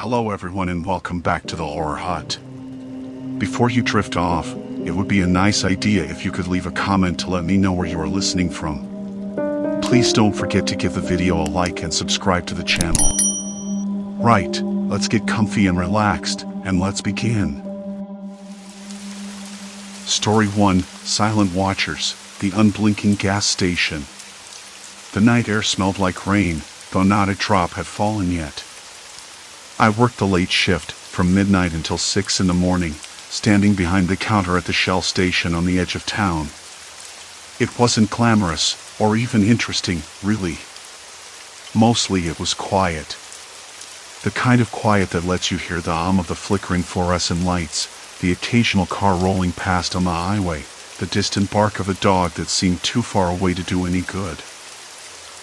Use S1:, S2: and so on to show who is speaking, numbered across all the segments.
S1: Hello everyone and welcome back to the Horror Hut. Before you drift off, it would be a nice idea if you could leave a comment to let me know where you are listening from. Please don't forget to give the video a like and subscribe to the channel. Right, let's get comfy and relaxed, and let's begin. Story 1, Silent Watchers, the Unblinking Gas Station. The night air smelled like rain, though not a drop had fallen yet. I worked the late shift, from midnight until 6 in the morning, standing behind the counter at the Shell station on the edge of town. It wasn't glamorous, or even interesting, really. Mostly it was quiet. The kind of quiet that lets you hear the hum of the flickering fluorescent lights, the occasional car rolling past on the highway, the distant bark of a dog that seemed too far away to do any good.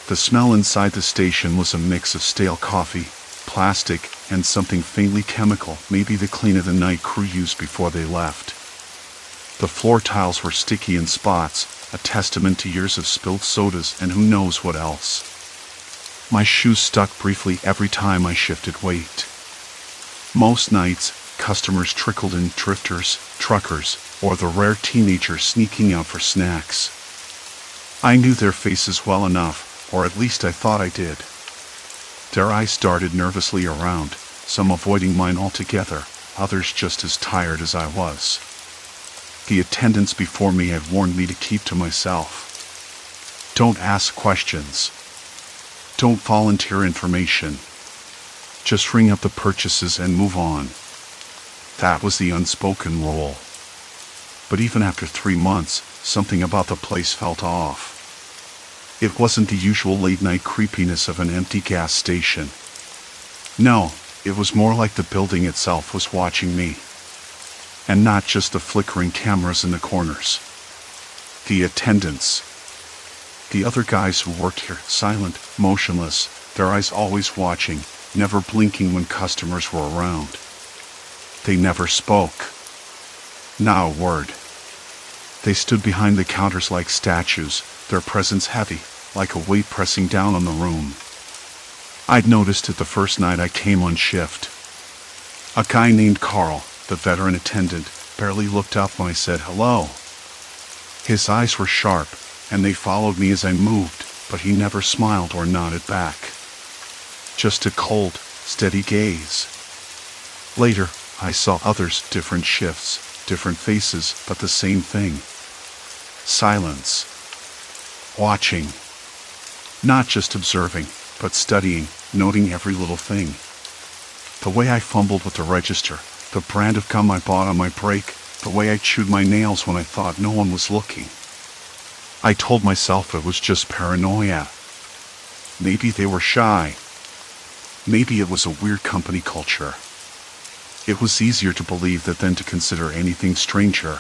S1: The smell inside the station was a mix of stale coffee, plastic, and something faintly chemical, maybe the cleaner the night crew used before they left. The floor tiles were sticky in spots, a testament to years of spilled sodas and who knows what else. My shoes stuck briefly every time I shifted weight. Most nights, customers trickled in, drifters, truckers, or the rare teenagers sneaking out for snacks. I knew their faces well enough, or at least I thought I did. Their eyes darted nervously around, some avoiding mine altogether, others just as tired as I was. The attendants before me had warned me to keep to myself. Don't ask questions. Don't volunteer information. Just ring up the purchases and move on. That was the unspoken rule. But even after 3 months, something about the place felt off. It wasn't the usual late-night creepiness of an empty gas station. No, it was more like the building itself was watching me. And not just the flickering cameras in the corners. The attendants. The other guys who worked here, silent, motionless, their eyes always watching, never blinking when customers were around. They never spoke. Not a word. They stood behind the counters like statues, their presence heavy, like a weight pressing down on the room. I'd noticed it the first night I came on shift. A guy named Carl, the veteran attendant, barely looked up when I said hello. His eyes were sharp, and they followed me as I moved, but he never smiled or nodded back. Just a cold, steady gaze. Later, I saw others, different shifts, different faces, but the same thing. Silence. Watching. Not just observing, but studying, noting every little thing. The way I fumbled with the register, the brand of gum I bought on my break, the way I chewed my nails when I thought no one was looking. I told myself it was just paranoia. Maybe they were shy. Maybe it was a weird company culture. It was easier to believe that than to consider anything stranger.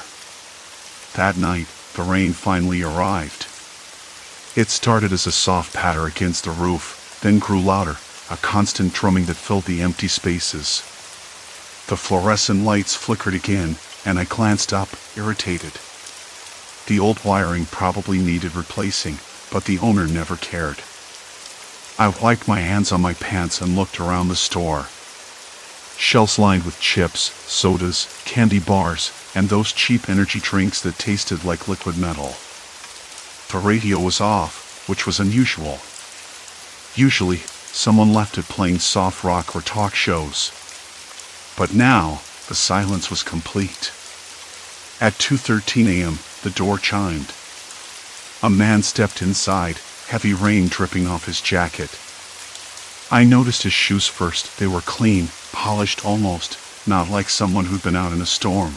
S1: That night, the rain finally arrived. It started as a soft patter against the roof, then grew louder, a constant drumming that filled the empty spaces. The fluorescent lights flickered again, and I glanced up, irritated. The old wiring probably needed replacing, but the owner never cared. I wiped my hands on my pants and looked around the store. Shelves lined with chips, sodas, candy bars, and those cheap energy drinks that tasted like liquid metal. The radio was off, which was unusual. Usually, someone left it playing soft rock or talk shows. But now, the silence was complete. At 2:13 a.m., the door chimed. A man stepped inside, heavy rain dripping off his jacket. I noticed his shoes first. They were clean, polished almost, not like someone who'd been out in a storm.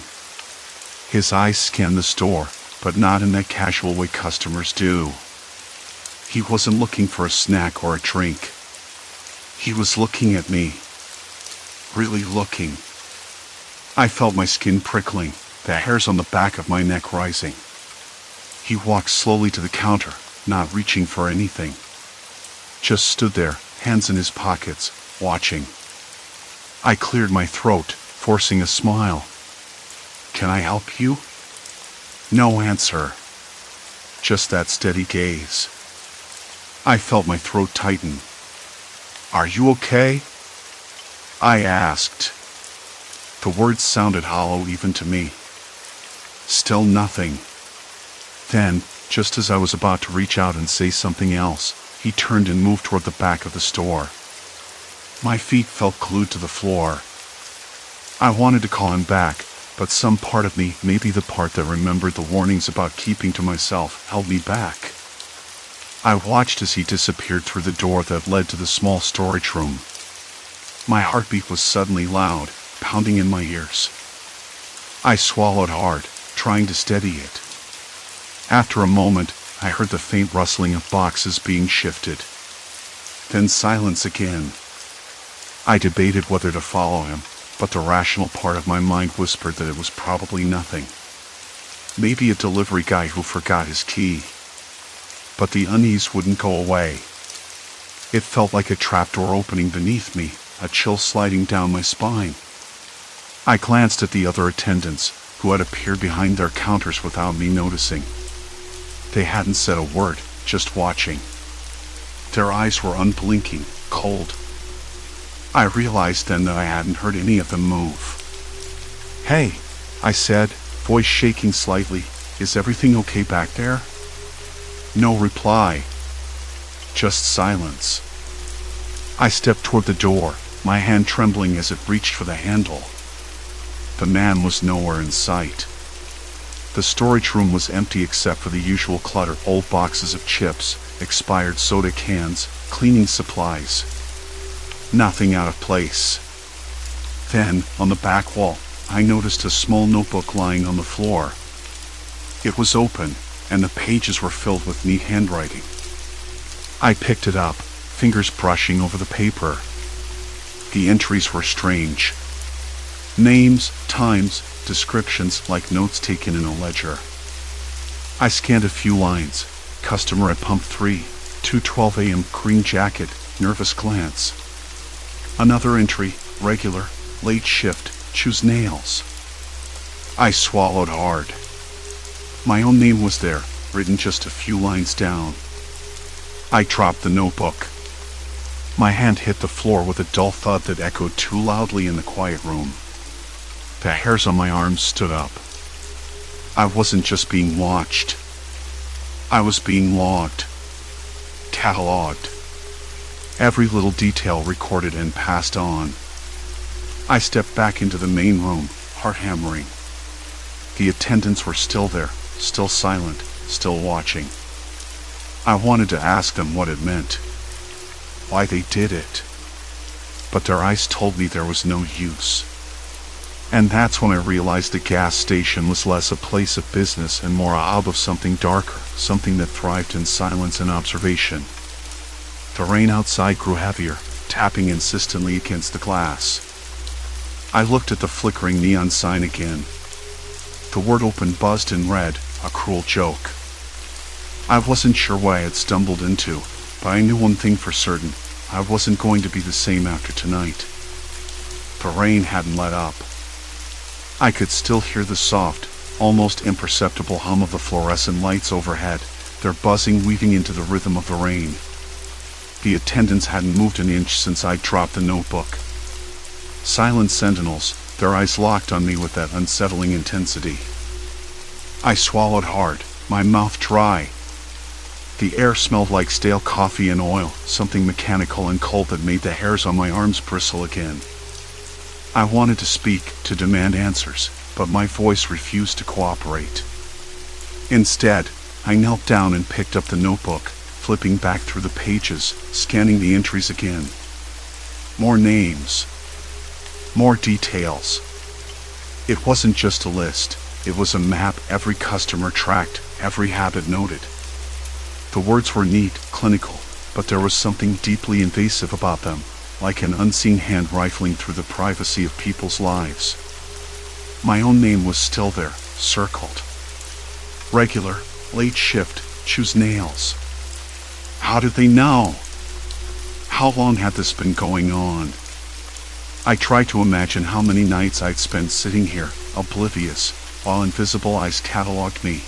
S1: His eyes scanned the store, but not in that casual way customers do. He wasn't looking for a snack or a drink. He was looking at me. Really looking. I felt my skin prickling, the hairs on the back of my neck rising. He walked slowly to the counter, not reaching for anything. Just stood there, hands in his pockets, watching. I cleared my throat, forcing a smile. "Can I help you?" No answer. Just that steady gaze. I felt my throat tighten. "Are you okay?" I asked. The words sounded hollow even to me. Still nothing. Then, just as I was about to reach out and say something else, he turned and moved toward the back of the store. My feet felt glued to the floor. I wanted to call him back, but some part of me, maybe the part that remembered the warnings about keeping to myself, held me back. I watched as he disappeared through the door that led to the small storage room. My heartbeat was suddenly loud, pounding in my ears. I swallowed hard, trying to steady it. After a moment, I heard the faint rustling of boxes being shifted. Then silence again. I debated whether to follow him, but the rational part of my mind whispered that it was probably nothing. Maybe a delivery guy who forgot his key. But the unease wouldn't go away. It felt like a trapdoor opening beneath me, a chill sliding down my spine. I glanced at the other attendants, who had appeared behind their counters without me noticing. They hadn't said a word, just watching. Their eyes were unblinking, cold. I realized then that I hadn't heard any of them move. "Hey," I said, voice shaking slightly, "is everything okay back there?" No reply. Just silence. I stepped toward the door, my hand trembling as it reached for the handle. The man was nowhere in sight. The storage room was empty except for the usual clutter: old boxes of chips, expired soda cans, cleaning supplies. Nothing out of place. Then, on the back wall, I noticed a small notebook lying on the floor. It was open, and the pages were filled with neat handwriting. I picked it up, fingers brushing over the paper. The entries were strange. Names, times, descriptions like notes taken in a ledger. I scanned a few lines. Customer at pump 3, 2:12 a.m., green jacket, nervous glance. Another entry, regular, late shift, choose nails. I swallowed hard. My own name was there, written just a few lines down. I dropped the notebook. My hand hit the floor with a dull thud that echoed too loudly in the quiet room. The hairs on my arms stood up. I wasn't just being watched. I was being logged. Cataloged. Every little detail recorded and passed on. I stepped back into the main room, heart hammering. The attendants were still there, still silent, still watching. I wanted to ask them what it meant, why they did it. But their eyes told me there was no use. And that's when I realized the gas station was less a place of business and more a hub of something darker, something that thrived in silence and observation. The rain outside grew heavier, tapping insistently against the glass. I looked at the flickering neon sign again. The word "open" buzzed in red, a cruel joke. I wasn't sure what I had stumbled into, but I knew one thing for certain: I wasn't going to be the same after tonight. The rain hadn't let up. I could still hear the soft, almost imperceptible hum of the fluorescent lights overhead, their buzzing weaving into the rhythm of the rain. The attendants hadn't moved an inch since I dropped the notebook. Silent sentinels, their eyes locked on me with that unsettling intensity. I swallowed hard, my mouth dry. The air smelled like stale coffee and oil, something mechanical and cold that made the hairs on my arms bristle again. I wanted to speak, to demand answers, but my voice refused to cooperate. Instead, I knelt down and picked up the notebook, flipping back through the pages, scanning the entries again. More names. More details. It wasn't just a list, it was a map, every customer tracked, every habit noted. The words were neat, clinical, but there was something deeply invasive about them, like an unseen hand rifling through the privacy of people's lives. My own name was still there, circled. Regular, late shift, choose nails. How did they know? How long had this been going on? I tried to imagine how many nights I'd spent sitting here, oblivious, while invisible eyes cataloged me.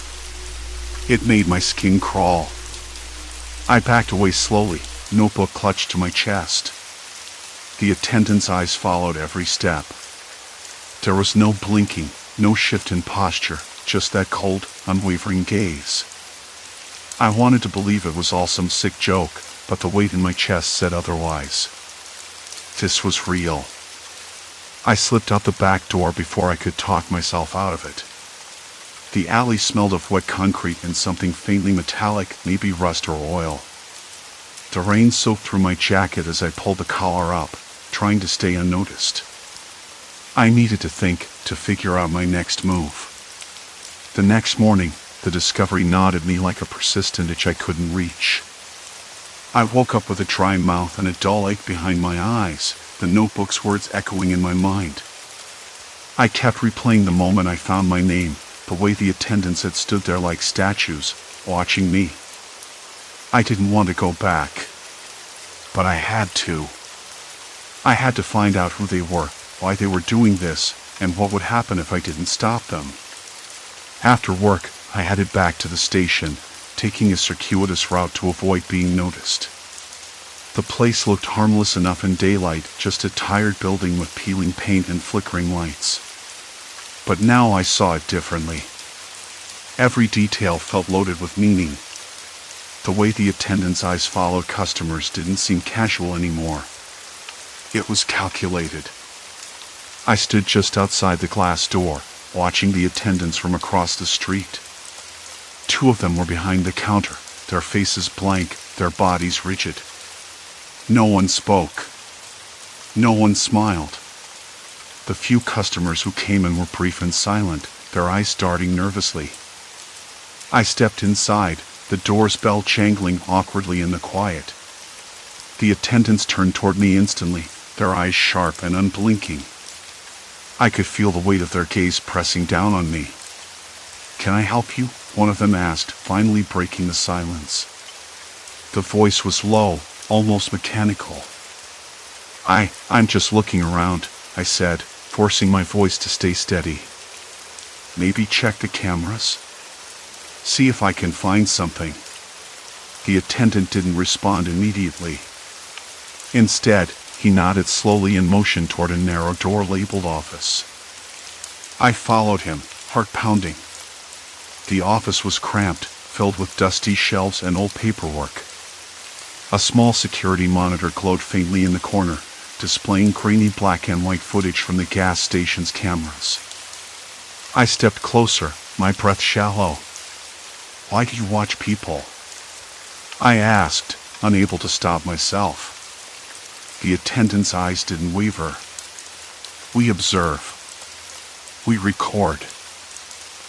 S1: It made my skin crawl. I backed away slowly, notebook clutched to my chest. The attendant's eyes followed every step. There was no blinking, no shift in posture, just that cold, unwavering gaze. I wanted to believe it was all some sick joke, but the weight in my chest said otherwise. This was real. I slipped out the back door before I could talk myself out of it. The alley smelled of wet concrete and something faintly metallic, maybe rust or oil. The rain soaked through my jacket as I pulled the collar up, trying to stay unnoticed. I needed to think, to figure out my next move. The next morning, the discovery gnawed at me like a persistent itch I couldn't reach. I woke up with a dry mouth and a dull ache behind my eyes, the notebook's words echoing in my mind. I kept replaying the moment I found my name, the way the attendants had stood there like statues, watching me. I didn't want to go back, but I had to. I had to find out who they were, why they were doing this, and what would happen if I didn't stop them. After work, I headed back to the station, taking a circuitous route to avoid being noticed. The place looked harmless enough in daylight, just a tired building with peeling paint and flickering lights. But now I saw it differently. Every detail felt loaded with meaning. The way the attendant's eyes followed customers didn't seem casual anymore. It was calculated. I stood just outside the glass door, watching the attendants from across the street. 2 of them were behind the counter, their faces blank, their bodies rigid. No one spoke. No one smiled. The few customers who came in were brief and silent, their eyes darting nervously. I stepped inside, the door's bell jangling awkwardly in the quiet. The attendants turned toward me instantly, their eyes sharp and unblinking. I could feel the weight of their gaze pressing down on me. "Can I help you?" one of them asked, finally breaking the silence. The voice was low, almost mechanical. I'm just looking around," I said, forcing my voice to stay steady. "Maybe check the cameras? See if I can find something." The attendant didn't respond immediately. Instead, he nodded slowly and motioned toward a narrow door labeled office. I followed him, heart pounding. The office was cramped, filled with dusty shelves and old paperwork. A small security monitor glowed faintly in the corner, displaying grainy black and white footage from the gas station's cameras. I stepped closer, my breath shallow. "Why do you watch people?" I asked, unable to stop myself. The attendant's eyes didn't waver. "We observe. We record.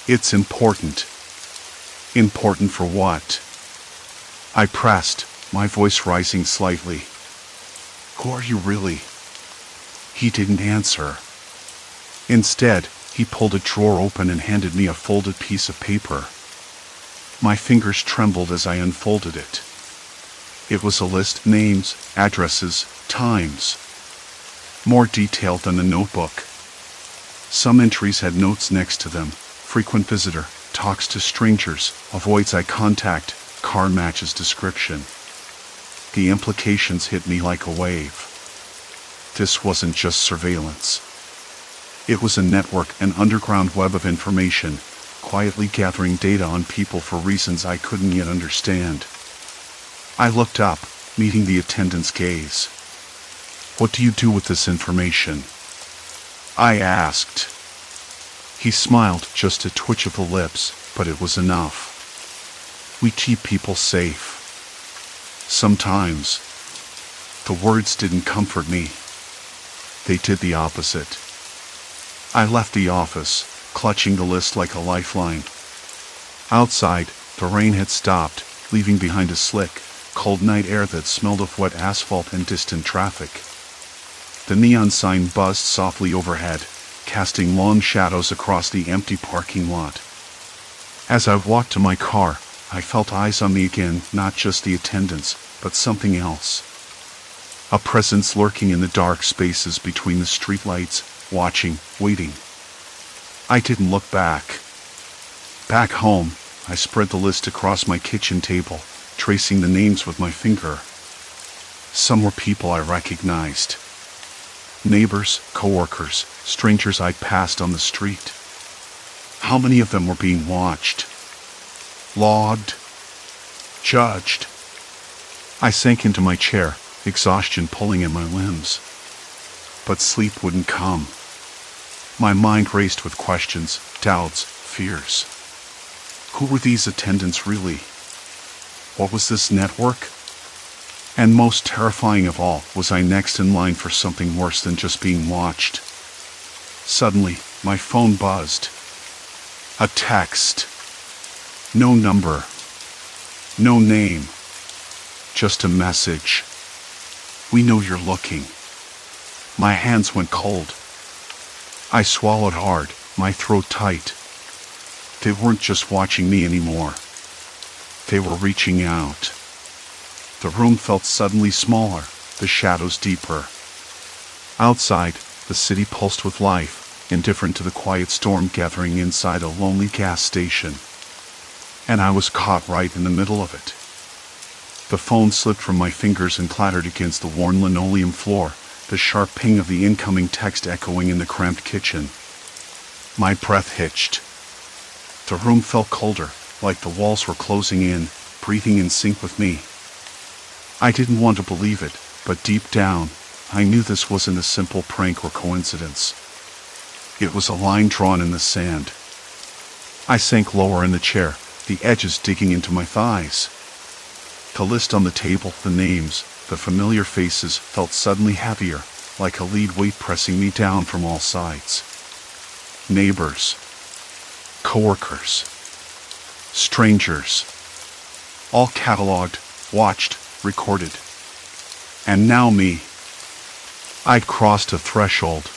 S1: It's important." "Important for what?" I pressed, my voice rising slightly. "Who are you really?" He didn't answer. Instead, he pulled a drawer open and handed me a folded piece of paper. My fingers trembled as I unfolded it. It was a list, names, addresses, times. More detailed than the notebook. Some entries had notes next to them: frequent visitor, talks to strangers, avoids eye contact, car matches description. The implications hit me like a wave. This wasn't just surveillance. It was a network, an underground web of information, quietly gathering data on people for reasons I couldn't yet understand. I looked up, meeting the attendant's gaze. "What do you do with this information?" I asked. He smiled, just a twitch of the lips, but it was enough. "We keep people safe." Sometimes. The words didn't comfort me. They did the opposite. I left the office, clutching the list like a lifeline. Outside, the rain had stopped, leaving behind a slick, cold night air that smelled of wet asphalt and distant traffic. The neon sign buzzed softly overhead, casting long shadows across the empty parking lot. As I walked to my car, I felt eyes on me again, not just the attendants, but something else. A presence lurking in the dark spaces between the streetlights, watching, waiting. I didn't look back. Back home, I spread the list across my kitchen table, tracing the names with my finger. Some were people I recognized. Neighbors, coworkers, strangers I'd passed on the street. How many of them were being watched, logged, judged? I sank into my chair, exhaustion pulling at my limbs. But sleep wouldn't come. My mind raced with questions, doubts, fears. Who were these attendants really? What was this network? And most terrifying of all, was I next in line for something worse than just being watched? Suddenly, my phone buzzed. A text. No number. No name. Just a message. We know you're looking. My hands went cold. I swallowed hard, my throat tight. They weren't just watching me anymore. They were reaching out. The room felt suddenly smaller, the shadows deeper. Outside, the city pulsed with life, indifferent to the quiet storm gathering inside a lonely gas station. And I was caught right in the middle of it. The phone slipped from my fingers and clattered against the worn linoleum floor, the sharp ping of the incoming text echoing in the cramped kitchen. My breath hitched. The room felt colder, like the walls were closing in, breathing in sync with me. I didn't want to believe it, but deep down, I knew this wasn't a simple prank or coincidence. It was a line drawn in the sand. I sank lower in the chair, the edges digging into my thighs. The list on the table, the names, the familiar faces felt suddenly heavier, like a lead weight pressing me down from all sides. Neighbors, coworkers, strangers, all cataloged, watched, recorded. And now me. I'd crossed a threshold.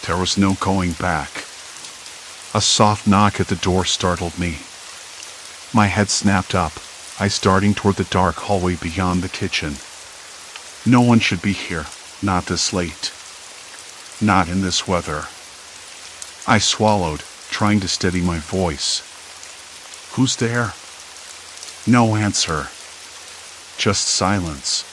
S1: There was no going back. A soft knock at the door startled me. My head snapped up, eyes darting toward the dark hallway beyond the kitchen. No one should be here, not this late. Not in this weather. I swallowed, trying to steady my voice. Who's there? No answer. Just silence.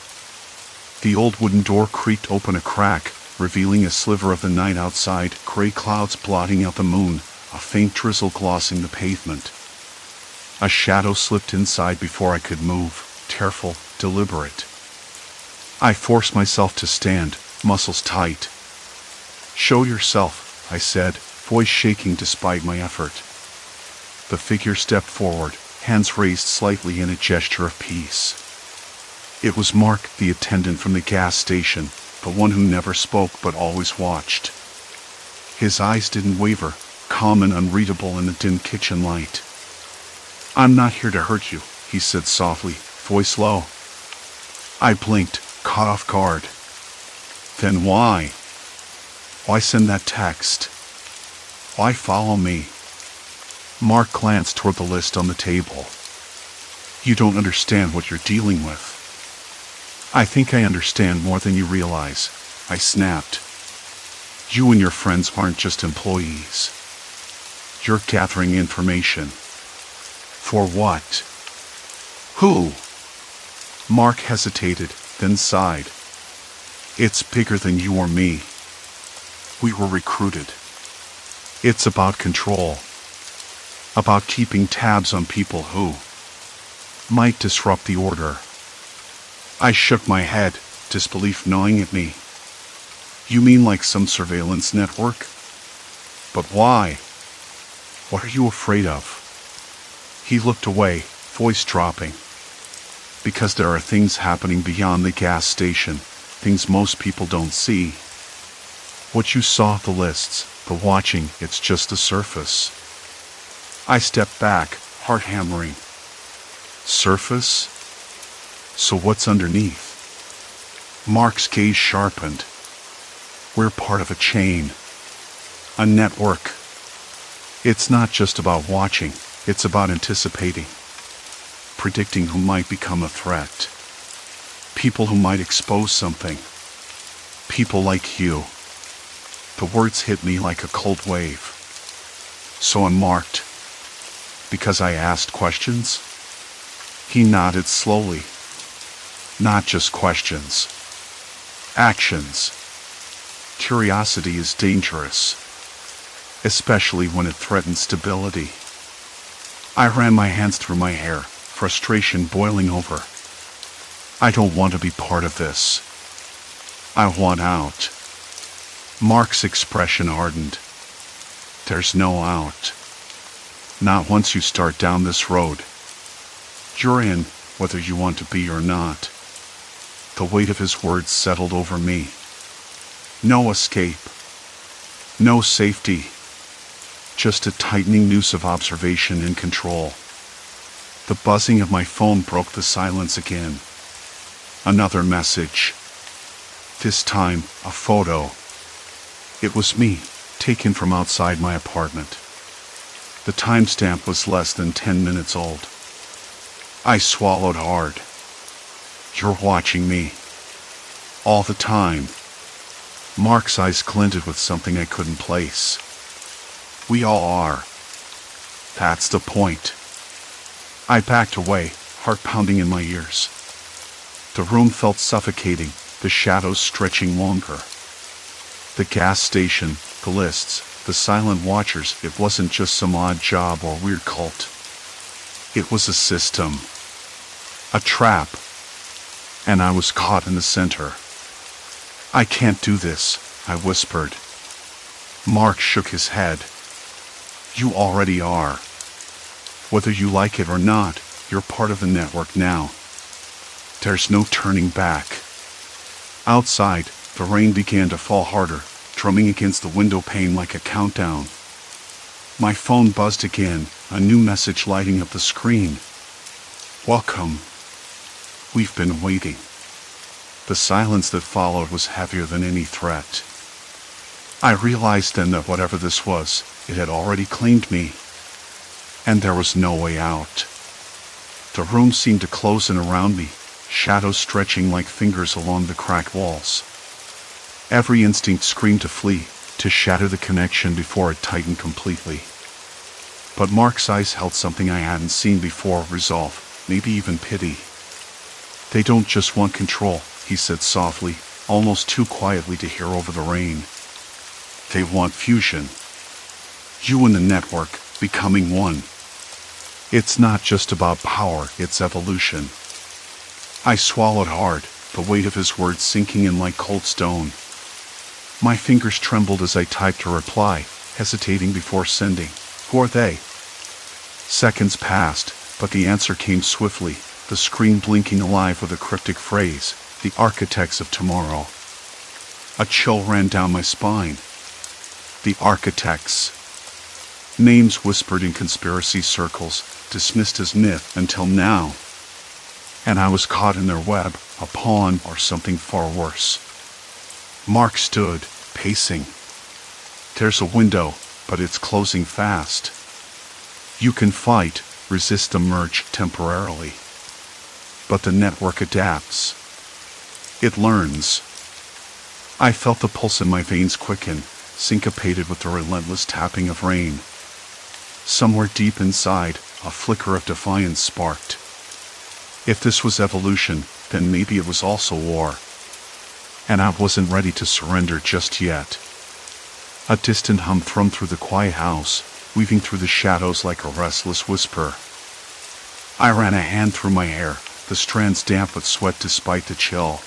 S1: The old wooden door creaked open a crack, revealing a sliver of the night outside, gray clouds blotting out the moon, a faint drizzle glossing the pavement. A shadow slipped inside before I could move, careful, deliberate. I forced myself to stand, muscles tight. Show yourself, I said, voice shaking despite my effort. The figure stepped forward, hands raised slightly in a gesture of peace. It was Mark, the attendant from the gas station, the one who never spoke but always watched. His eyes didn't waver, calm and unreadable in the dim kitchen light. I'm not here to hurt you, he said softly, voice low. I blinked, caught off guard. Then why? Why send that text? Why follow me? Mark glanced toward the list on the table. You don't understand what you're dealing with. I think I understand more than you realize, I snapped. You and your friends aren't just employees. You're gathering information. For what? Who? Mark hesitated, then sighed. It's bigger than you or me. We were recruited. It's about control. About keeping tabs on people who might disrupt the order. I shook my head, disbelief gnawing at me. You mean like some surveillance network? But why? What are you afraid of? He looked away, voice dropping. Because there are things happening beyond the gas station, things most people don't see. What you saw, the lists, the watching, it's just the surface. I stepped back, heart hammering. Surface? So what's underneath? Mark's gaze sharpened. We're part of a chain. A network. It's not just about watching, it's about anticipating. Predicting who might become a threat. People who might expose something. People like you. The words hit me like a cold wave. So I'm marked. Because I asked questions? He nodded slowly. Not just questions. Actions. Curiosity is dangerous, especially when it threatens stability. I ran my hands through my hair, frustration boiling over. I don't want to be part of this. I want out. Mark's expression hardened. There's no out. Not once you start down this road. You're in, whether you want to be or not. The weight of his words settled over me. No escape. No safety. Just a tightening noose of observation and control. The buzzing of my phone broke the silence again. Another message. This time, a photo. It was me, taken from outside my apartment. The timestamp was less than 10 minutes old. I swallowed hard. You're watching me. All the time. Mark's eyes glinted with something I couldn't place. We all are. That's the point. I backed away, heart pounding in my ears. The room felt suffocating, the shadows stretching longer. The gas station, the lists, the silent watchers, it wasn't just some odd job or weird cult. It was a system. A trap. And I was caught in the center. I can't do this, I whispered. Mark shook his head. You already are. Whether you like it or not, you're part of the network now. There's no turning back. Outside, the rain began to fall harder, drumming against the window pane like a countdown. My phone buzzed again, a new message lighting up the screen. Welcome. We've been waiting. The silence that followed was heavier than any threat. I realized then that whatever this was, it had already claimed me. And there was no way out. The room seemed to close in around me, shadows stretching like fingers along the cracked walls. Every instinct screamed to flee, to shatter the connection before it tightened completely. But Mark's eyes held something I hadn't seen before: resolve, maybe even pity. They don't just want control, he said softly, almost too quietly to hear over the rain. They want fusion. You and the network, becoming one. It's not just about power, it's evolution. I swallowed hard, the weight of his words sinking in like cold stone. My fingers trembled as I typed a reply, hesitating before sending. Who are they? Seconds passed, but the answer came swiftly, the screen blinking alive with a cryptic phrase: the architects of tomorrow. A chill ran down my spine. The architects. Names whispered in conspiracy circles, dismissed as myth until now. And I was caught in their web, a pawn or something far worse. Mark stood, pacing. There's a window, but it's closing fast. You can fight, resist the merge temporarily. But the network adapts. It learns. I felt the pulse in my veins quicken, syncopated with the relentless tapping of rain. Somewhere deep inside, a flicker of defiance sparked. If this was evolution, then maybe it was also war. And I wasn't ready to surrender just yet. A distant hum thrummed through the quiet house, weaving through the shadows like a restless whisper. I ran a hand through my hair, the strands damp with sweat despite the chill.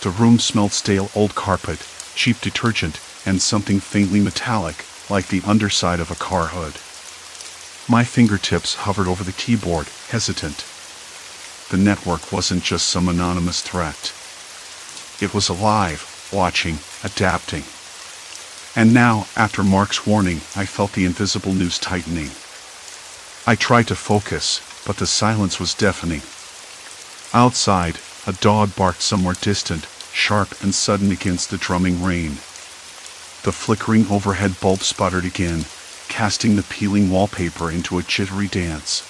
S1: The room smelled stale old carpet, cheap detergent, and something faintly metallic, like the underside of a car hood. My fingertips hovered over the keyboard, hesitant. The network wasn't just some anonymous threat. It was alive, watching, adapting. And now, after Mark's warning, I felt the invisible noose tightening. I tried to focus, but the silence was deafening. Outside, a dog barked somewhere distant, sharp and sudden against the drumming rain. The flickering overhead bulb sputtered again, casting the peeling wallpaper into a jittery dance.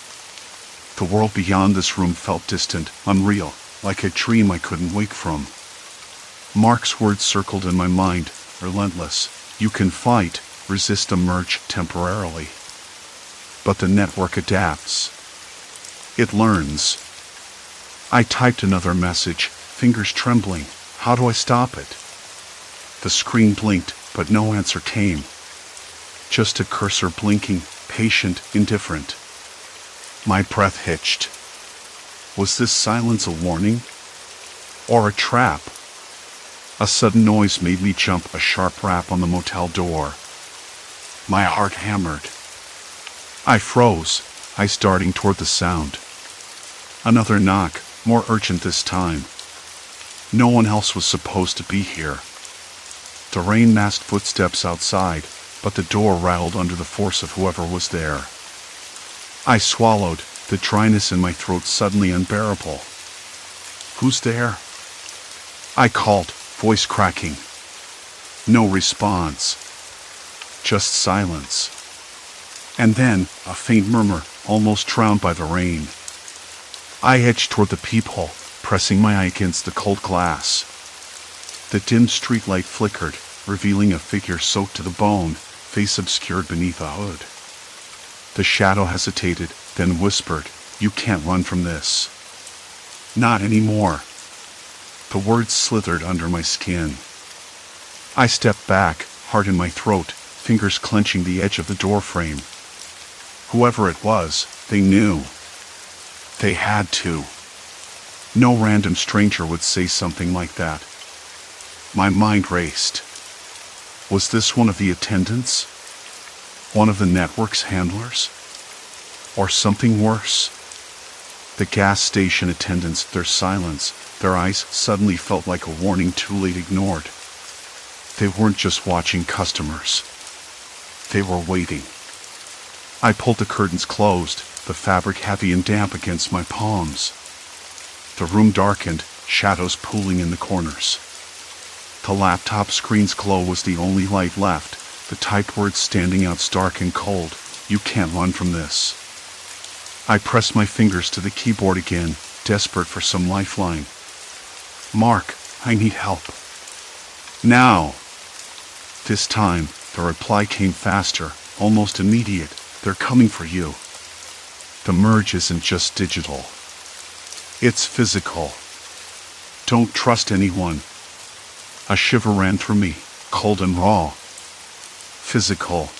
S1: The world beyond this room felt distant, unreal, like a dream I couldn't wake from. Mark's words circled in my mind, relentless. You can fight, resist the merge temporarily. But the network adapts. It learns. I typed another message, fingers trembling. How do I stop it? The screen blinked, but no answer came. Just a cursor blinking, patient, indifferent. My breath hitched. Was this silence a warning? Or a trap? A sudden noise made me jump, a sharp rap on the motel door. My heart hammered. I froze, eyes darting toward the sound. Another knock, more urgent this time. No one else was supposed to be here. The rain masked footsteps outside, but the door rattled under the force of whoever was there. I swallowed, the dryness in my throat suddenly unbearable. Who's there? I called, voice cracking. No response. Just silence. And then, a faint murmur, almost drowned by the rain. I edged toward the peephole, pressing my eye against the cold glass. The dim streetlight flickered, revealing a figure soaked to the bone, face obscured beneath a hood. The shadow hesitated, then whispered, "You can't run from this." Not anymore. The words slithered under my skin. I stepped back, heart in my throat, fingers clenching the edge of the doorframe. Whoever it was, they knew. They had to. No random stranger would say something like that. My mind raced. Was this one of the attendants? One of the network's handlers? Or something worse? The gas station attendants, their silence, their eyes suddenly felt like a warning too late ignored. They weren't just watching customers. They were waiting. I pulled the curtains closed, the fabric heavy and damp against my palms. The room darkened, shadows pooling in the corners. The laptop screen's glow was the only light left, the typed words standing out stark and cold. "You can't run from this." I pressed my fingers to the keyboard again, desperate for some lifeline. "Mark, I need help. Now." This time, the reply came faster, almost immediate. "They're coming for you." The merge isn't just digital. It's physical. Don't trust anyone. A shiver ran through me, cold and raw. Physical.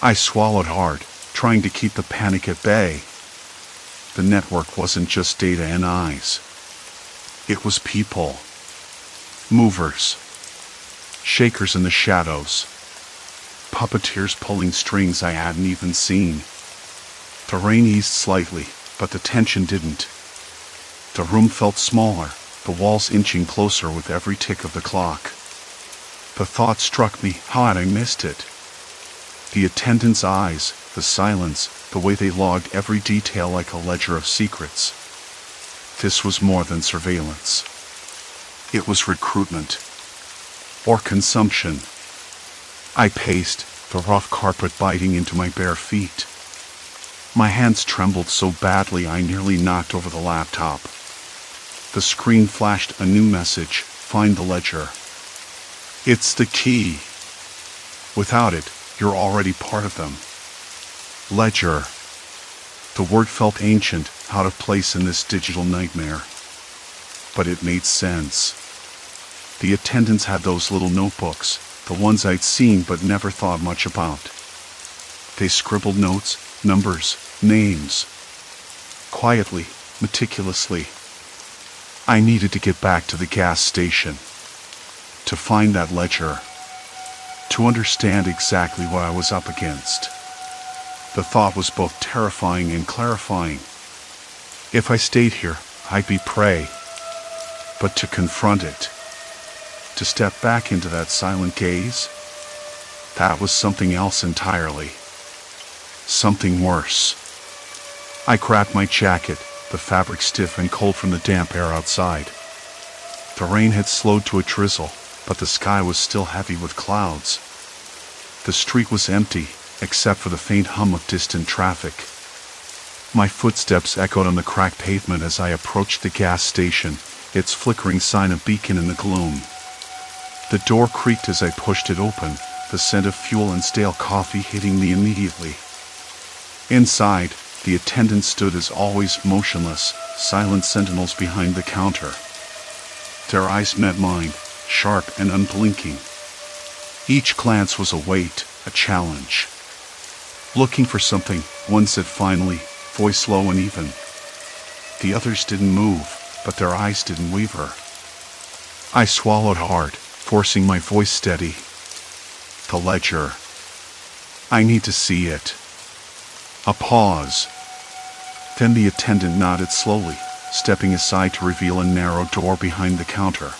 S1: I swallowed hard, trying to keep the panic at bay. The network wasn't just data and eyes. It was people. Movers. Shakers in the shadows. Puppeteers pulling strings I hadn't even seen. The rain eased slightly, but the tension didn't. The room felt smaller, the walls inching closer with every tick of the clock. The thought struck me, how had I missed it? The attendants' eyes, the silence, the way they logged every detail like a ledger of secrets. This was more than surveillance. It was recruitment. Or consumption. I paced, the rough carpet biting into my bare feet. My hands trembled so badly I nearly knocked over the laptop. The screen flashed a new message, "Find the ledger." It's the key. Without it, you're already part of them. Ledger. The word felt ancient, out of place in this digital nightmare. But it made sense. The attendants had those little notebooks, the ones I'd seen but never thought much about. They scribbled notes, numbers, names. Quietly, meticulously. I needed to get back to the gas station. To find that ledger. To understand exactly what I was up against. The thought was both terrifying and clarifying. If I stayed here, I'd be prey. But to confront it, to step back into that silent gaze, that was something else entirely. Something worse. I grabbed my jacket, the fabric stiff and cold from the damp air outside. The rain had slowed to a drizzle, but the sky was still heavy with clouds. The street was empty, except for the faint hum of distant traffic. My footsteps echoed on the cracked pavement as I approached the gas station, its flickering sign a beacon in the gloom. The door creaked as I pushed it open, the scent of fuel and stale coffee hitting me immediately. Inside, the attendants stood as always motionless, silent sentinels behind the counter. Their eyes met mine, sharp and unblinking. Each glance was a weight, a challenge. Looking for something, one said finally, voice low and even. The others didn't move, but their eyes didn't waver. I swallowed hard, forcing my voice steady. The ledger. I need to see it. A pause. Then the attendant nodded slowly, stepping aside to reveal a narrow door behind the counter.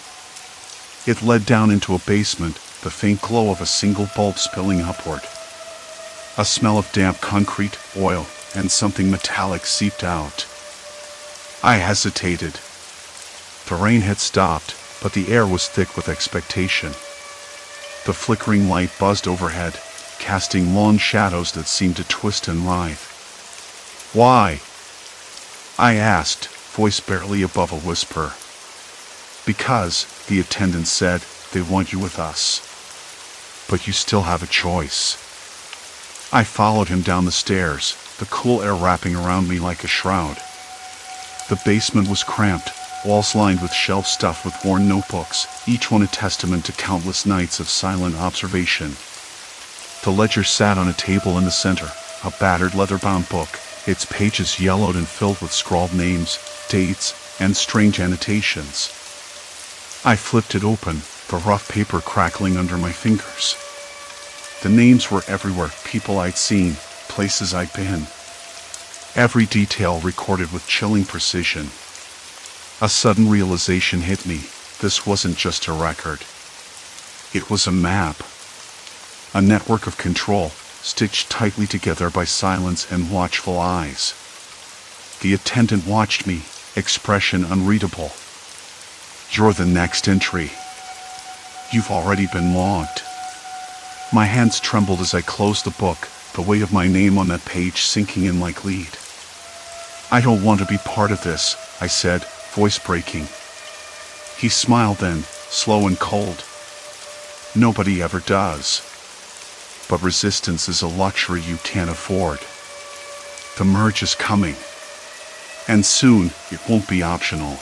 S1: It led down into a basement, the faint glow of a single bulb spilling upward. A smell of damp concrete, oil, and something metallic seeped out. I hesitated. The rain had stopped, but the air was thick with expectation. The flickering light buzzed overhead, casting long shadows that seemed to twist and writhe. Why? I asked, voice barely above a whisper. Because, the attendant said, they want you with us. But you still have a choice. I followed him down the stairs, the cool air wrapping around me like a shroud. The basement was cramped, walls lined with shelves stuffed with worn notebooks, each one a testament to countless nights of silent observation. The ledger sat on a table in the center, a battered leather-bound book, its pages yellowed and filled with scrawled names, dates, and strange annotations. I flipped it open, the rough paper crackling under my fingers. The names were everywhere, people I'd seen, places I'd been. Every detail recorded with chilling precision. A sudden realization hit me. This wasn't just a record. It was a map. A network of control, stitched tightly together by silence and watchful eyes. The attendant watched me, expression unreadable. You're the next entry. You've already been logged. My hands trembled as I closed the book, the weight of my name on that page sinking in like lead. I don't want to be part of this, I said, voice breaking. He smiled then, slow and cold. Nobody ever does. But resistance is a luxury you can't afford. The merge is coming. And soon, it won't be optional.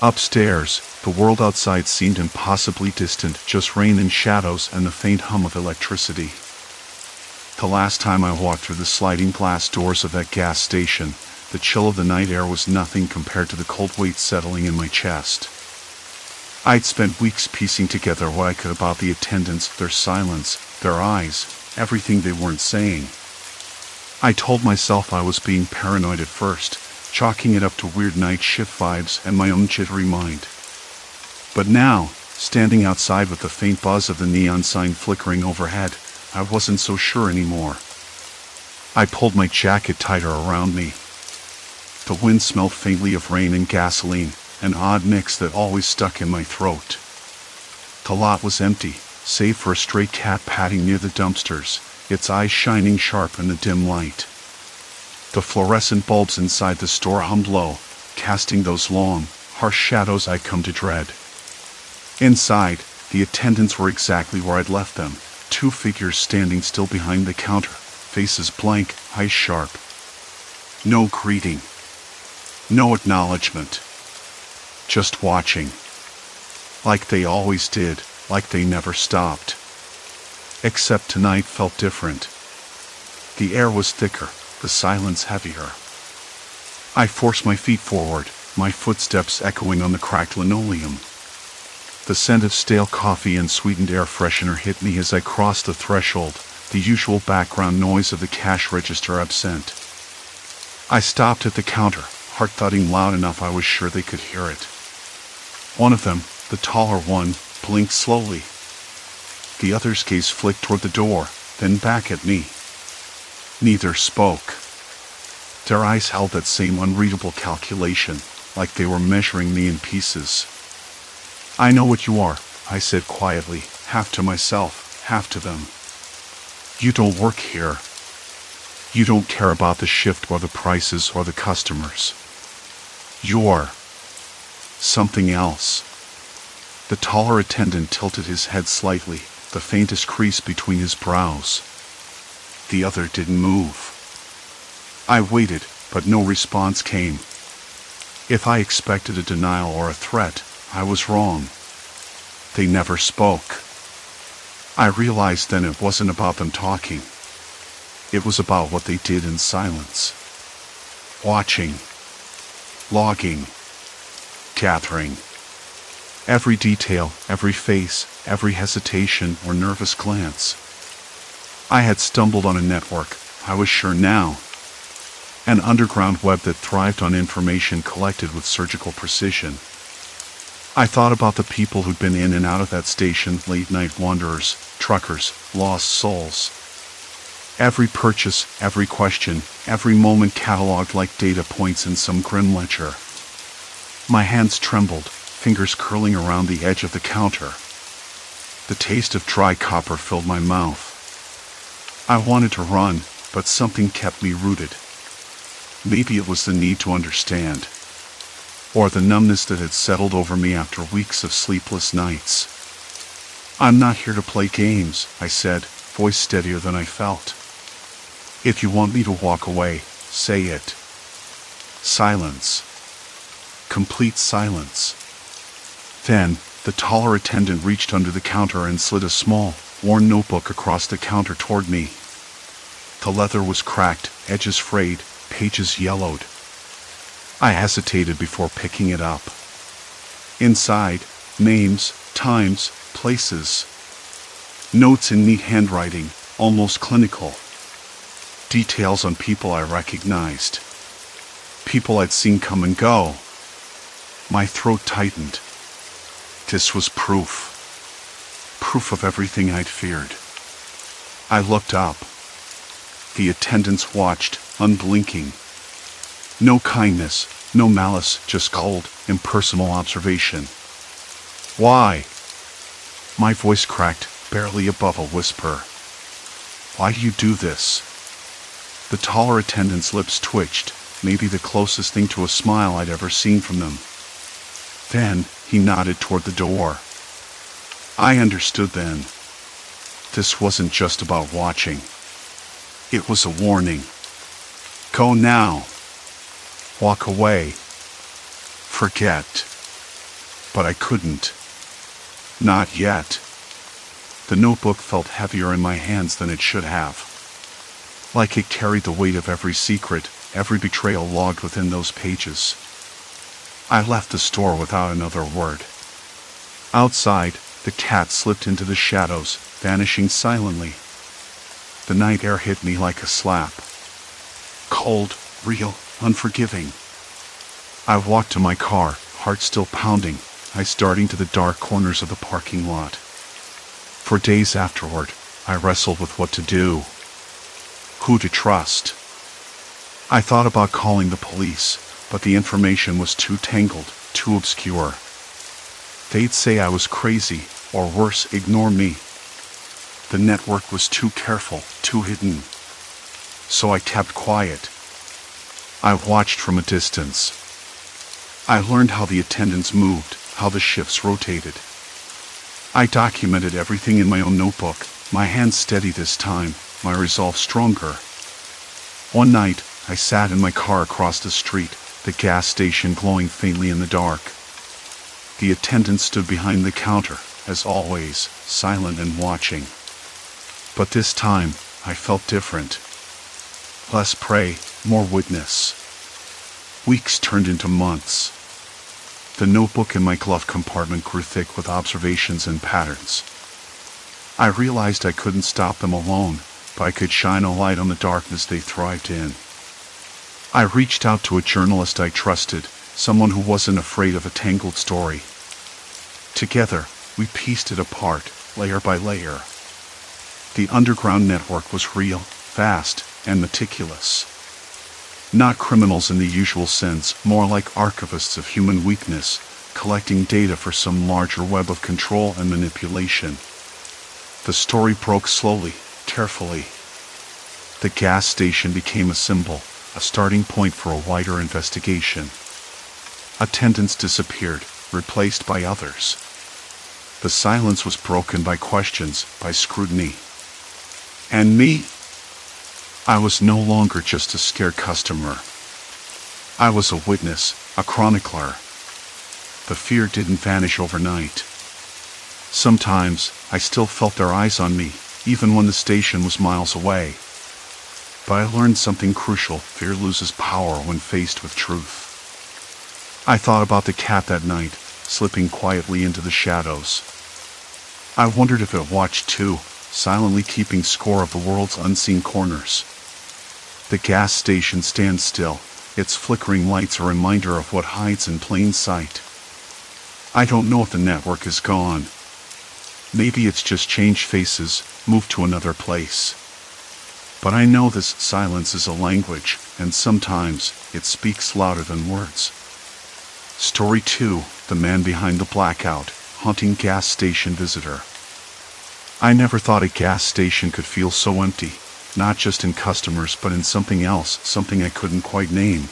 S1: Upstairs, the world outside seemed impossibly distant, just rain and shadows and the faint hum of electricity. The last time I walked through the sliding glass doors of that gas station, the chill of the night air was nothing compared to the cold weight settling in my chest. I'd spent weeks piecing together what I could about the attendants, their silence, their eyes, everything they weren't saying. I told myself I was being paranoid at first, chalking it up to weird night shift vibes and my own jittery mind. But now, standing outside with the faint buzz of the neon sign flickering overhead, I wasn't so sure anymore. I pulled my jacket tighter around me. The wind smelled faintly of rain and gasoline, an odd mix that always stuck in my throat. The lot was empty, save for a stray cat padding near the dumpsters, its eyes shining sharp in the dim light. The fluorescent bulbs inside the store hummed low, casting those long, harsh shadows I'd come to dread. Inside, the attendants were exactly where I'd left them, two figures standing still behind the counter, faces blank, eyes sharp. No greeting. No acknowledgement. Just watching. Like they always did, like they never stopped. Except tonight felt different. The air was thicker, the silence heavier. I forced my feet forward, my footsteps echoing on the cracked linoleum. The scent of stale coffee and sweetened air freshener hit me as I crossed the threshold, the usual background noise of the cash register absent. I stopped at the counter, heart thudding loud enough I was sure they could hear it. One of them, the taller one, blinked slowly. The other's gaze flicked toward the door, then back at me. Neither spoke. Their eyes held that same unreadable calculation, like they were measuring me in pieces. I know what you are, I said quietly, half to myself, half to them. You don't work here. You don't care about the shift or the prices or the customers. You're something else. The taller attendant tilted his head slightly, the faintest crease between his brows. The other didn't move. I waited, but no response came. If I expected a denial or a threat, I was wrong. They never spoke. I realized then it wasn't about them talking. It was about what they did in silence. Watching. Logging. Gathering. Every detail, every face, every hesitation or nervous glance. I had stumbled on a network, I was sure now. An underground web that thrived on information collected with surgical precision. I thought about the people who'd been in and out of that station, late-night wanderers, truckers, lost souls. Every purchase, every question, every moment cataloged like data points in some grim ledger. My hands trembled, fingers curling around the edge of the counter. The taste of dry copper filled my mouth. I wanted to run, but something kept me rooted. Maybe it was the need to understand, or the numbness that had settled over me after weeks of sleepless nights. "I'm not here to play games," I said, voice steadier than I felt. "If you want me to walk away, say it." Silence. Complete silence. Then, the taller attendant reached under the counter and slid a small, worn notebook across the counter toward me. The leather was cracked, edges frayed, pages yellowed. I hesitated before picking it up. Inside, names, times, places. Notes in neat handwriting, almost clinical. Details on people I recognized. People I'd seen come and go. My throat tightened. This was proof. Proof of everything I'd feared. I looked up. The attendants watched, unblinking. No kindness, no malice, just cold, impersonal observation. "Why?" My voice cracked, barely above a whisper. "Why do you do this?" The taller attendant's lips twitched, maybe the closest thing to a smile I'd ever seen from them. Then, he nodded toward the door. I understood then. This wasn't just about watching. It was a warning. Go now. Walk away. Forget. But I couldn't. Not yet. The notebook felt heavier in my hands than it should have. Like it carried the weight of every secret, every betrayal logged within those pages. I left the store without another word. Outside, the cat slipped into the shadows, vanishing silently. The night air hit me like a slap. Cold, real, unforgiving. I walked to my car, heart still pounding, eyes darting to the dark corners of the parking lot. For days afterward, I wrestled with what to do. Who to trust. I thought about calling the police, but the information was too tangled, too obscure. They'd say I was crazy, or worse, ignore me. The network was too careful, too hidden. So I kept quiet. I watched from a distance. I learned how the attendants moved, how the shifts rotated. I documented everything in my own notebook, my hands steady this time, my resolve stronger. One night, I sat in my car across the street, the gas station glowing faintly in the dark. The attendant stood behind the counter, as always, silent and watching. But this time, I felt different. Less prey, more witness. Weeks turned into months. The notebook in my glove compartment grew thick with observations and patterns. I realized I couldn't stop them alone, but I could shine a light on the darkness they thrived in. I reached out to a journalist I trusted, someone who wasn't afraid of a tangled story. Together, we pieced it apart, layer by layer. The underground network was real, vast, and meticulous. Not criminals in the usual sense, more like archivists of human weakness, collecting data for some larger web of control and manipulation. The story broke slowly, carefully. The gas station became a symbol, a starting point for a wider investigation. Attendants disappeared, replaced by others. The silence was broken by questions, by scrutiny. And me? I was no longer just a scared customer. I was a witness, a chronicler. The fear didn't vanish overnight. Sometimes, I still felt their eyes on me, even when the station was miles away. But I learned something crucial: fear loses power when faced with truth. I thought about the cat that night, slipping quietly into the shadows. I wondered if it watched too, silently keeping score of the world's unseen corners. The gas station stands still, its flickering lights a reminder of what hides in plain sight. I don't know if the network is gone. Maybe it's just changed faces, moved to another place. But I know this silence is a language, and sometimes it speaks louder than words. Story 2: The Man Behind the Blackout, Haunting Gas Station Visitor. I never thought a gas station could feel so empty, not just in customers but in something else, something I couldn't quite name.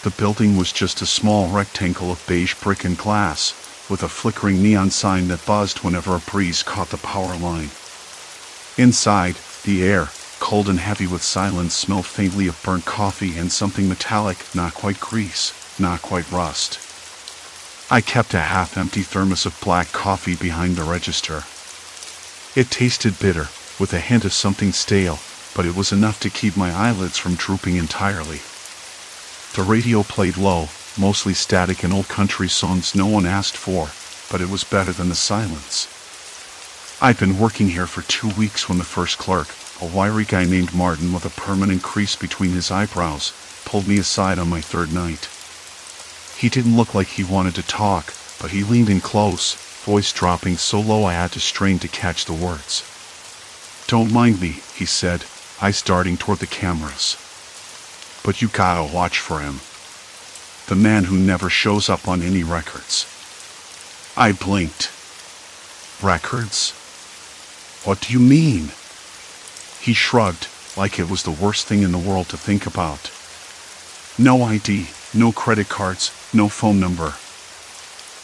S1: The building was just a small rectangle of beige brick and glass, with a flickering neon sign that buzzed whenever a breeze caught the power line. Inside, the air, cold and heavy with silence, smelled faintly of burnt coffee and something metallic, not quite grease, not quite rust. I kept a half-empty thermos of black coffee behind the register. It tasted bitter, with a hint of something stale, but it was enough to keep my eyelids from drooping entirely. The radio played low, mostly static and old country songs no one asked for, but it was better than the silence. I'd been working here for 2 weeks when the first clerk, a wiry guy named Martin with a permanent crease between his eyebrows, pulled me aside on my third night. He didn't look like he wanted to talk, but he leaned in close, voice dropping so low I had to strain to catch the words. "Don't mind me," he said, eyes darting toward the cameras. "But you gotta watch for him. The man who never shows up on any records." I blinked. "Records? What do you mean?" He shrugged, like it was the worst thing in the world to think about. "No ID, no credit cards, no phone number.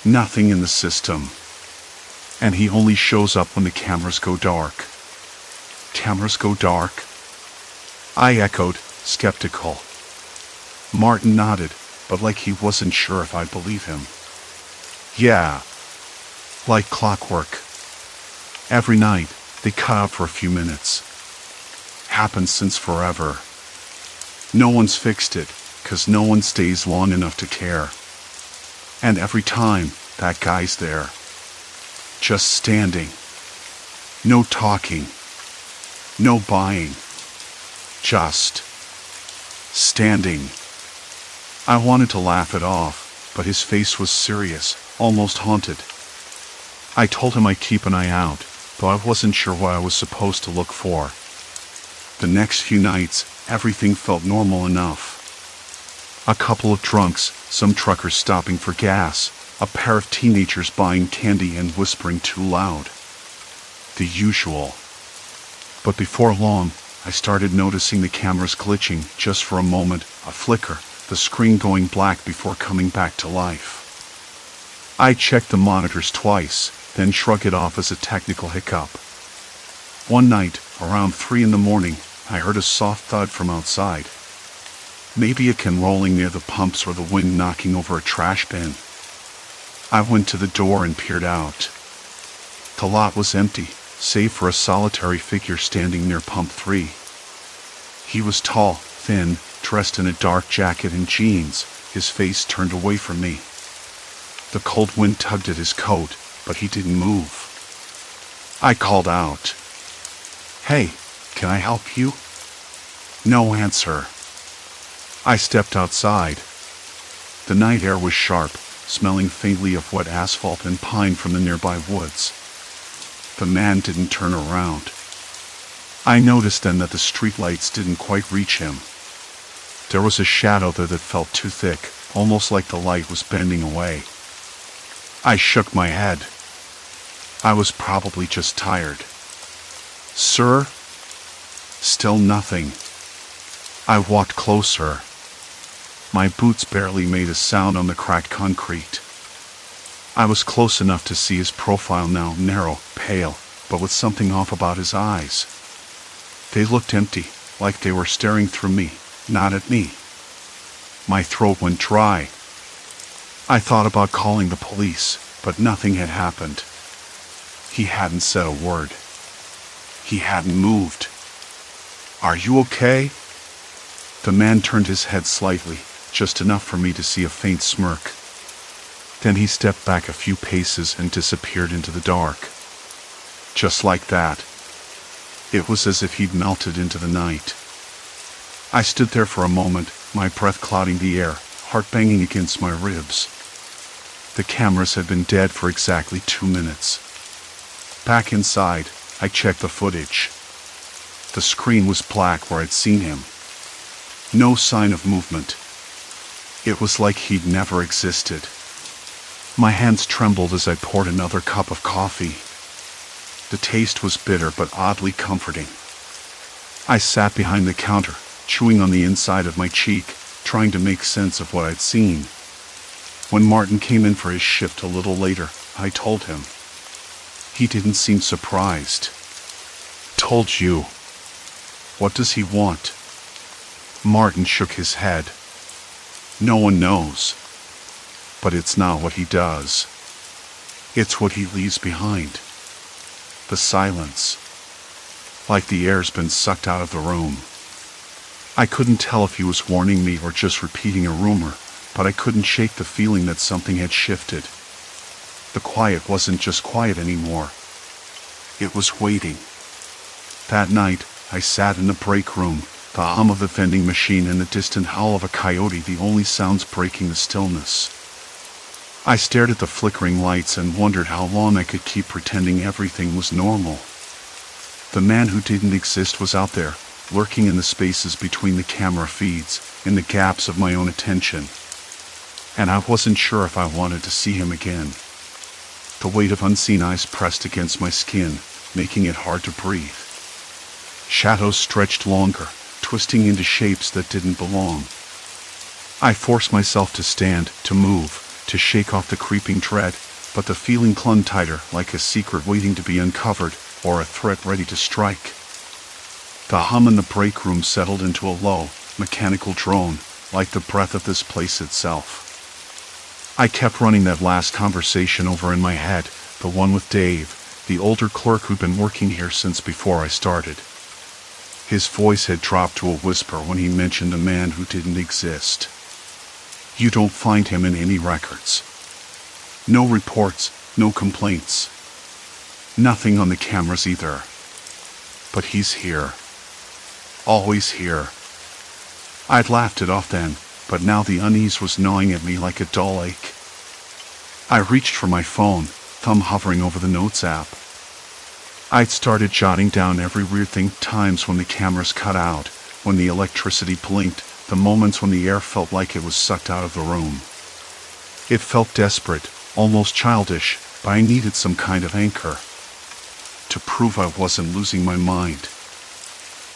S1: Nothing in the system. And he only shows up when the cameras go dark." "Cameras go dark?" I echoed, skeptical. Martin nodded, but like he wasn't sure if I'd believe him. "Yeah. Like clockwork. Every night, they cut out for a few minutes. Happened since forever. No one's fixed it, 'cause no one stays long enough to care. And every time, that guy's there. Just standing. No talking. No buying. Just standing." I wanted to laugh it off, but his face was serious, almost haunted. I told him I'd keep an eye out, though I wasn't sure what I was supposed to look for. The next few nights, everything felt normal enough. A couple of drunks, some truckers stopping for gas, a pair of teenagers buying candy and whispering too loud. The usual. But before long, I started noticing the cameras glitching, just for a moment, a flicker, the screen going black before coming back to life. I checked the monitors twice, then shrugged it off as a technical hiccup. One night, around 3 in the morning, I heard a soft thud from outside. Maybe a can rolling near the pumps or the wind knocking over a trash bin. I went to the door and peered out. The lot was empty, save for a solitary figure standing near pump 3. He was tall, thin, dressed in a dark jacket and jeans, his face turned away from me. The cold wind tugged at his coat, but he didn't move. I called out, "Hey, can I help you?" No answer. I stepped outside. The night air was sharp, smelling faintly of wet asphalt and pine from the nearby woods. The man didn't turn around. I noticed then that the streetlights didn't quite reach him. There was a shadow there that felt too thick, almost like the light was bending away. I shook my head. I was probably just tired. "Sir?" Still nothing. I walked closer. My boots barely made a sound on the cracked concrete. I was close enough to see his profile now, narrow, pale, but with something off about his eyes. They looked empty, like they were staring through me, not at me. My throat went dry. I thought about calling the police, but nothing had happened. He hadn't said a word. He hadn't moved. "Are you okay?" The man turned his head slightly, just enough for me to see a faint smirk. Then he stepped back a few paces and disappeared into the dark. Just like that. It was as if he'd melted into the night. I stood there for a moment, my breath clouding the air, heart banging against my ribs. The cameras had been dead for exactly 2 minutes. Back inside, I checked the footage. The screen was black where I'd seen him. No sign of movement. It was like he'd never existed. My hands trembled as I poured another cup of coffee. The taste was bitter but oddly comforting. I sat behind the counter, chewing on the inside of my cheek, trying to make sense of what I'd seen. When Martin came in for his shift a little later, I told him. He didn't seem surprised. "Told you. What does he want?" Martin shook his head. "No one knows. But it's not what he does. It's what he leaves behind. The silence. Like the air's been sucked out of the room." I couldn't tell if he was warning me or just repeating a rumor, but I couldn't shake the feeling that something had shifted. The quiet wasn't just quiet anymore. It was waiting. That night, I sat in the break room, the hum of the vending machine and the distant howl of a coyote the only sounds breaking the stillness. I stared at the flickering lights and wondered how long I could keep pretending everything was normal. The man who didn't exist was out there, lurking in the spaces between the camera feeds, in the gaps of my own attention. And I wasn't sure if I wanted to see him again. The weight of unseen eyes pressed against my skin, making it hard to breathe. Shadows stretched longer, twisting into shapes that didn't belong. I forced myself to stand, to move, to shake off the creeping dread, but the feeling clung tighter, like a secret waiting to be uncovered, or a threat ready to strike. The hum in the break room settled into a low, mechanical drone, like the breath of this place itself. I kept running that last conversation over in my head, the one with Dave, the older clerk who'd been working here since before I started. His voice had dropped to a whisper when he mentioned a man who didn't exist. You don't find him in any records. No reports, no complaints. Nothing on the cameras either. But he's here. Always here. I'd laughed it off then, but now the unease was gnawing at me like a dull ache. I reached for my phone, thumb hovering over the Notes app. I'd started jotting down every weird thing, times when the cameras cut out, when the electricity blinked, the moments when the air felt like it was sucked out of the room. It felt desperate, almost childish, but I needed some kind of anchor. To prove I wasn't losing my mind.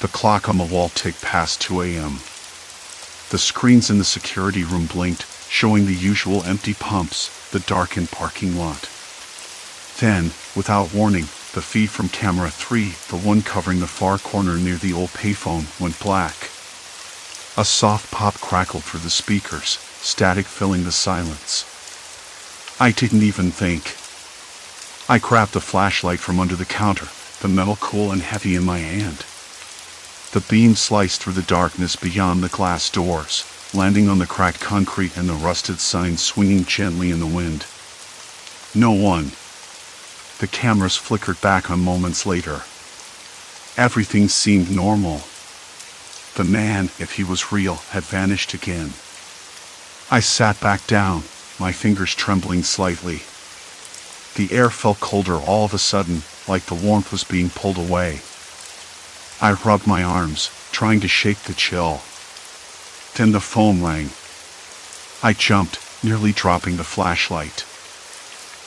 S1: The clock on the wall ticked past 2 a.m. The screens in the security room blinked, showing the usual empty pumps, the darkened parking lot. Then, without warning, the feed from camera 3, the one covering the far corner near the old payphone, went black. A soft pop crackled through the speakers, static filling the silence. I didn't even think. I grabbed a flashlight from under the counter, the metal cool and heavy in my hand. The beam sliced through the darkness beyond the glass doors, landing on the cracked concrete and the rusted signs swinging gently in the wind. No one. The cameras flickered back on moments later. Everything seemed normal. The man, if he was real, had vanished again. I sat back down, my fingers trembling slightly. The air felt colder all of a sudden, like the warmth was being pulled away. I rubbed my arms, trying to shake the chill. Then the phone rang. I jumped, nearly dropping the flashlight.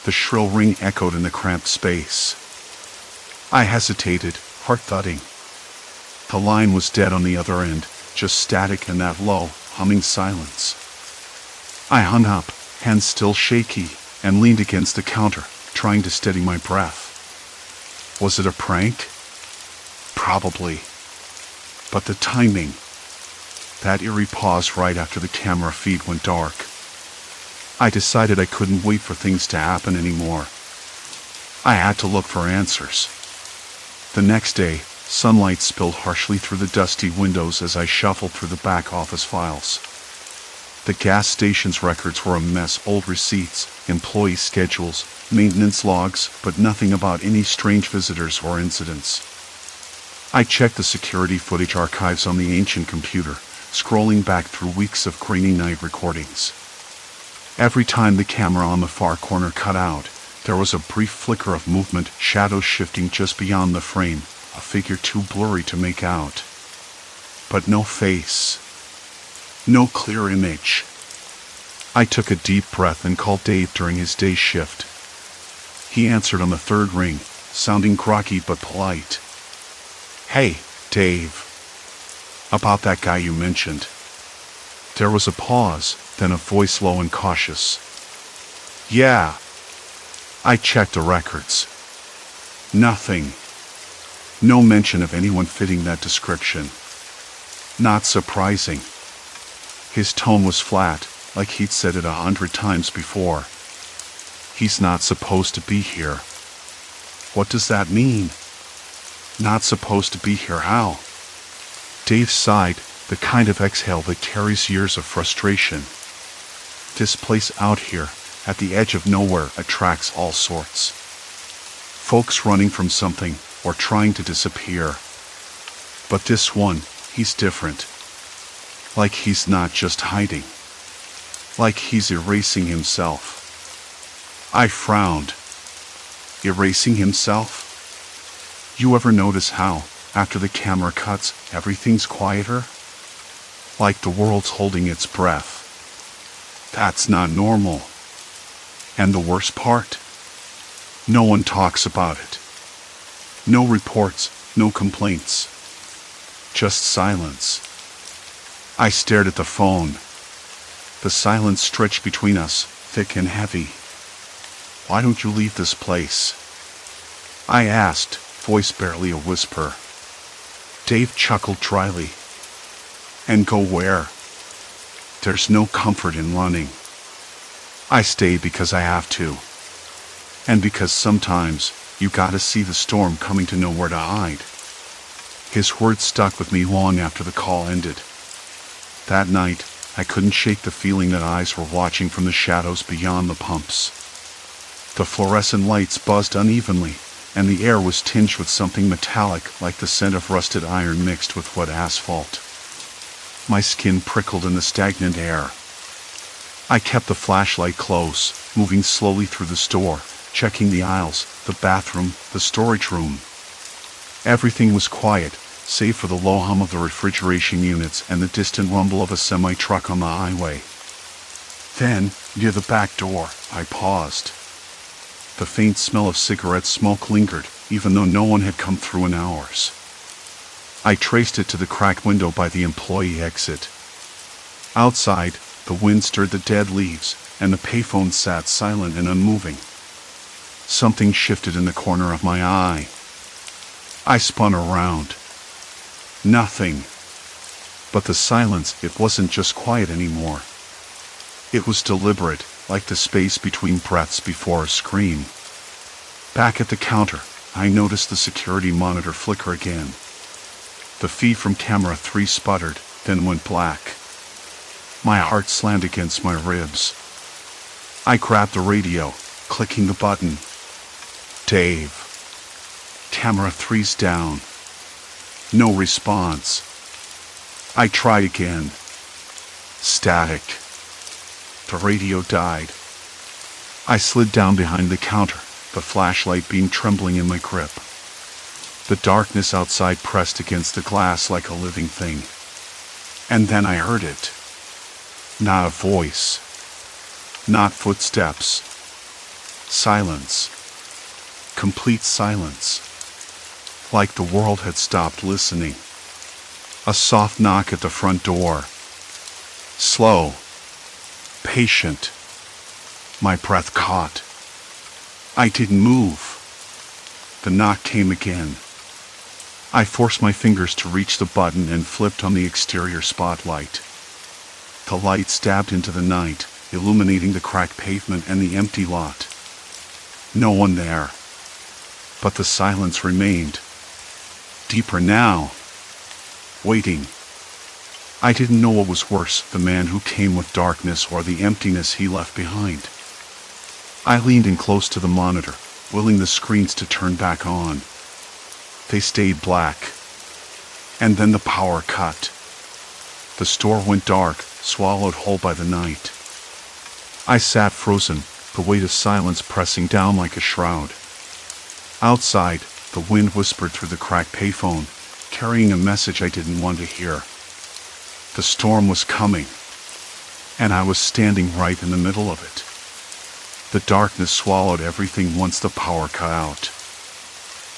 S1: The shrill ring echoed in the cramped space. I hesitated, heart thudding. The line was dead on the other end, just static and that low, humming silence. I hung up, hands still shaky, and leaned against the counter, trying to steady my breath. Was it a prank? Probably. But the timing. That eerie pause right after the camera feed went dark. I decided I couldn't wait for things to happen anymore. I had to look for answers. The next day, sunlight spilled harshly through the dusty windows as I shuffled through the back office files. The gas station's records were a mess: old receipts, employee schedules, maintenance logs, but nothing about any strange visitors or incidents. I checked the security footage archives on the ancient computer, scrolling back through weeks of grainy night recordings. Every time the camera on the far corner cut out, there was a brief flicker of movement, shadows shifting just beyond the frame, a figure too blurry to make out. But no face. No clear image. I took a deep breath and called Dave during his day shift. He answered on the third ring, sounding groggy but polite. "Hey, Dave. About that guy you mentioned." There was a pause, then a voice low and cautious. "Yeah." I checked the records. Nothing. No mention of anyone fitting that description. Not surprising. His tone was flat, like he'd said it 100 times before. He's not supposed to be here. What does that mean? Not supposed to be here how? Dave sighed, the kind of exhale that carries years of frustration. This place out here, at the edge of nowhere, attracts all sorts. Folks running from something, or trying to disappear. But this one, he's different. Like he's not just hiding. Like he's erasing himself. I frowned. Erasing himself? You ever notice how, after the camera cuts, everything's quieter? Like the world's holding its breath. That's not normal. And the worst part? No one talks about it. No reports, no complaints. Just silence. I stared at the phone. The silence stretched between us, thick and heavy. "Why don't you leave this place?" I asked, voice barely a whisper. Dave chuckled dryly. "And go where? There's no comfort in running. I stay because I have to. And because sometimes you gotta see the storm coming to know where to hide." His words stuck with me long after the call ended. That night, I couldn't shake the feeling that eyes were watching from the shadows beyond the pumps. The fluorescent lights buzzed unevenly, and the air was tinged with something metallic, like the scent of rusted iron mixed with wet asphalt. My skin prickled in the stagnant air. I kept the flashlight close, moving slowly through the store, checking the aisles, the bathroom, the storage room. Everything was quiet, save for the low hum of the refrigeration units and the distant rumble of a semi-truck on the highway. Then, near the back door, I paused. The faint smell of cigarette smoke lingered, even though no one had come through in hours. I traced it to the cracked window by the employee exit. Outside, the wind stirred the dead leaves, and the payphone sat silent and unmoving. Something shifted in the corner of my eye. I spun around. Nothing. But the silence, it wasn't just quiet anymore. It was deliberate, like the space between breaths before a scream. Back at the counter, I noticed the security monitor flicker again. The feed from camera 3 sputtered, then went black. My heart slammed against my ribs. I grabbed the radio, clicking the button. Dave. Camera 3's down. No response. I tried again. Static. The radio died. I slid down behind the counter, the flashlight beam trembling in my grip. The darkness outside pressed against the glass like a living thing. And then I heard it. Not a voice. Not footsteps. Silence. Complete silence. Like the world had stopped listening. A soft knock at the front door. Slow. Patient. My breath caught. I didn't move. The knock came again. I forced my fingers to reach the button and flipped on the exterior spotlight. The light stabbed into the night, illuminating the cracked pavement and the empty lot. No one there. but the silence remained. Deeper now. Waiting. I didn't know what was worse, the man who came with darkness or the emptiness he left behind. I leaned in close to the monitor, willing the screens to turn back on. They stayed black. And then the power cut. The store went dark, swallowed whole by the night. I sat frozen, the weight of silence pressing down like a shroud. Outside, the wind whispered through the cracked payphone, carrying a message I didn't want to hear. The storm was coming, and I was standing right in the middle of it. The darkness swallowed everything once the power cut out.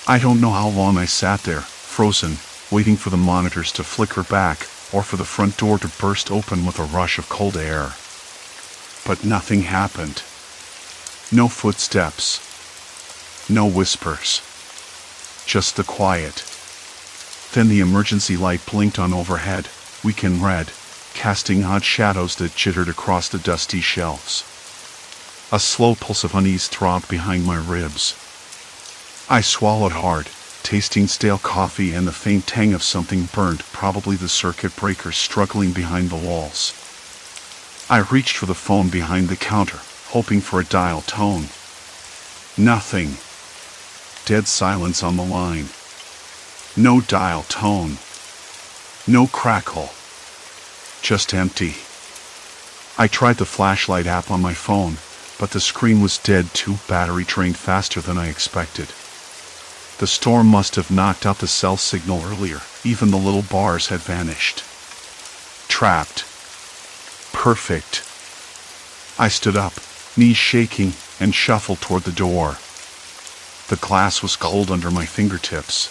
S1: I don't know how long I sat there, frozen, waiting for the monitors to flicker back, or for the front door to burst open with a rush of cold air. But nothing happened. No footsteps. No whispers. Just the quiet. Then the emergency light blinked on overhead, weak and red, casting odd shadows that jittered across the dusty shelves. A slow pulse of unease throbbed behind my ribs. I swallowed hard, tasting stale coffee and the faint tang of something burned, probably the circuit breakers struggling behind the walls. I reached for the phone behind the counter, hoping for a dial tone. Nothing. Dead silence on the line. No dial tone. No crackle. Just empty. I tried the flashlight app on my phone, but the screen was dead too, battery drained faster than I expected. The storm must have knocked out the cell signal earlier. Even the little bars had vanished. Trapped. Perfect. I stood up, knees shaking, and shuffled toward the door. The glass was cold under my fingertips.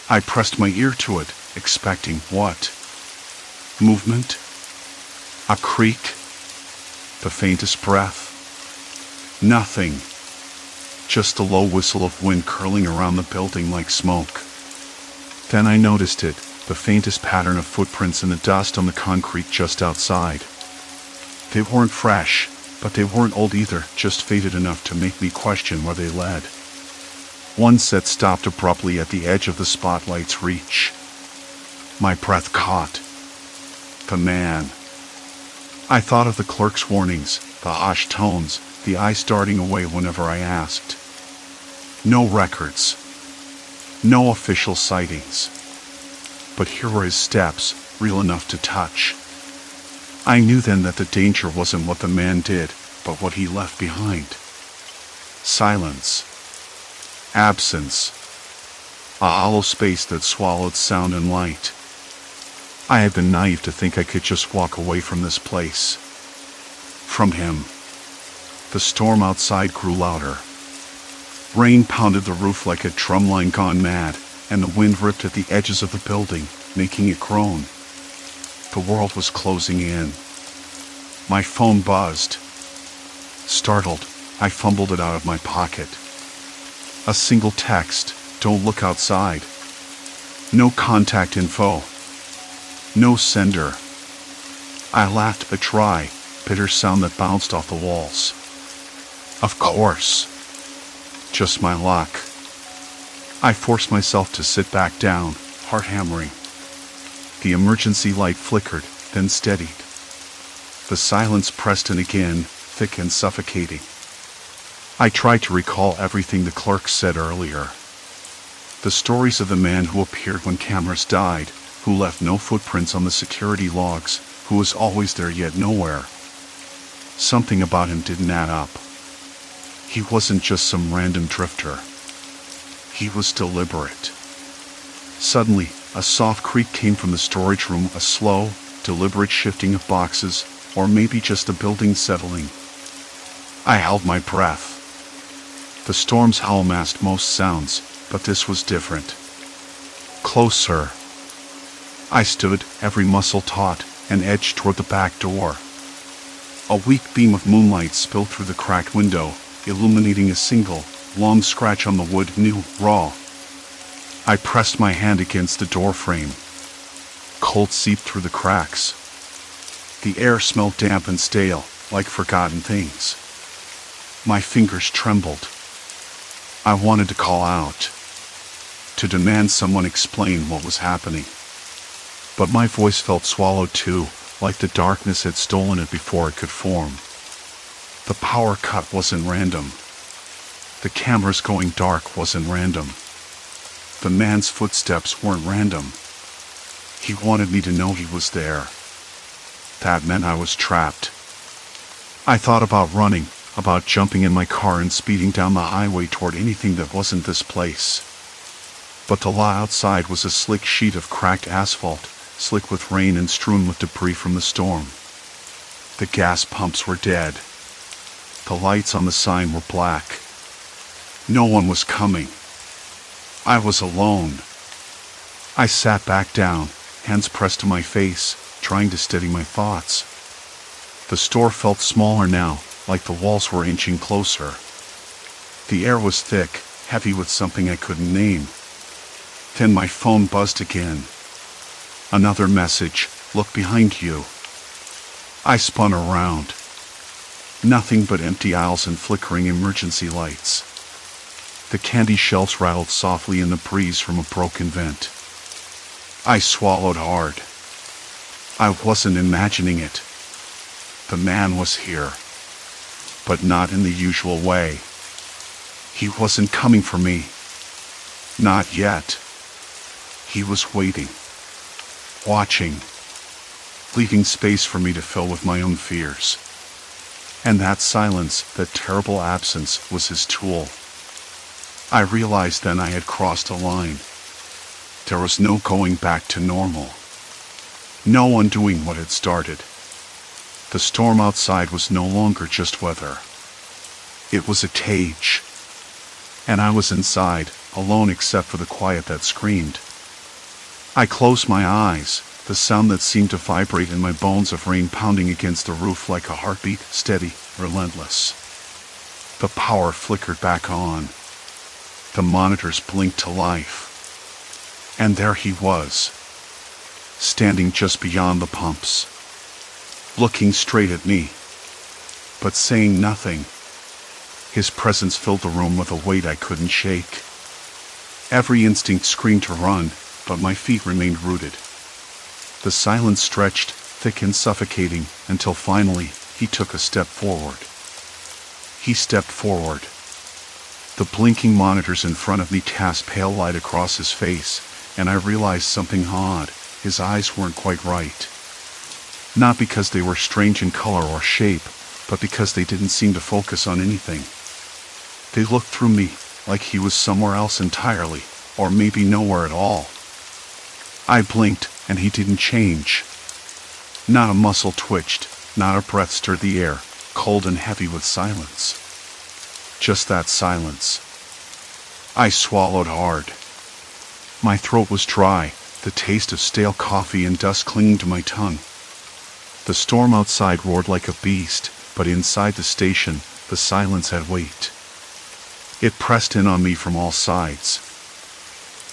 S1: I pressed my ear to it, expecting what? Movement? A creak? The faintest breath? Nothing. Just a low whistle of wind curling around the building like smoke. Then I noticed it, the faintest pattern of footprints in the dust on the concrete just outside. They weren't fresh, but they weren't old either, just faded enough to make me question where they led. One set stopped abruptly at the edge of the spotlight's reach. My breath caught. The man. I thought of the clerk's warnings, the hushed tones, the eyes darting away whenever I asked. No records. No official sightings. But here were his steps, real enough to touch. I knew then that the danger wasn't what the man did, but what he left behind. Silence. Absence. A hollow space that swallowed sound and light. I had been naive to think I could just walk away from this place. From him. The storm outside grew louder. Rain pounded the roof like a drumline gone mad, and the wind ripped at the edges of the building, making it groan. The world was closing in. My phone buzzed. Startled, I fumbled it out of my pocket. A single text, "Don't look outside." No contact info. No sender. I laughed, a dry, bitter sound that bounced off the walls. Of course. Just my luck. I forced myself to sit back down, heart hammering. The emergency light flickered, then steadied. The silence pressed in again, thick and suffocating. I tried to recall everything the clerk said earlier. The stories of the man who appeared when cameras died, who left no footprints on the security logs, who was always there yet nowhere. Something about him didn't add up. He wasn't just some random drifter. He was deliberate. Suddenly, a soft creak came from the storage room, a slow, deliberate shifting of boxes, or maybe just the building settling. I held my breath. The storm's howl masked most sounds, but this was different. Closer. I stood, every muscle taut, and edged toward the back door. A weak beam of moonlight spilled through the cracked window, illuminating a single, long scratch on the wood, new, raw. I pressed my hand against the door frame. Cold seeped through the cracks. The air smelled damp and stale, like forgotten things. My fingers trembled. I wanted to call out, to demand someone explain what was happening. But my voice felt swallowed too, like the darkness had stolen it before it could form. The power cut wasn't random. The cameras going dark wasn't random. The man's footsteps weren't random. He wanted me to know he was there. That meant I was trapped. I thought about running, about jumping in my car and speeding down the highway toward anything that wasn't this place. But the law outside was a slick sheet of cracked asphalt, slick with rain and strewn with debris from the storm. The gas pumps were dead. The lights on the sign were black. No one was coming. I was alone. I sat back down, hands pressed to my face, trying to steady my thoughts. The store felt smaller now, like the walls were inching closer. The air was thick, heavy with something I couldn't name. Then my phone buzzed again. Another message, "Look behind you." I spun around. Nothing but empty aisles and flickering emergency lights. The candy shelves rattled softly in the breeze from a broken vent. I swallowed hard. I wasn't imagining it. The man was here, but not in the usual way. He wasn't coming for me. Not yet. He was waiting, watching, leaving space for me to fill with my own fears. And that silence, that terrible absence, was his tool. I realized then I had crossed a line. There was no going back to normal. No undoing what had started. The storm outside was no longer just weather. It was a cage. And I was inside, alone except for the quiet that screamed. I closed my eyes, the sound that seemed to vibrate in my bones of rain pounding against the roof like a heartbeat, steady, relentless. The power flickered back on. The monitors blinked to life. And there he was, standing just beyond the pumps, looking straight at me, but saying nothing. His presence filled the room with a weight I couldn't shake. Every instinct screamed to run, but my feet remained rooted. The silence stretched, thick and suffocating, until finally he took a step forward. He stepped forward. The blinking monitors in front of me cast pale light across his face, and I realized something odd. His eyes weren't quite right. Not because they were strange in color or shape, but because they didn't seem to focus on anything. They looked through me, like he was somewhere else entirely, or maybe nowhere at all. I blinked, and he didn't change. Not a muscle twitched, not a breath stirred the air, cold and heavy with silence. Just that silence. I swallowed hard. My throat was dry, the taste of stale coffee and dust clinging to my tongue. The storm outside roared like a beast, but inside the station, the silence had weight. It pressed in on me from all sides.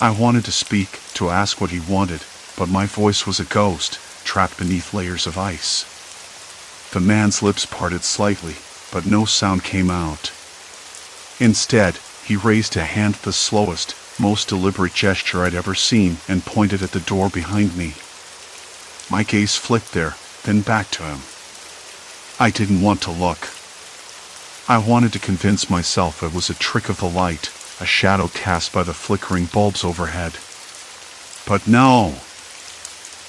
S1: I wanted to speak, to ask what he wanted, but my voice was a ghost, trapped beneath layers of ice. The man's lips parted slightly, but no sound came out. Instead, he raised a hand, the slowest, most deliberate gesture I'd ever seen, and pointed at the door behind me. My gaze flicked there, then back to him. I didn't want to look. I wanted to convince myself it was a trick of the light, a shadow cast by the flickering bulbs overhead. But no!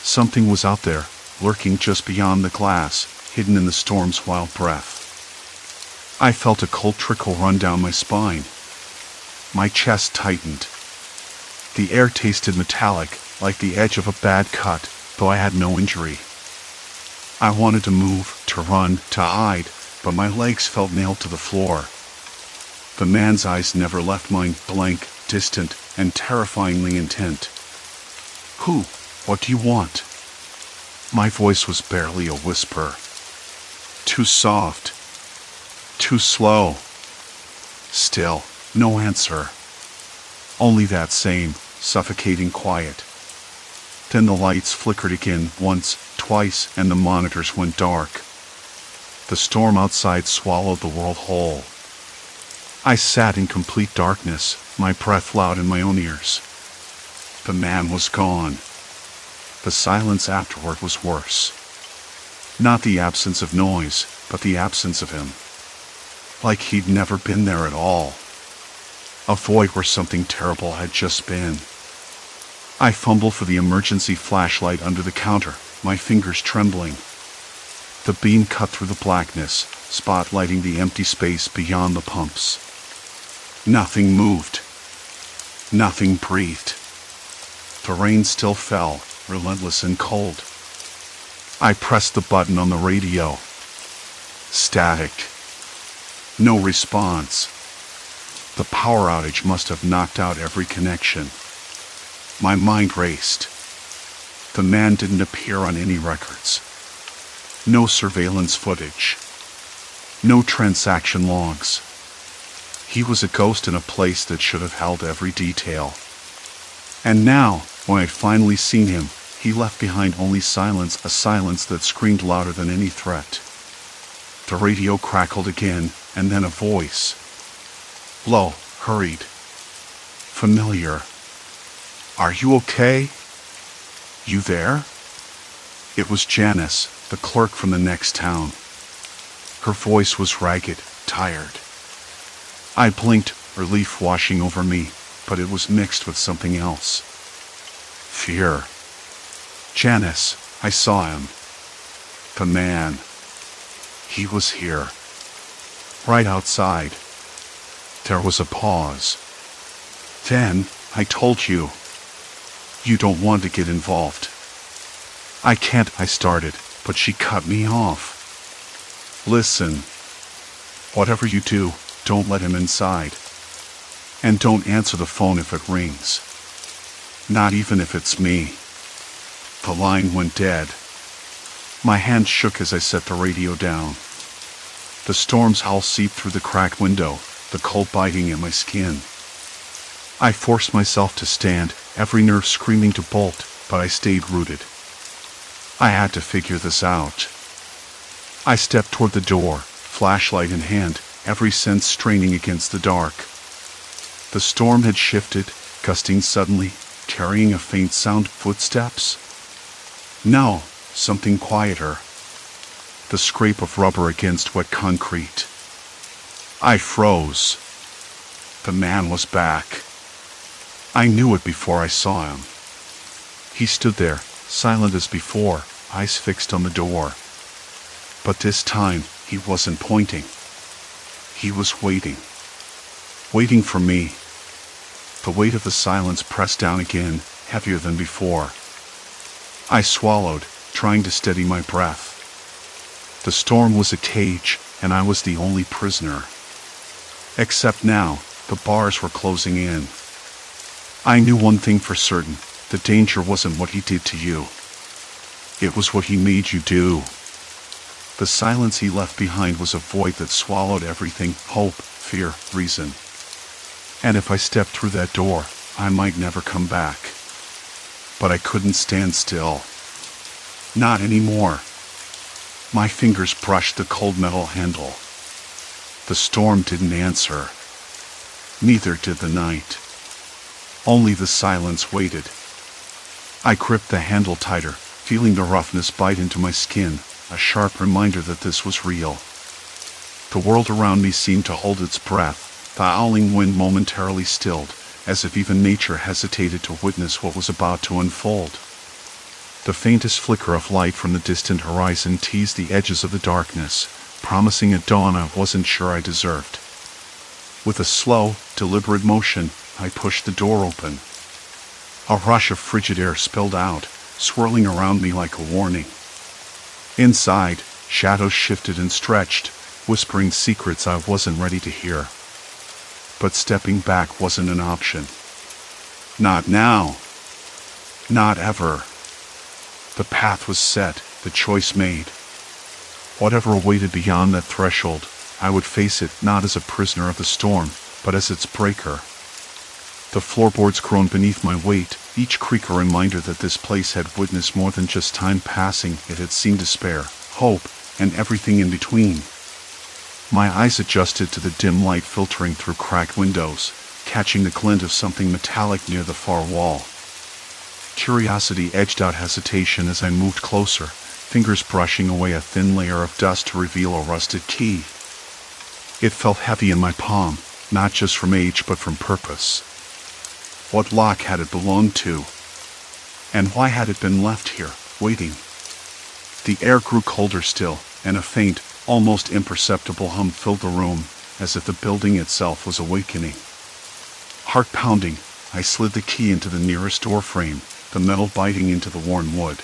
S1: Something was out there, lurking just beyond the glass, hidden in the storm's wild breath. I felt a cold trickle run down my spine. My chest tightened. The air tasted metallic, like the edge of a bad cut, though I had no injury. I wanted to move, to run, to hide, but my legs felt nailed to the floor. The man's eyes never left mine, blank, distant, and terrifyingly intent. "Who? What do you want?" My voice was barely a whisper. Too soft. Too slow. Still, no answer. Only that same, suffocating quiet. Then the lights flickered again, once, twice, and the monitors went dark. The storm outside swallowed the world whole. I sat in complete darkness, my breath loud in my own ears. The man was gone. The silence afterward was worse. Not the absence of noise, but the absence of him. Like he'd never been there at all. A void where something terrible had just been. I fumbled for the emergency flashlight under the counter, my fingers trembling. The beam cut through the blackness, spotlighting the empty space beyond the pumps. Nothing moved. Nothing breathed. The rain still fell, relentless and cold. I pressed the button on the radio. Static. No response. The power outage must have knocked out every connection. My mind raced. The man didn't appear on any records. No surveillance footage. No transaction logs. He was a ghost in a place that should have held every detail. And now, when I'd finally seen him, he left behind only silence, a silence that screamed louder than any threat. The radio crackled again, and then a voice. Low, hurried. Familiar. Are you okay? You there? It was Janice, the clerk from the next town. Her voice was ragged, tired. I blinked, relief washing over me, but it was mixed with something else. Fear. Janice, I saw him. The man. He was here. Right outside. There was a pause. Then, I told you. You don't want to get involved. I can't, I started, but she cut me off. Listen. Whatever you do, don't let him inside. And don't answer the phone if it rings. Not even if it's me. The line went dead. My hand shook as I set the radio down. The storm's howl seeped through the cracked window, the cold biting at my skin. I forced myself to stand, every nerve screaming to bolt, but I stayed rooted. I had to figure this out. I stepped toward the door, flashlight in hand, every sense straining against the dark. The storm had shifted, gusting suddenly, carrying a faint sound, footsteps. No, something quieter. The scrape of rubber against wet concrete. I froze. The man was back. I knew it before I saw him. He stood there, silent as before, eyes fixed on the door. But this time, he wasn't pointing. He was waiting. Waiting for me. The weight of the silence pressed down again, heavier than before. I swallowed, trying to steady my breath. The storm was a cage, and I was the only prisoner. Except now, the bars were closing in. I knew one thing for certain, the danger wasn't what he did to you. It was what he made you do. The silence he left behind was a void that swallowed everything, hope, fear, reason. And if I stepped through that door, I might never come back. But I couldn't stand still. Not anymore. My fingers brushed the cold metal handle. The storm didn't answer. Neither did the night. Only the silence waited. I gripped the handle tighter, feeling the roughness bite into my skin, a sharp reminder that this was real. The world around me seemed to hold its breath, the howling wind momentarily stilled, as if even nature hesitated to witness what was about to unfold. The faintest flicker of light from the distant horizon teased the edges of the darkness, promising a dawn I wasn't sure I deserved. With a slow, deliberate motion, I pushed the door open. A rush of frigid air spilled out, swirling around me like a warning. Inside, shadows shifted and stretched, whispering secrets I wasn't ready to hear. But stepping back wasn't an option. Not now. Not ever. The path was set, the choice made. Whatever awaited beyond that threshold, I would face it not as a prisoner of the storm, but as its breaker. The floorboards groaned beneath my weight, each creak a reminder that this place had witnessed more than just time passing. It had seen despair, hope, and everything in between. My eyes adjusted to the dim light filtering through cracked windows, catching the glint of something metallic near the far wall. Curiosity edged out hesitation as I moved closer, fingers brushing away a thin layer of dust to reveal a rusted key. It felt heavy in my palm, not just from age but from purpose. What lock had it belonged to? And why had it been left here, waiting? The air grew colder still, and a faint, almost imperceptible hum filled the room, as if the building itself was awakening. Heart pounding, I slid the key into the nearest door frame, the metal biting into the worn wood.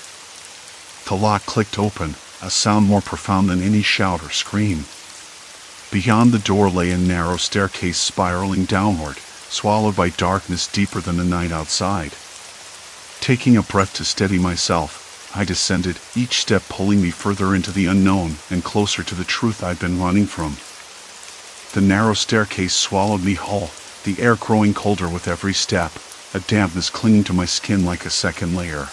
S1: The lock clicked open, a sound more profound than any shout or scream. Beyond the door lay a narrow staircase spiraling downward, swallowed by darkness deeper than the night outside. Taking a breath to steady myself, I descended, each step pulling me further into the unknown and closer to the truth I'd been running from. The narrow staircase swallowed me whole, the air growing colder with every step, a dampness clinging to my skin like a second layer.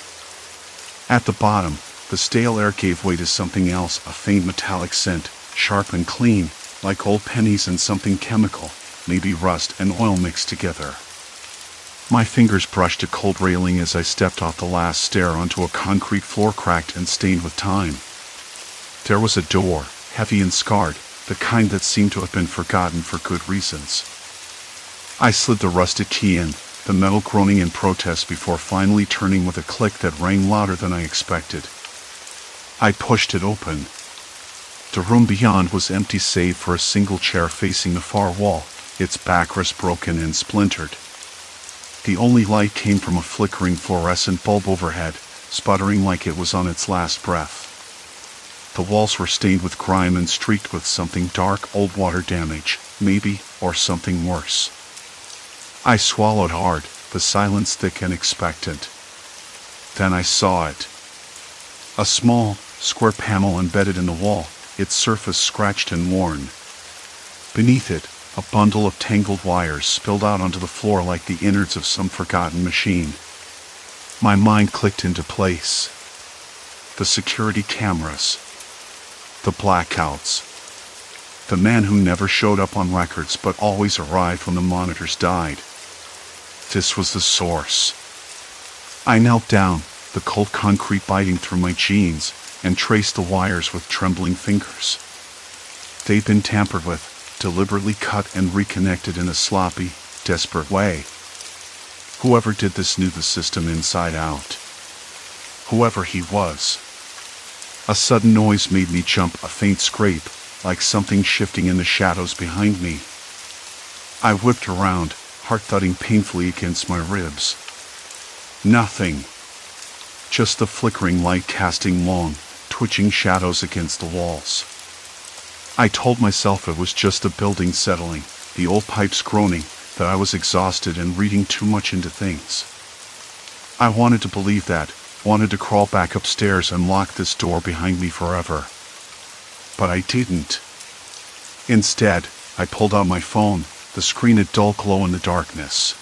S1: At the bottom, the stale air gave way to something else, a faint metallic scent, sharp and clean, like old pennies and something chemical, maybe rust and oil mixed together. My fingers brushed a cold railing as I stepped off the last stair onto a concrete floor cracked and stained with time. There was a door, heavy and scarred, the kind that seemed to have been forgotten for good reasons. I slid the rusted key in, the metal groaning in protest before finally turning with a click that rang louder than I expected. I pushed it open. The room beyond was empty save for a single chair facing the far wall, its backrest broken and splintered. The only light came from a flickering fluorescent bulb overhead, sputtering like it was on its last breath. The walls were stained with grime and streaked with something dark, old water damage, maybe, or something worse. I swallowed hard, the silence thick and expectant. Then I saw it. A small, square panel embedded in the wall, its surface scratched and worn. Beneath it, a bundle of tangled wires spilled out onto the floor like the innards of some forgotten machine. My mind clicked into place. The security cameras. The blackouts. The man who never showed up on records but always arrived when the monitors died. This was the source. I knelt down, the cold concrete biting through my jeans, and traced the wires with trembling fingers. They'd been tampered with, deliberately cut and reconnected in a sloppy, desperate way. Whoever did this knew the system inside out. Whoever he was. A sudden noise made me jump, a faint scrape, like something shifting in the shadows behind me. I whipped around, heart thudding painfully against my ribs. Nothing. Just the flickering light casting long, twitching shadows against the walls. I told myself it was just the building settling, the old pipes groaning, that I was exhausted and reading too much into things. I wanted to believe that, wanted to crawl back upstairs and lock this door behind me forever. But I didn't. Instead, I pulled out my phone, the screen a dull glow in the darkness.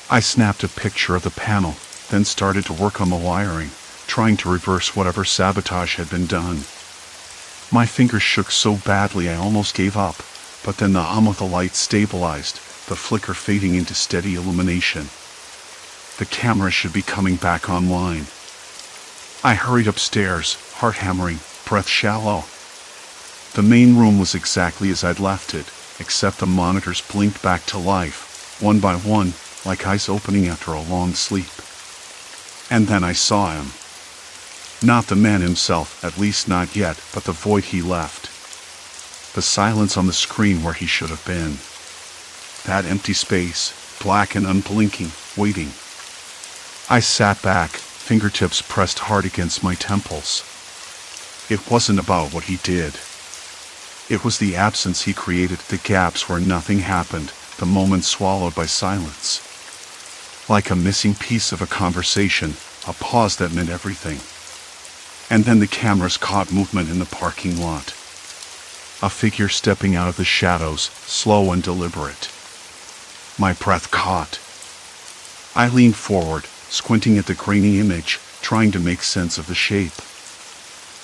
S1: I snapped a picture of the panel, then started to work on the wiring, trying to reverse whatever sabotage had been done. My fingers shook so badly I almost gave up, but then the hum of the light stabilized, the flicker fading into steady illumination. The camera should be coming back online. I hurried upstairs, heart hammering, breath shallow. The main room was exactly as I'd left it, except the monitors blinked back to life, one by one, like eyes opening after a long sleep. And then I saw him. Not the man himself, at least not yet, but the void he left. The silence on the screen where he should have been. That empty space, black and unblinking, waiting. I sat back, fingertips pressed hard against my temples. It wasn't about what he did. It was the absence he created, the gaps where nothing happened, the moments swallowed by silence. Like a missing piece of a conversation, a pause that meant everything. And then the cameras caught movement in the parking lot. A figure stepping out of the shadows, slow and deliberate. My breath caught. I leaned forward, squinting at the grainy image, trying to make sense of the shape.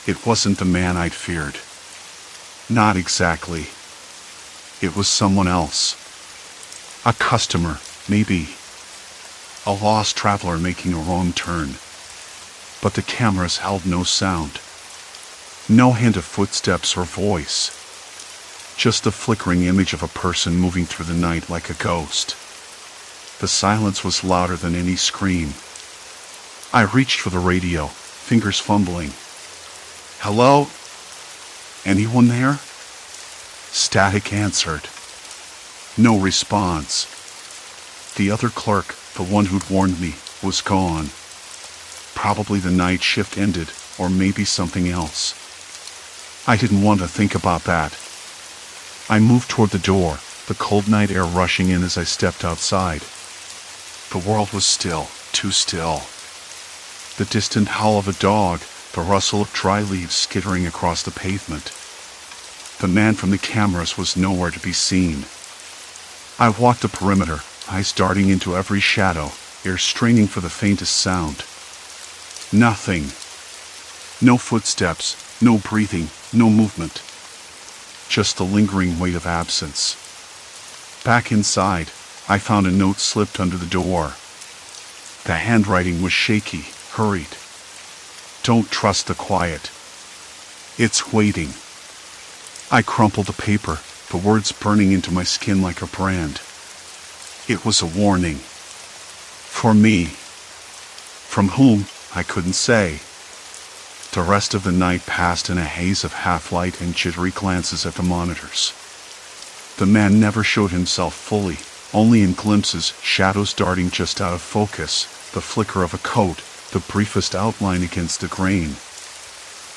S1: It wasn't the man I'd feared. Not exactly. It was someone else. A customer, maybe. A lost traveler making a wrong turn. But the cameras held no sound. No hint of footsteps or voice. Just the flickering image of a person moving through the night like a ghost. The silence was louder than any scream. I reached for the radio, fingers fumbling. Hello? Anyone there? Static answered. No response. The other clerk, the one who'd warned me, was gone. Probably the night shift ended, or maybe something else. I didn't want to think about that. I moved toward the door, the cold night air rushing in as I stepped outside. The world was still, too still. The distant howl of a dog, the rustle of dry leaves skittering across the pavement. The man from the cameras was nowhere to be seen. I walked the perimeter, eyes darting into every shadow, ears straining for the faintest sound. Nothing. No footsteps, no breathing, no movement. Just the lingering weight of absence. Back inside, I found a note slipped under the door. The handwriting was shaky, hurried. Don't trust the quiet. It's waiting. I crumpled the paper, the words burning into my skin like a brand. It was a warning. For me. From whom, I couldn't say. The rest of the night passed in a haze of half-light and jittery glances at the monitors. The man never showed himself fully, only in glimpses, shadows darting just out of focus, the flicker of a coat, the briefest outline against the grain.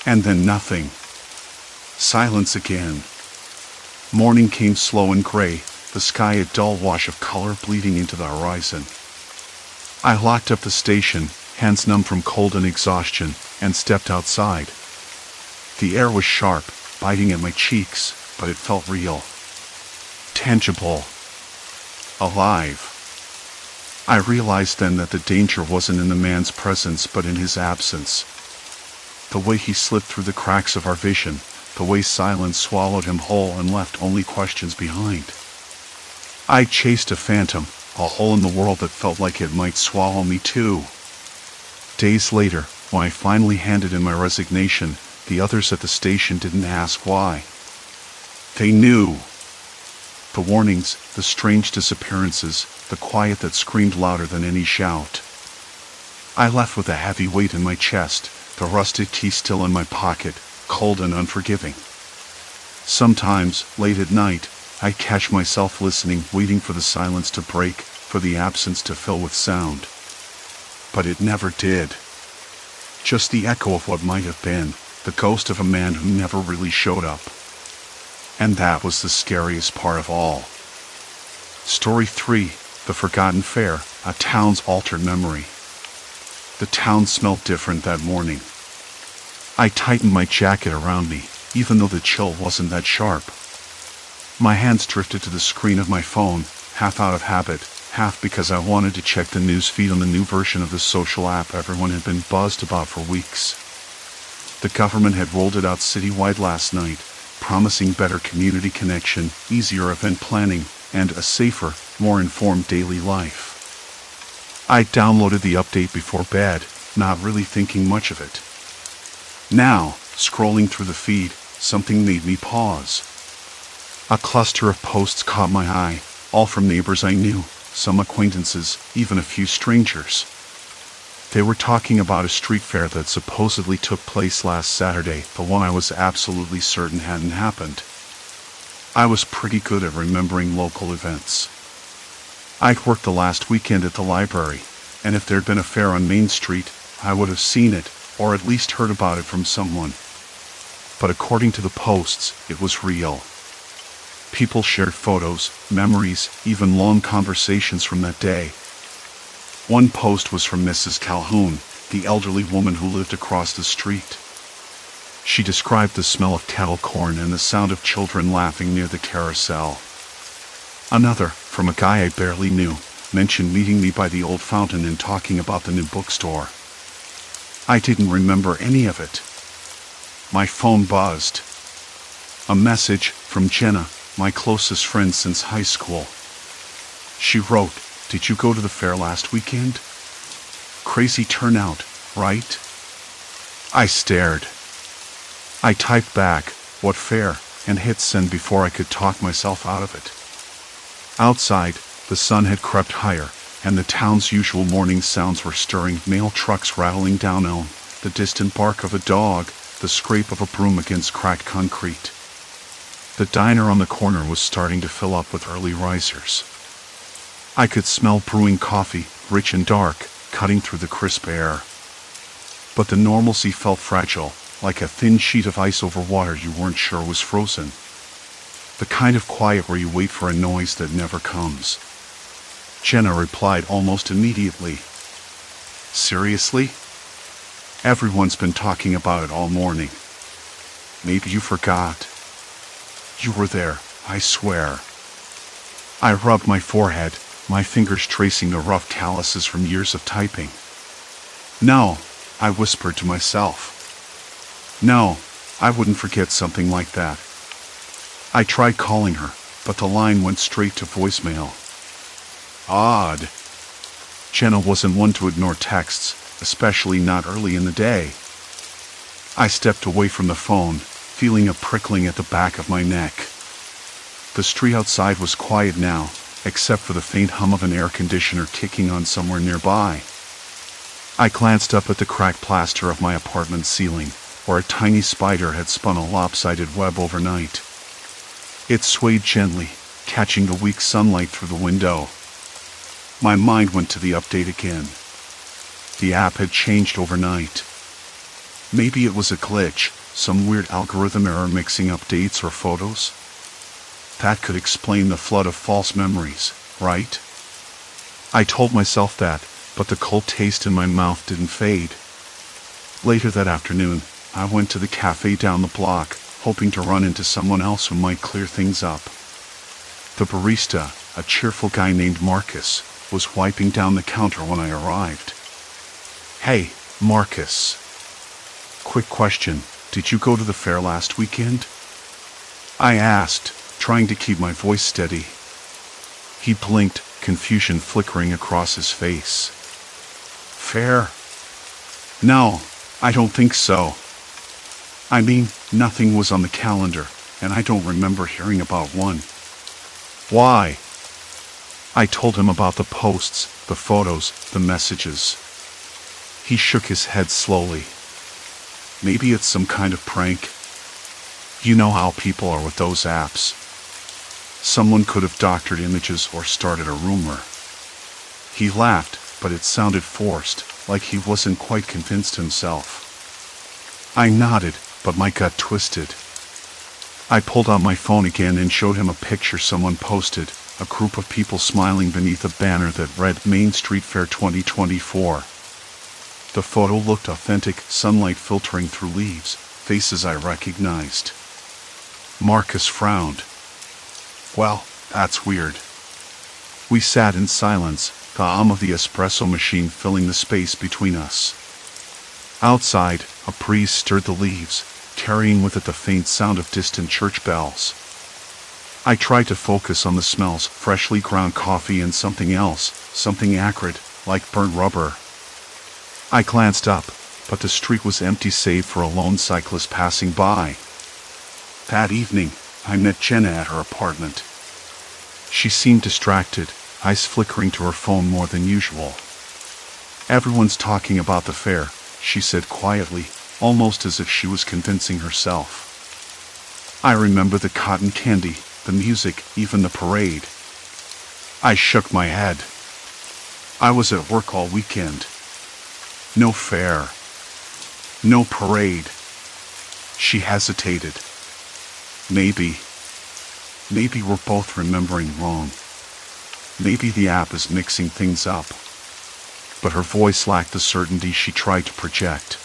S1: And then nothing. Silence again. Morning came slow and gray, the sky a dull wash of color bleeding into the horizon. I locked up the station, hands numb from cold and exhaustion, and stepped outside. The air was sharp, biting at my cheeks, but it felt real. Tangible. Alive. I realized then that the danger wasn't in the man's presence but in his absence. The way he slipped through the cracks of our vision, the way silence swallowed him whole and left only questions behind. I chased a phantom, a hole in the world that felt like it might swallow me too. Days later, when I finally handed in my resignation, the others at the station didn't ask why. They knew. The warnings, the strange disappearances, the quiet that screamed louder than any shout. I left with a heavy weight in my chest, the rusted key still in my pocket, cold and unforgiving. Sometimes, late at night, I'd catch myself listening, waiting for the silence to break, for the absence to fill with sound. But it never did. Just the echo of what might have been, the ghost of a man who never really showed up. And that was the scariest part of all. Story 3, The Forgotten Fair, a town's altered memory. The town smelled different that morning. I tightened my jacket around me, even though the chill wasn't that sharp. My hands drifted to the screen of my phone, half out of habit, half because I wanted to check the news feed on the new version of the social app everyone had been buzzed about for weeks. The government had rolled it out citywide last night, promising better community connection, easier event planning, and a safer, more informed daily life. I downloaded the update before bed, not really thinking much of it. Now, scrolling through the feed, something made me pause. A cluster of posts caught my eye, all from neighbors I knew, some acquaintances, even a few strangers. They were talking about a street fair that supposedly took place last Saturday, the one I was absolutely certain hadn't happened. I was pretty good at remembering local events. I'd worked the last weekend at the library, and if there'd been a fair on Main Street, I would have seen it, or at least heard about it from someone. But according to the posts, it was real. People shared photos, memories, even long conversations from that day. One post was from Mrs. Calhoun, the elderly woman who lived across the street. She described the smell of kettle corn and the sound of children laughing near the carousel. Another, from a guy I barely knew, mentioned meeting me by the old fountain and talking about the new bookstore. I didn't remember any of it. My phone buzzed. A message from Jenna, my closest friend since high school. She wrote, "Did you go to the fair last weekend? Crazy turnout, right?" I stared. I typed back, "What fair?" and hit send before I could talk myself out of it. Outside, the sun had crept higher, and the town's usual morning sounds were stirring: mail trucks rattling down Elm, the distant bark of a dog, the scrape of a broom against cracked concrete. The diner on the corner was starting to fill up with early risers. I could smell brewing coffee, rich and dark, cutting through the crisp air. But the normalcy felt fragile, like a thin sheet of ice over water you weren't sure was frozen. The kind of quiet where you wait for a noise that never comes. Jenna replied almost immediately. "Seriously? Everyone's been talking about it all morning. Maybe you forgot. You were there, I swear." I rubbed my forehead, my fingers tracing the rough calluses from years of typing. "No," I whispered to myself. "No, I wouldn't forget something like that." I tried calling her, but the line went straight to voicemail. Odd. Jenna wasn't one to ignore texts, especially not early in the day. I stepped away from the phone, feeling a prickling at the back of my neck. The street outside was quiet now, except for the faint hum of an air conditioner kicking on somewhere nearby. I glanced up at the cracked plaster of my apartment ceiling, where a tiny spider had spun a lopsided web overnight. It swayed gently, catching the weak sunlight through the window. My mind went to the update again. The app had changed overnight. Maybe it was a glitch, some weird algorithm error mixing up dates or photos. That could explain the flood of false memories, right? I told myself that, but the cold taste in my mouth didn't fade. Later that afternoon, I went to the cafe down the block, hoping to run into someone else who might clear things up. The barista, a cheerful guy named Marcus, was wiping down the counter when I arrived. "Hey, Marcus. Quick question, did you go to the fair last weekend?" I asked, trying to keep my voice steady. He blinked, confusion flickering across his face. "Fair? No, I don't think so. I mean, nothing was on the calendar, and I don't remember hearing about one." "Why?" I told him about the posts, the photos, the messages. He shook his head slowly. "Maybe it's some kind of prank. You know how people are with those apps. Someone could have doctored images or started a rumor." He laughed, but it sounded forced, like he wasn't quite convinced himself. I nodded, but my gut twisted. I pulled out my phone again and showed him a picture someone posted, a group of people smiling beneath a banner that read Main Street Fair 2024. The photo looked authentic, sunlight filtering through leaves, faces I recognized. Marcus frowned. "Well, that's weird." We sat in silence, the hum of the espresso machine filling the space between us. Outside, a breeze stirred the leaves, carrying with it the faint sound of distant church bells. I tried to focus on the smells, freshly ground coffee and something else, something acrid, like burnt rubber. I glanced up, but the street was empty save for a lone cyclist passing by. That evening, I met Jenna at her apartment. She seemed distracted, eyes flickering to her phone more than usual. "Everyone's talking about the fair," she said quietly, almost as if she was convincing herself. "I remember the cotton candy, the music, even the parade." I shook my head. "I was at work all weekend. No fair. No parade." She hesitated. Maybe we're both remembering wrong. Maybe the app is mixing things up." But her voice lacked the certainty she tried to project.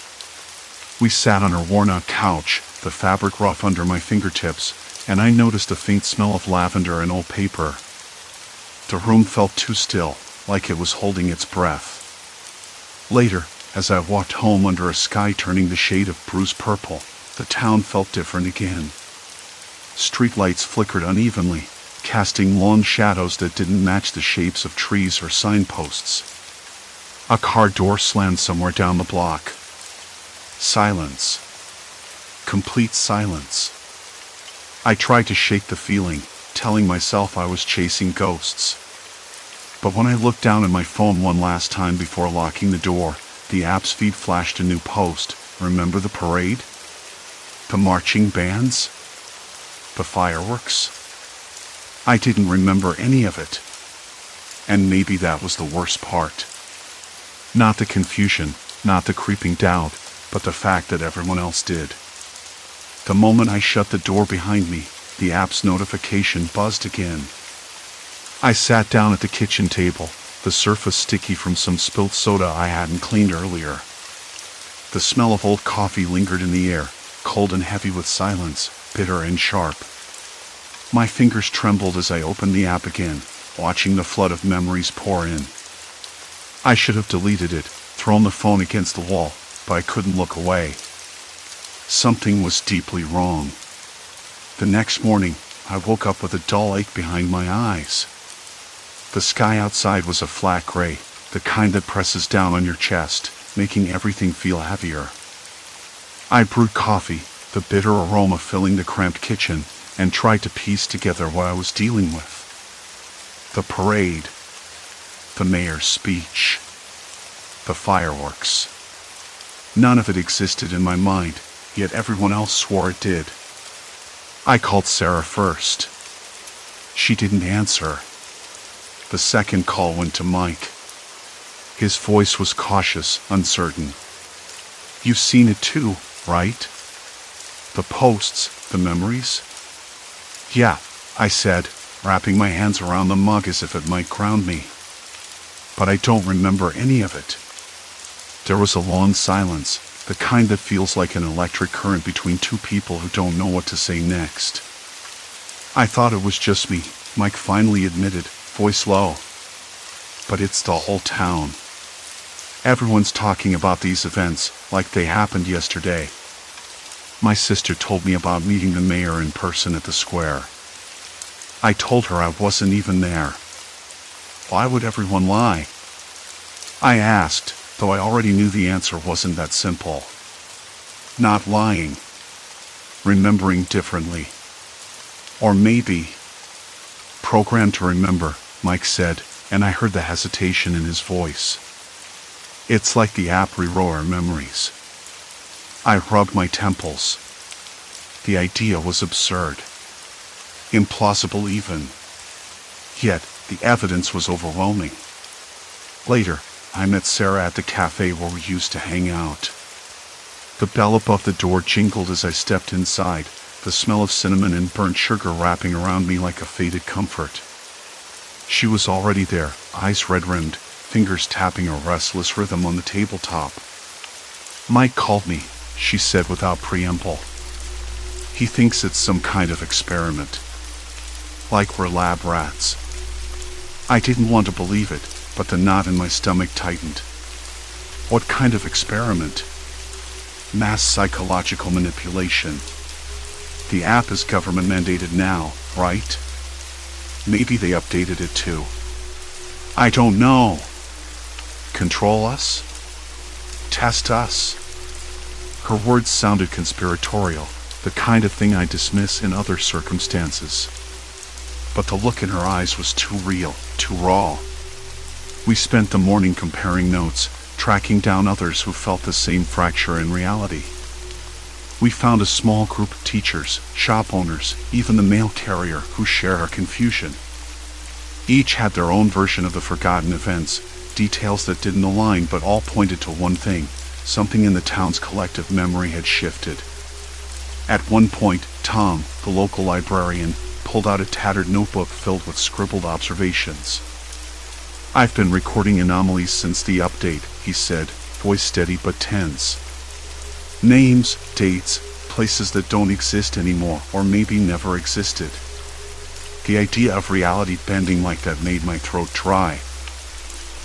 S1: We sat on her worn-out couch, the fabric rough under my fingertips, and I noticed a faint smell of lavender and old paper. The room felt too still, like it was holding its breath. Later, as I walked home under a sky turning the shade of bruised purple, the town felt different again. Streetlights flickered unevenly, casting long shadows that didn't match the shapes of trees or signposts. A car door slammed somewhere down the block. Silence. Complete silence. I tried to shake the feeling, telling myself I was chasing ghosts. But when I looked down at my phone one last time before locking the door, the app's feed flashed a new post. Remember the parade? The marching bands? The fireworks? I didn't remember any of it. And maybe that was the worst part. Not the confusion, not the creeping doubt, but the fact that everyone else did. The moment I shut the door behind me, the app's notification buzzed again. I sat down at the kitchen table, the surface sticky from some spilled soda I hadn't cleaned earlier. The smell of old coffee lingered in the air, cold and heavy with silence, bitter and sharp. My fingers trembled as I opened the app again, watching the flood of memories pour in. I should have deleted it, thrown the phone against the wall, but I couldn't look away. Something was deeply wrong. The next morning, I woke up with a dull ache behind my eyes. The sky outside was a flat gray, the kind that presses down on your chest, making everything feel heavier. I brewed coffee, the bitter aroma filling the cramped kitchen, and tried to piece together what I was dealing with. The parade. The mayor's speech. The fireworks. None of it existed in my mind, yet everyone else swore it did. I called Sarah first. She didn't answer. The second call went to Mike. His voice was cautious, uncertain. You've seen it too, right? The posts, the memories? Yeah, I said, wrapping my hands around the mug as if it might ground me. But I don't remember any of it. There was a long silence, the kind that feels like an electric current between two people who don't know what to say next. I thought it was just me, Mike finally admitted, voice low. But it's the whole town. Everyone's talking about these events like they happened yesterday. My sister told me about meeting the mayor in person at the square. I told her I wasn't even there. Why would everyone lie? I asked, though I already knew the answer wasn't that simple. Not lying. Remembering differently. Or maybe. Programmed to remember, Mike said, and I heard the hesitation in his voice. It's like the app rewrote our memories. I rubbed my temples. The idea was absurd. Implausible even. Yet, the evidence was overwhelming. Later, I met Sarah at the cafe where we used to hang out. The bell above the door jingled as I stepped inside, the smell of cinnamon and burnt sugar wrapping around me like a faded comfort. She was already there, eyes red-rimmed, fingers tapping a restless rhythm on the tabletop. Mike called me, she said without preamble. He thinks it's some kind of experiment. Like we're lab rats. I didn't want to believe it, but the knot in my stomach tightened. What kind of experiment? Mass psychological manipulation. The app is government mandated now, right? Maybe they updated it too. I don't know. Control us? Test us? Her words sounded conspiratorial, the kind of thing I dismiss in other circumstances. But the look in her eyes was too real, too raw. We spent the morning comparing notes, tracking down others who felt the same fracture in reality. We found a small group of teachers, shop owners, even the mail carrier who shared our confusion. Each had their own version of the forgotten events, details that didn't align but all pointed to one thing: something in the town's collective memory had shifted. At one point, Tom, the local librarian, pulled out a tattered notebook filled with scribbled observations. I've been recording anomalies since the update, he said, voice steady but tense. Names, dates, places that don't exist anymore or maybe never existed. The idea of reality bending like that made my throat dry.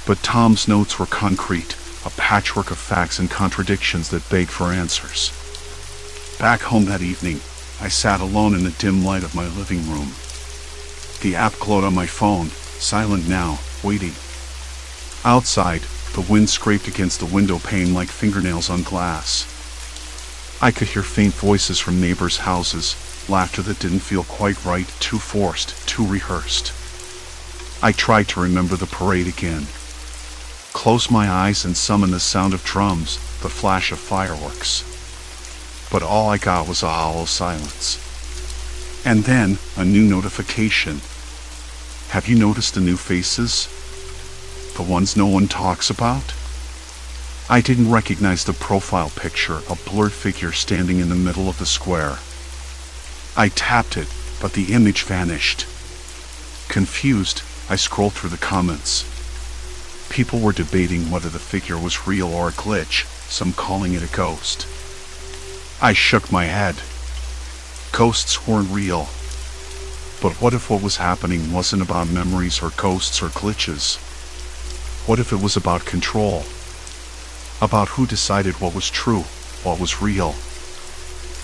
S1: But Tom's notes were concrete, a patchwork of facts and contradictions that begged for answers. Back home that evening, I sat alone in the dim light of my living room. The app glowed on my phone, silent now, waiting. Outside, the wind scraped against the window pane like fingernails on glass. I could hear faint voices from neighbors' houses, laughter that didn't feel quite right, too forced, too rehearsed. I tried to remember the parade again. Close my eyes and summon the sound of drums, the flash of fireworks. But all I got was a hollow silence. And then, a new notification. Have you noticed the new faces? The ones no one talks about? I didn't recognize the profile picture, a blurred figure standing in the middle of the square. I tapped it, but the image vanished. Confused, I scrolled through the comments. People were debating whether the figure was real or a glitch, some calling it a ghost. I shook my head. Ghosts weren't real. But what if what was happening wasn't about memories or ghosts or glitches? What if it was about control? About who decided what was true, what was real?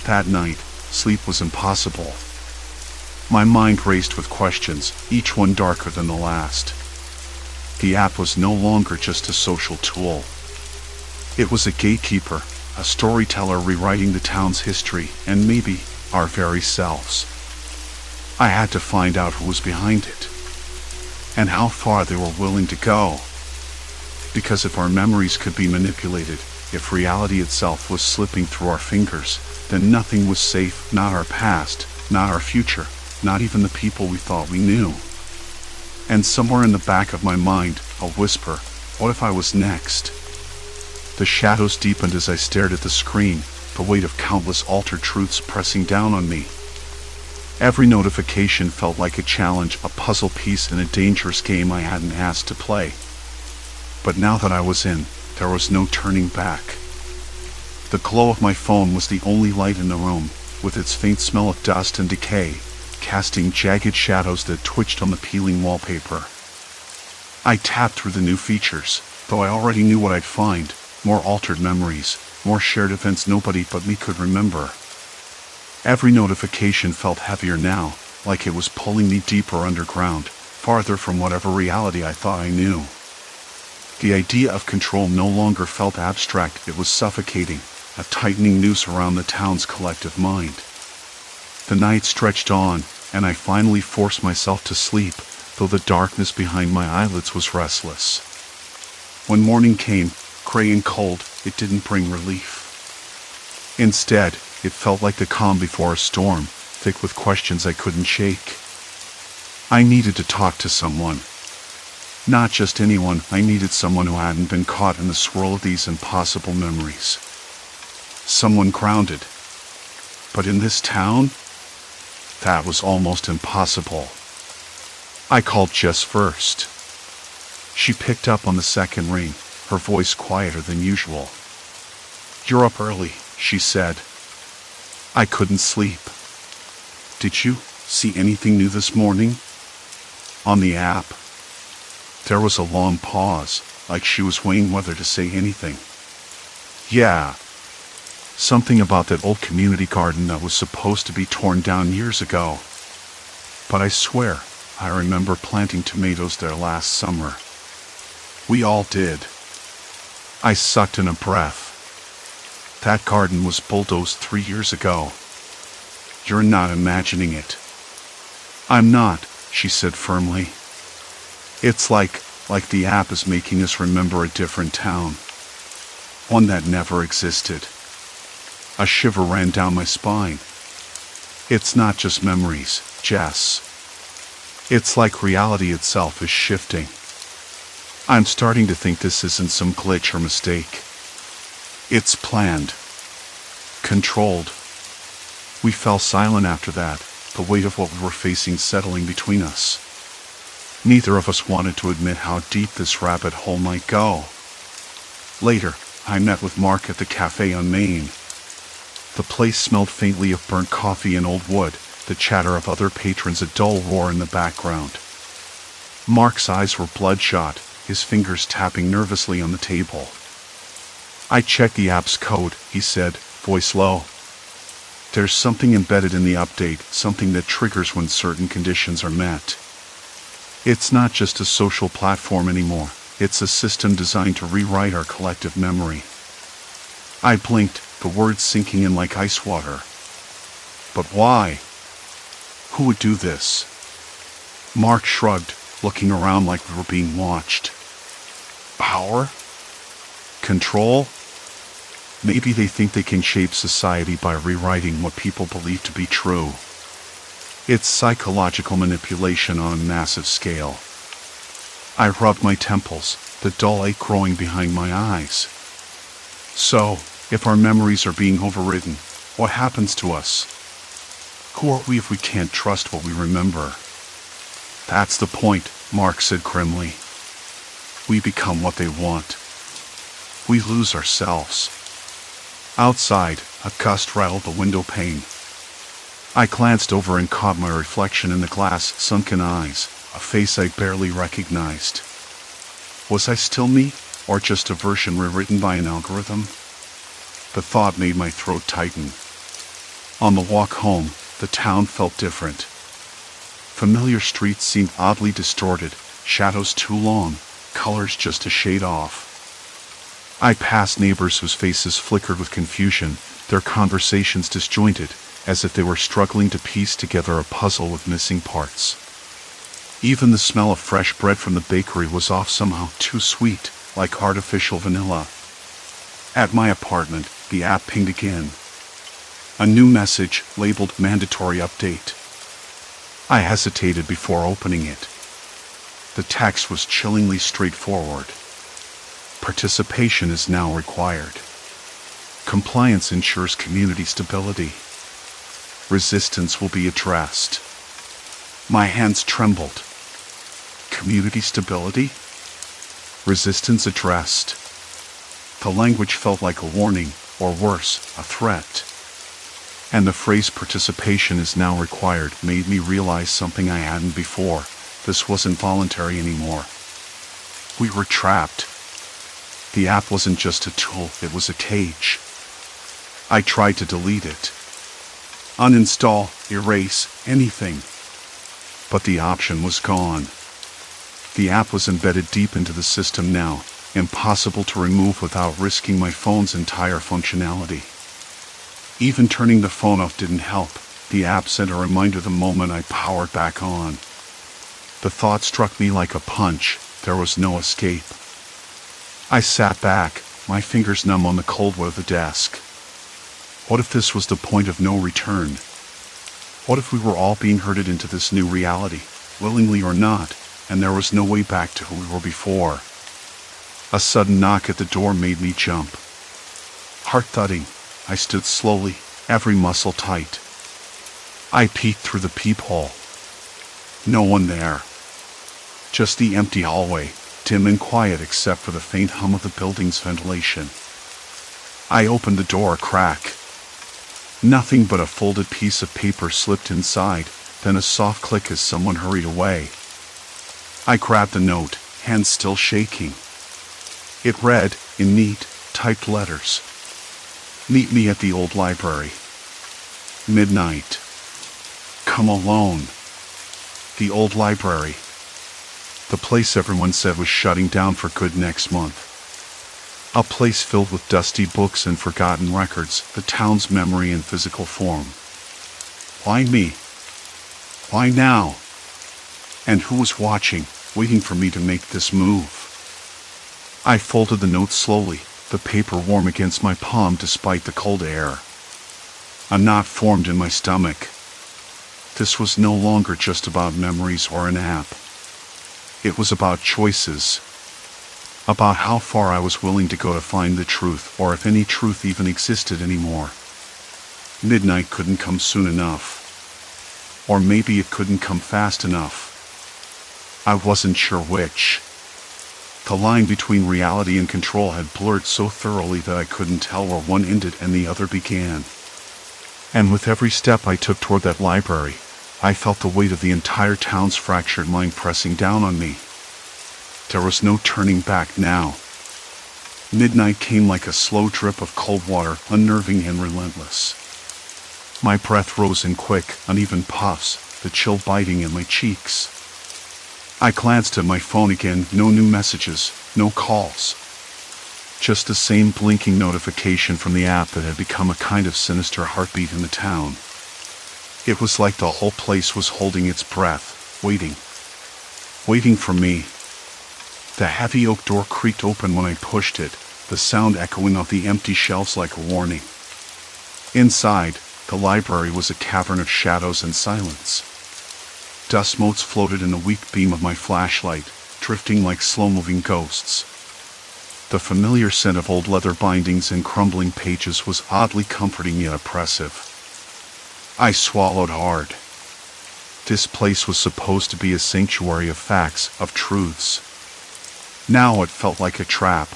S1: That night, sleep was impossible. My mind raced with questions, each one darker than the last. The app was no longer just a social tool. It was a gatekeeper, a storyteller rewriting the town's history, and maybe our very selves. I had to find out who was behind it, and how far they were willing to go. Because if our memories could be manipulated, if reality itself was slipping through our fingers, then nothing was safe, not our past, not our future, not even the people we thought we knew. And somewhere in the back of my mind, a whisper, what if I was next? The shadows deepened as I stared at the screen, the weight of countless altered truths pressing down on me. Every notification felt like a challenge, a puzzle piece in a dangerous game I hadn't asked to play. But now that I was in, there was no turning back. The glow of my phone was the only light in the room, with its faint smell of dust and decay, casting jagged shadows that twitched on the peeling wallpaper. I tapped through the new features, though I already knew what I'd find, more altered memories, more shared events nobody but me could remember. Every notification felt heavier now, like it was pulling me deeper underground, farther from whatever reality I thought I knew. The idea of control no longer felt abstract, it was suffocating, a tightening noose around the town's collective mind. The night stretched on, and I finally forced myself to sleep, though the darkness behind my eyelids was restless. When morning came, gray and cold, it didn't bring relief. Instead, it felt like the calm before a storm, thick with questions I couldn't shake. I needed to talk to someone. Not just anyone, I needed someone who hadn't been caught in the swirl of these impossible memories. Someone grounded. But in this town, that was almost impossible. I called Jess first. She picked up on the second ring, her voice quieter than usual. "You're up early," she said. I couldn't sleep. "Did you see anything new this morning?" On the app. There was a long pause, like she was weighing whether to say anything. "Yeah. Something about that old community garden that was supposed to be torn down years ago. But I swear, I remember planting tomatoes there last summer. We all did." I sucked in a breath. "That garden was bulldozed 3 years ago. You're not imagining it." "I'm not," she said firmly. "It's like the app is making us remember a different town. One that never existed." A shiver ran down my spine. "It's not just memories, Jess. It's like reality itself is shifting. I'm starting to think this isn't some glitch or mistake. It's planned. Controlled." We fell silent after that, the weight of what we were facing settling between us. Neither of us wanted to admit how deep this rabbit hole might go. Later, I met with Mark at the cafe on Main. The place smelled faintly of burnt coffee and old wood, the chatter of other patrons a dull roar in the background. Mark's eyes were bloodshot, his fingers tapping nervously on the table. "I checked the app's code," he said, voice low. There's something embedded in the update, something that triggers when certain conditions are met. It's not just a social platform anymore. It's a system designed to rewrite our collective memory. I blinked, the words sinking in like ice water. But why? Who would do this? Mark shrugged, looking around like we were being watched. Power? Control? Maybe they think they can shape society by rewriting what people believe to be true. It's psychological manipulation on a massive scale. I rubbed my temples, the dull ache growing behind my eyes. So, if our memories are being overridden, what happens to us? Who are we if we can't trust what we remember? That's the point, Mark said grimly. We become what they want. We lose ourselves. Outside, a gust rattled the window pane. I glanced over and caught my reflection in the glass, sunken eyes, a face I barely recognized. Was I still me, or just a version rewritten by an algorithm? The thought made my throat tighten. On the walk home, the town felt different. Familiar streets seemed oddly distorted, shadows too long, colors just a shade off. I passed neighbors whose faces flickered with confusion, their conversations disjointed, as if they were struggling to piece together a puzzle with missing parts. Even the smell of fresh bread from the bakery was off, somehow too sweet, like artificial vanilla. At my apartment, the app pinged again. A new message, labeled Mandatory Update. I hesitated before opening it. The text was chillingly straightforward. Participation is now required. Compliance ensures community stability. Resistance will be addressed. My hands trembled. Community stability? Resistance addressed. The language felt like a warning, or worse, a threat. And the phrase participation is now required made me realize something I hadn't before. This wasn't voluntary anymore. We were trapped. The app wasn't just a tool, it was a cage. I tried to delete it. Uninstall, erase, anything. But the option was gone. The app was embedded deep into the system now, impossible to remove without risking my phone's entire functionality. Even turning the phone off didn't help. The app sent a reminder the moment I powered back on. The thought struck me like a punch. There was no escape. I sat back, my fingers numb on the cold wood of the desk. What if this was the point of no return? What if we were all being herded into this new reality, willingly or not, and there was no way back to who we were before? A sudden knock at the door made me jump. Heart thudding, I stood slowly, every muscle tight. I peeked through the peephole. No one there. Just the empty hallway, dim and quiet except for the faint hum of the building's ventilation. I opened the door a crack. Nothing but a folded piece of paper slipped inside, then a soft click as someone hurried away. I grabbed the note, hands still shaking. It read, in neat, typed letters. Meet me at the old library. Midnight. Come alone. The old library. The place everyone said was shutting down for good next month. A place filled with dusty books and forgotten records, the town's memory in physical form. Why me? Why now? And who was watching, waiting for me to make this move? I folded the note slowly, the paper warm against my palm despite the cold air. A knot formed in my stomach. This was no longer just about memories or an app. It was about choices. About how far I was willing to go to find the truth, or if any truth even existed anymore. Midnight couldn't come soon enough. Or maybe it couldn't come fast enough. I wasn't sure which. The line between reality and control had blurred so thoroughly that I couldn't tell where one ended and the other began. And with every step I took toward that library, I felt the weight of the entire town's fractured mind pressing down on me. There was no turning back now. Midnight came like a slow drip of cold water, unnerving and relentless. My breath rose in quick, uneven puffs, the chill biting in my cheeks. I glanced at my phone again, no new messages, no calls. Just the same blinking notification from the app that had become a kind of sinister heartbeat in the town. It was like the whole place was holding its breath, waiting for me. The heavy oak door creaked open when I pushed it, the sound echoing off the empty shelves like a warning. Inside, the library was a cavern of shadows and silence. Dust motes floated in the weak beam of my flashlight, drifting like slow-moving ghosts. The familiar scent of old leather bindings and crumbling pages was oddly comforting yet oppressive. I swallowed hard. This place was supposed to be a sanctuary of facts, of truths. Now it felt like a trap.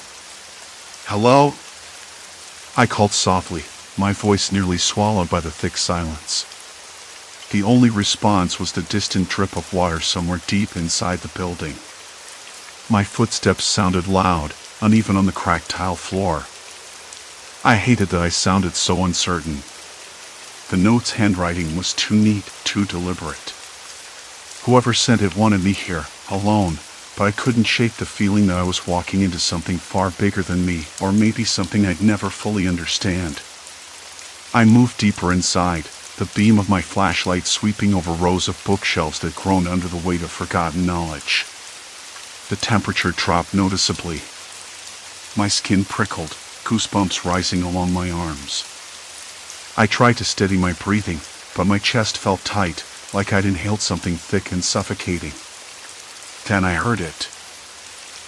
S1: "Hello?" I called softly, my voice nearly swallowed by the thick silence. The only response was the distant drip of water somewhere deep inside the building. My footsteps sounded loud, uneven on the cracked tile floor. I hated that I sounded so uncertain. The note's handwriting was too neat, too deliberate. Whoever sent it wanted me here, alone, but I couldn't shake the feeling that I was walking into something far bigger than me, or maybe something I'd never fully understand. I moved deeper inside, the beam of my flashlight sweeping over rows of bookshelves that groaned under the weight of forgotten knowledge. The temperature dropped noticeably. My skin prickled, goosebumps rising along my arms. I tried to steady my breathing, but my chest felt tight, like I'd inhaled something thick and suffocating. Then I heard it.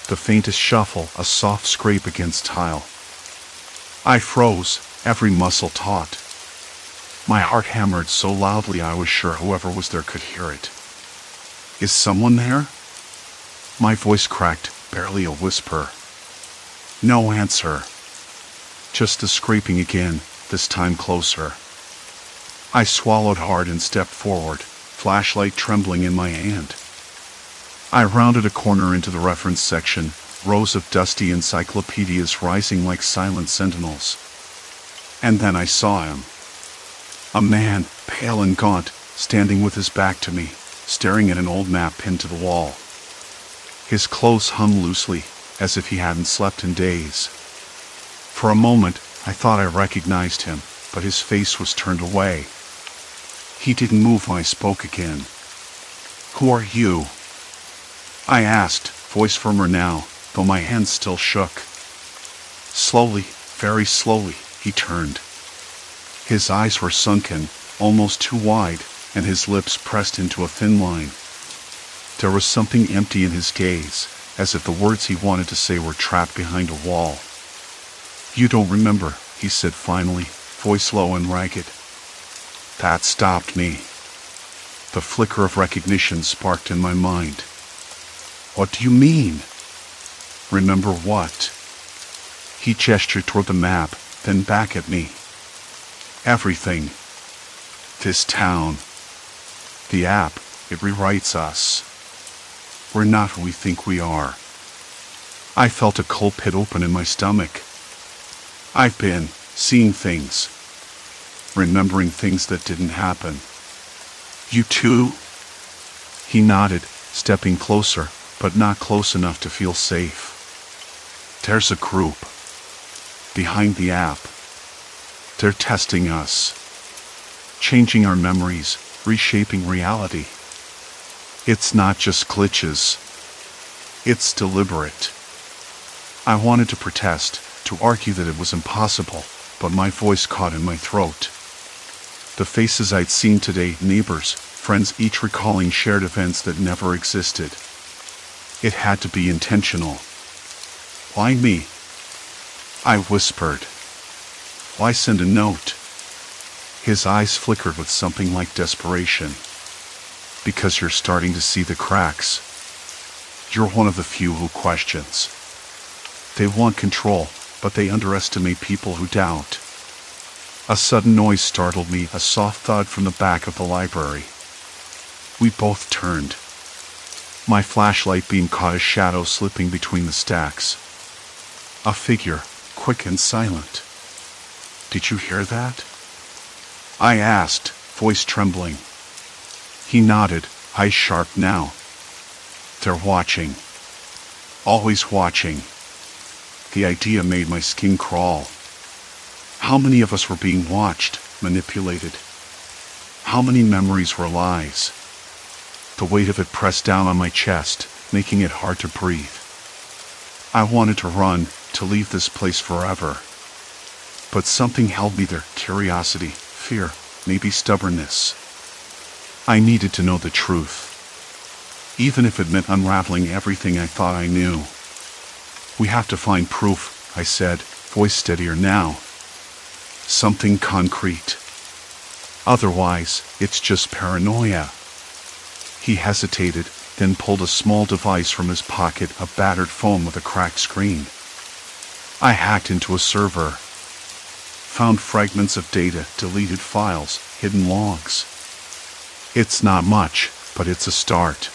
S1: The faintest shuffle, a soft scrape against tile. I froze, every muscle taut. My heart hammered so loudly I was sure whoever was there could hear it. "Is someone there?" My voice cracked, barely a whisper. No answer. Just the scraping again, this time closer. I swallowed hard and stepped forward, flashlight trembling in my hand. I rounded a corner into the reference section, rows of dusty encyclopedias rising like silent sentinels. And then I saw him. A man, pale and gaunt, standing with his back to me, staring at an old map pinned to the wall. His clothes hung loosely, as if he hadn't slept in days. For a moment, I thought I recognized him, but his face was turned away. He didn't move when I spoke again. "Who are you?" I asked, voice firmer now, though my hands still shook. Slowly, very slowly, he turned. His eyes were sunken, almost too wide, and his lips pressed into a thin line. There was something empty in his gaze, as if the words he wanted to say were trapped behind a wall. "You don't remember," he said finally, voice low and ragged. That stopped me. The flicker of recognition sparked in my mind. "What do you mean?" "Remember what?" He gestured toward the map, then back at me. "Everything. This town. The app, it rewrites us. We're not who we think we are." I felt a cold pit open in my stomach. I've been seeing things, remembering things that didn't happen. "You too?" He nodded, stepping closer, but not close enough to feel safe. "There's a group behind the app. They're testing us, changing our memories, reshaping reality. It's not just glitches. It's deliberate." I wanted to protest, to argue that it was impossible, but my voice caught in my throat. The faces I'd seen today, neighbors, friends, each recalling shared events that never existed. It had to be intentional. "Why me?" I whispered. "Why send a note?" His eyes flickered with something like desperation. "Because you're starting to see the cracks. You're one of the few who questions. They want control, but they underestimate people who doubt." A sudden noise startled me, a soft thud from the back of the library. We both turned. My flashlight beam caught a shadow slipping between the stacks. A figure, quick and silent. "Did you hear that?" I asked, voice trembling. He nodded, eyes sharp now. They're watching. Always watching. The idea made my skin crawl. How many of us were being watched, manipulated? How many memories were lies? The weight of it pressed down on my chest, making it hard to breathe. I wanted to run, to leave this place forever. But something held me there, curiosity, fear, maybe stubbornness. I needed to know the truth. Even if it meant unraveling everything I thought I knew. We have to find proof, I said, voice steadier now. Something concrete. Otherwise, it's just paranoia. He hesitated, then pulled a small device from his pocket, a battered phone with a cracked screen. I hacked into a server. Found fragments of data, deleted files, hidden logs. It's not much, but it's a start.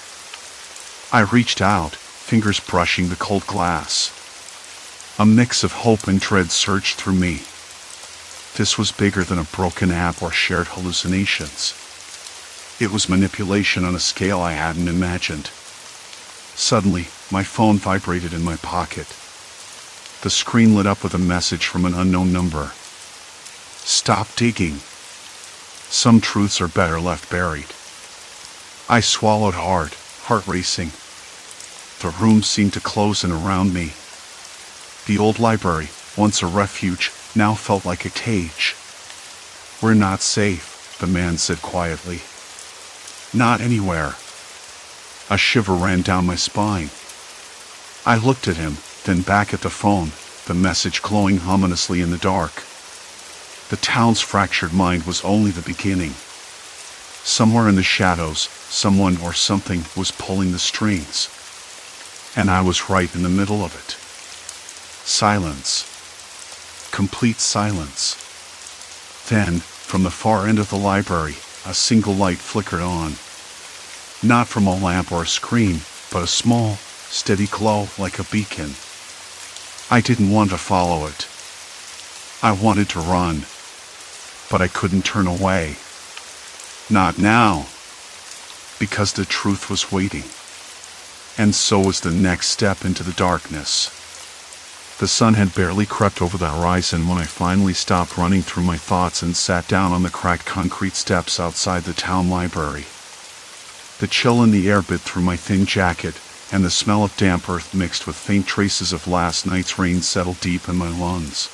S1: I reached out, fingers brushing the cold glass. A mix of hope and dread surged through me. This was bigger than a broken app or shared hallucinations. It was manipulation on a scale I hadn't imagined. Suddenly, my phone vibrated in my pocket. The screen lit up with a message from an unknown number. Stop digging. Some truths are better left buried. I swallowed hard, heart racing. The room seemed to close in around me. The old library, once a refuge, now felt like a cage. We're not safe, the man said quietly. Not anywhere. A shiver ran down my spine. I looked at him, then back at the phone, the message glowing ominously in the dark. The town's fractured mind was only the beginning. Somewhere in the shadows, someone or something was pulling the strings. And I was right in the middle of it. Silence. Complete silence. Then, from the far end of the library, a single light flickered on. Not from a lamp or a screen, but a small, steady glow like a beacon. I didn't want to follow it. I wanted to run. But I couldn't turn away. Not now. Because the truth was waiting. And so was the next step into the darkness. The sun had barely crept over the horizon when I finally stopped running through my thoughts and sat down on the cracked concrete steps outside the town library. The chill in the air bit through my thin jacket, and the smell of damp earth mixed with faint traces of last night's rain settled deep in my lungs.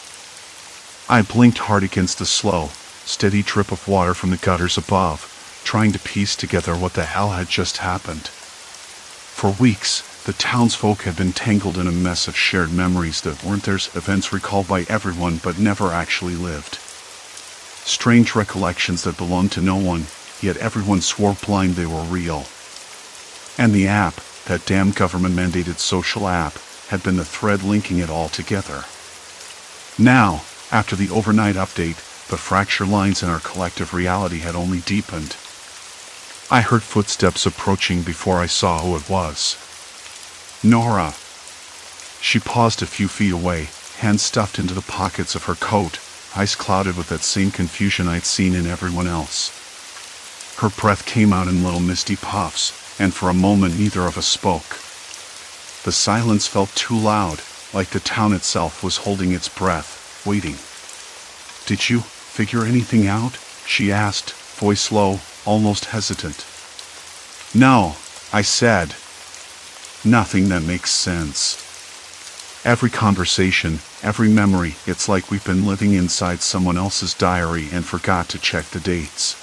S1: I blinked hard against the slow, steady drip of water from the gutters above, trying to piece together what the hell had just happened. For weeks, the townsfolk had been tangled in a mess of shared memories that weren't theirs, events recalled by everyone but never actually lived. Strange recollections that belonged to no one, yet everyone swore blind they were real. And the app, that damn government-mandated social app, had been the thread linking it all together. Now, after the overnight update, the fracture lines in our collective reality had only deepened. I heard footsteps approaching before I saw who it was. Nora. She paused a few feet away, hands stuffed into the pockets of her coat, eyes clouded with that same confusion I'd seen in everyone else. Her breath came out in little misty puffs, and for a moment neither of us spoke. The silence felt too loud, like the town itself was holding its breath, waiting. Did you figure anything out? She asked, voice low, almost hesitant. No, I said. Nothing that makes sense. Every conversation, every memory, it's like we've been living inside someone else's diary and forgot to check the dates.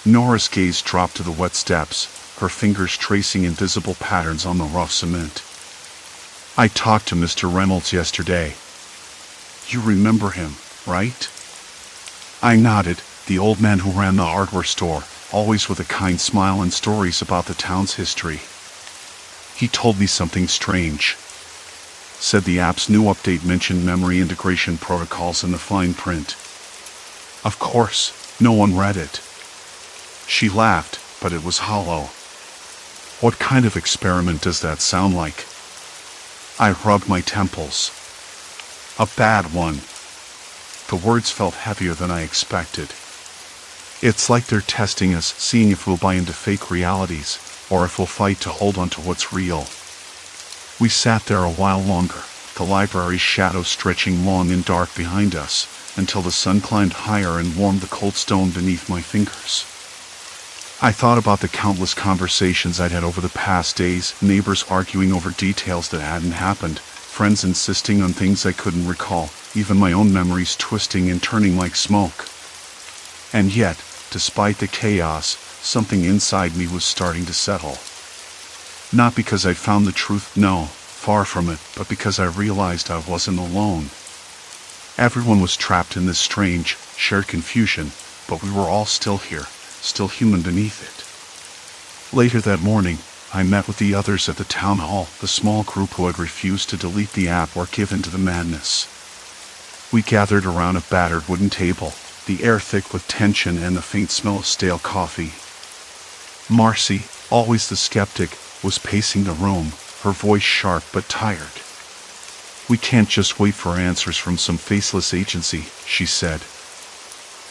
S1: Nora's gaze dropped to the wet steps, her fingers tracing invisible patterns on the rough cement. I talked to Mr. Reynolds yesterday. You remember him, right? I nodded, the old man who ran the hardware store, always with a kind smile and stories about the town's history. He told me something strange. Said the app's new update mentioned memory integration protocols in the fine print. Of course, no one read it. She laughed, but it was hollow. What kind of experiment does that sound like? I rubbed my temples. A bad one. The words felt heavier than I expected. It's like they're testing us, seeing if we'll buy into fake realities, or if we'll fight to hold on to what's real. We sat there a while longer, the library's shadow stretching long and dark behind us, until the sun climbed higher and warmed the cold stone beneath my fingers. I thought about the countless conversations I'd had over the past days, neighbors arguing over details that hadn't happened, friends insisting on things I couldn't recall, even my own memories twisting and turning like smoke. And yet, despite the chaos, something inside me was starting to settle. Not because I'd found the truth, no, far from it, but because I realized I wasn't alone. Everyone was trapped in this strange, shared confusion, but we were all still here, still human beneath it. Later that morning, I met with the others at the town hall, the small group who had refused to delete the app or give in to the madness. We gathered around a battered wooden table, the air thick with tension and the faint smell of stale coffee. Marcy, always the skeptic, was pacing the room, her voice sharp but tired. "We can't just wait for answers from some faceless agency," she said.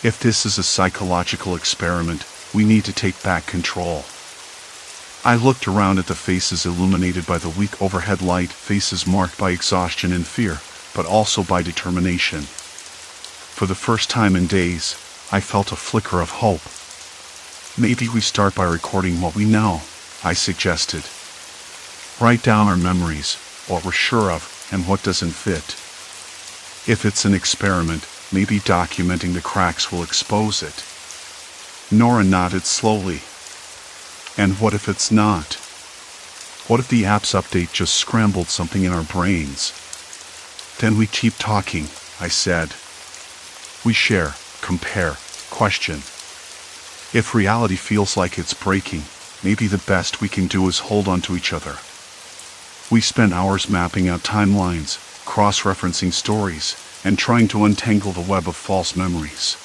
S1: "If this is a psychological experiment, we need to take back control." I looked around at the faces illuminated by the weak overhead light, faces marked by exhaustion and fear, but also by determination. For the first time in days, I felt a flicker of hope. "Maybe we start by recording what we know," I suggested. "Write down our memories, what we're sure of, and what doesn't fit. If it's an experiment, maybe documenting the cracks will expose it." Nora nodded slowly. "And what if it's not? What if the app's update just scrambled something in our brains?" "Then we keep talking," I said. "We share, compare, question. If reality feels like it's breaking, maybe the best we can do is hold on to each other." We spent hours mapping out timelines, cross-referencing stories, and trying to untangle the web of false memories.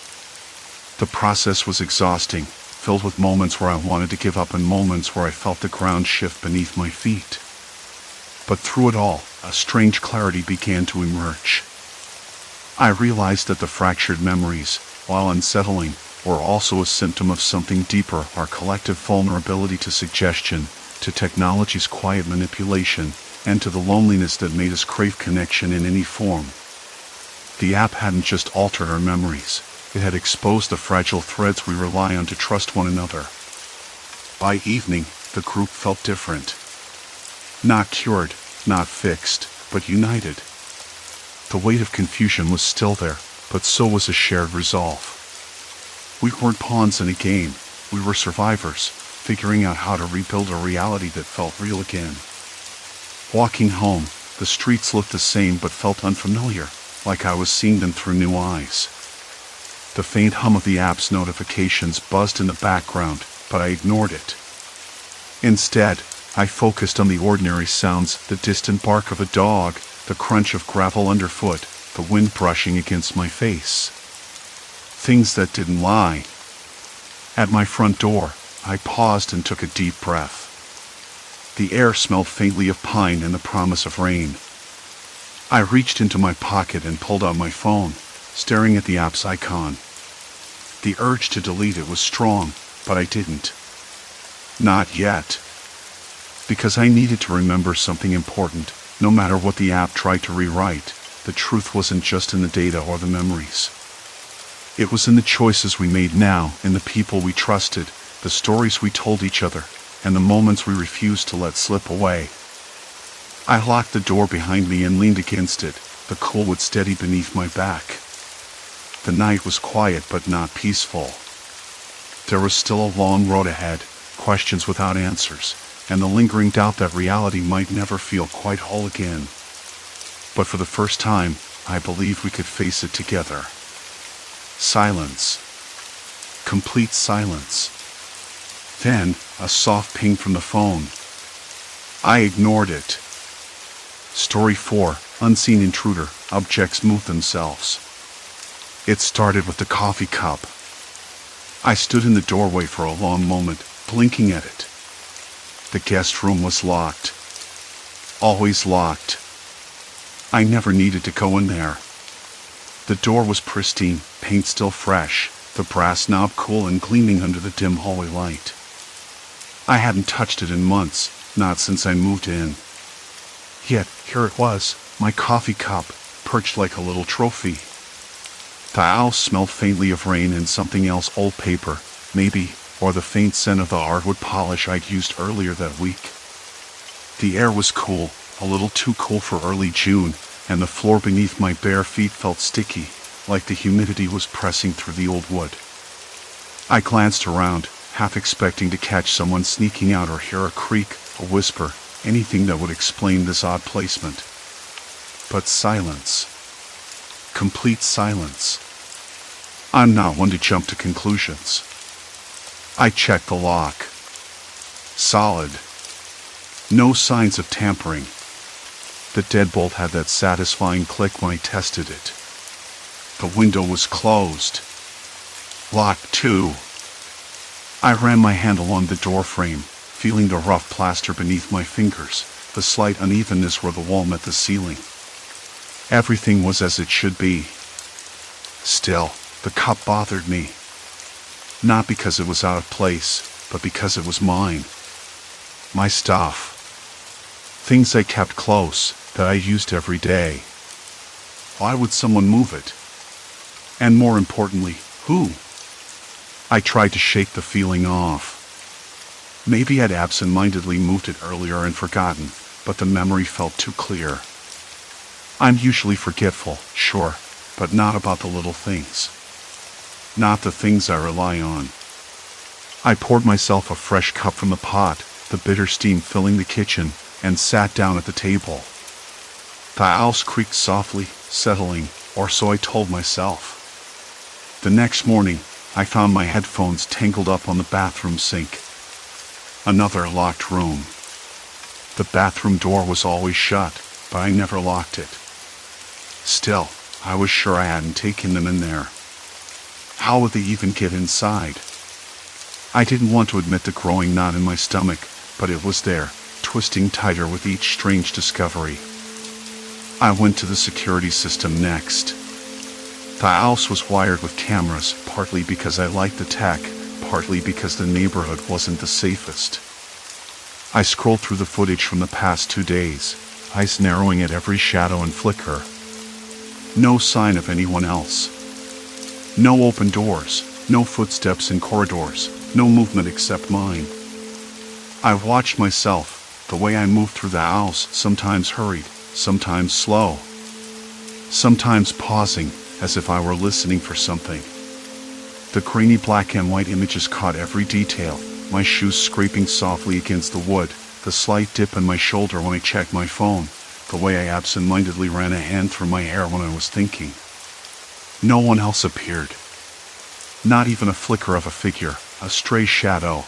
S1: The process was exhausting, filled with moments where I wanted to give up and moments where I felt the ground shift beneath my feet. But through it all, a strange clarity began to emerge. I realized that the fractured memories, while unsettling, were also a symptom of something deeper, our collective vulnerability to suggestion, to technology's quiet manipulation, and to the loneliness that made us crave connection in any form. The app hadn't just altered our memories, it had exposed the fragile threads we rely on to trust one another. By evening, the group felt different. Not cured, not fixed, but united. The weight of confusion was still there, but so was a shared resolve. We weren't pawns in a game, we were survivors, figuring out how to rebuild a reality that felt real again. Walking home, the streets looked the same but felt unfamiliar, like I was seeing them through new eyes. The faint hum of the app's notifications buzzed in the background, but I ignored it. Instead, I focused on the ordinary sounds, the distant bark of a dog, the crunch of gravel underfoot, the wind brushing against my face. Things that didn't lie. At my front door, I paused and took a deep breath. The air smelled faintly of pine and the promise of rain. I reached into my pocket and pulled out my phone, staring at the app's icon. The urge to delete it was strong, but I didn't. Not yet. Because I needed to remember something important. No matter what the app tried to rewrite, the truth wasn't just in the data or the memories. It was in the choices we made now, in the people we trusted, the stories we told each other, and the moments we refused to let slip away. I locked the door behind me and leaned against it, the cool wood steady beneath my back. The night was quiet but not peaceful. There was still a long road ahead, questions without answers, and the lingering doubt that reality might never feel quite whole again. But for the first time, I believed we could face it together. Silence. Complete silence. Then, a soft ping from the phone. I ignored it. Story 4, Unseen Intruder, Objects Move Themselves. It started with the coffee cup. I stood in the doorway for a long moment, blinking at it. The guest room was locked. Always locked. I never needed to go in there. The door was pristine, paint still fresh, the brass knob cool and gleaming under the dim hallway light. I hadn't touched it in months, not since I moved in. Yet, here it was, my coffee cup, perched like a little trophy. The house smelled faintly of rain and something else, old paper, maybe, or the faint scent of the hardwood polish I'd used earlier that week. The air was cool, a little too cool for early June, and the floor beneath my bare feet felt sticky, like the humidity was pressing through the old wood. I glanced around, half expecting to catch someone sneaking out or hear a creak, a whisper, anything that would explain this odd placement. But silence. Complete silence. I'm not one to jump to conclusions. I checked the lock. Solid. No signs of tampering. The deadbolt had that satisfying click when I tested it. The window was closed. Locked too. I ran my hand along the door frame, feeling the rough plaster beneath my fingers, the slight unevenness where the wall met the ceiling. Everything was as it should be. Still, the cup bothered me. Not because it was out of place, but because it was mine. My stuff. Things I kept close, that I used every day. Why would someone move it? And more importantly, who? I tried to shake the feeling off. Maybe I'd absent-mindedly moved it earlier and forgotten, but the memory felt too clear. I'm usually forgetful, sure, but not about the little things. Not the things I rely on. I poured myself a fresh cup from the pot, the bitter steam filling the kitchen, and sat down at the table. The house creaked softly, settling, or so I told myself. The next morning, I found my headphones tangled up on the bathroom sink. Another locked room. The bathroom door was always shut, but I never locked it. Still, I was sure I hadn't taken them in there. How would they even get inside? I didn't want to admit the growing knot in my stomach, but it was there, twisting tighter with each strange discovery. I went to the security system next. The house was wired with cameras, partly because I liked the tech, partly because the neighborhood wasn't the safest. I scrolled through the footage from the past 2 days, eyes narrowing at every shadow and flicker. No sign of anyone else. No open doors, no footsteps in corridors, no movement except mine. I watched myself, the way I moved through the house, sometimes hurried, sometimes slow, sometimes pausing, as if I were listening for something. The grainy black and white images caught every detail, my shoes scraping softly against the wood, the slight dip in my shoulder when I checked my phone, the way I absent-mindedly ran a hand through my hair when I was thinking. No one else appeared. Not even a flicker of a figure, a stray shadow.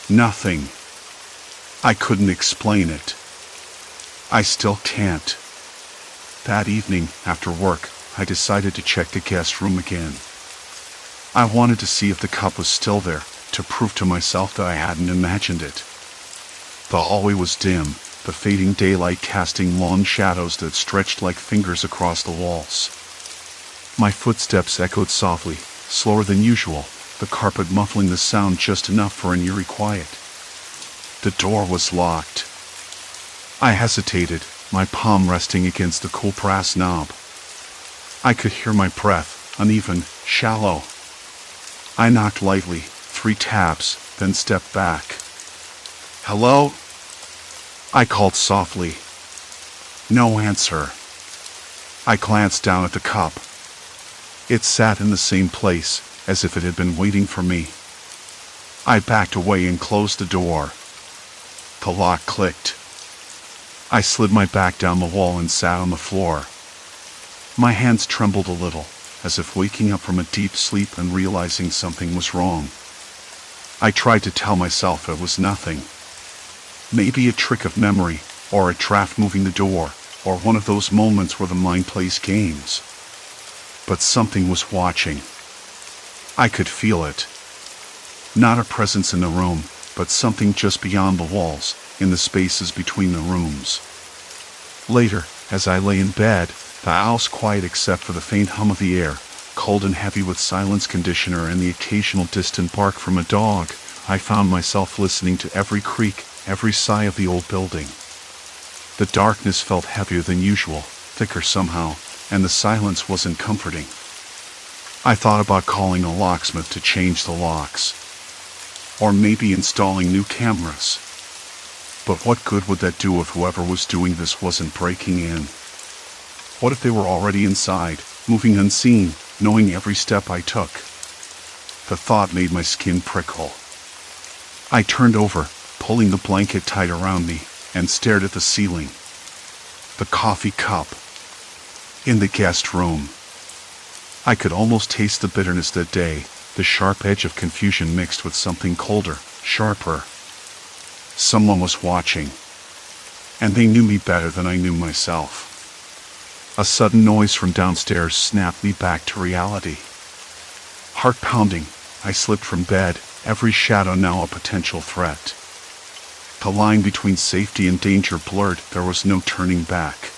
S1: Nothing. I couldn't explain it. I still can't. That evening, after work, I decided to check the guest room again. I wanted to see if the cup was still there, to prove to myself that I hadn't imagined it. The hallway was dim, the fading daylight casting long shadows that stretched like fingers across the walls. My footsteps echoed softly, slower than usual, the carpet muffling the sound just enough for an eerie quiet. The door was locked. I hesitated, my palm resting against the cool brass knob. I could hear my breath, uneven, shallow. I knocked lightly, 3 taps, then stepped back. "Hello?" I called softly. No answer. I glanced down at the cup. It sat in the same place, as if it had been waiting for me. I backed away and closed the door. The lock clicked. I slid my back down the wall and sat on the floor. My hands trembled a little, as if waking up from a deep sleep and realizing something was wrong. I tried to tell myself it was nothing. Maybe a trick of memory, or a draft moving the door, or one of those moments where the mind plays games. But something was watching. I could feel it. Not a presence in the room, but something just beyond the walls, in the spaces between the rooms. Later, as I lay in bed, the house quiet except for the faint hum of the air, cold and heavy with silence conditioner and the occasional distant bark from a dog. I found myself listening to every creak, every sigh of the old building. The darkness felt heavier than usual, thicker somehow, and the silence wasn't comforting. I thought about calling a locksmith to change the locks. Or maybe installing new cameras. But what good would that do if whoever was doing this wasn't breaking in? What if they were already inside, moving unseen, knowing every step I took? The thought made my skin prickle. I turned over, pulling the blanket tight around me, and stared at the ceiling. The coffee cup. In the guest room. I could almost taste the bitterness that day, the sharp edge of confusion mixed with something colder, sharper. Someone was watching. And they knew me better than I knew myself. A sudden noise from downstairs snapped me back to reality. Heart pounding, I slipped from bed, every shadow now a potential threat. The line between safety and danger blurred, there was no turning back.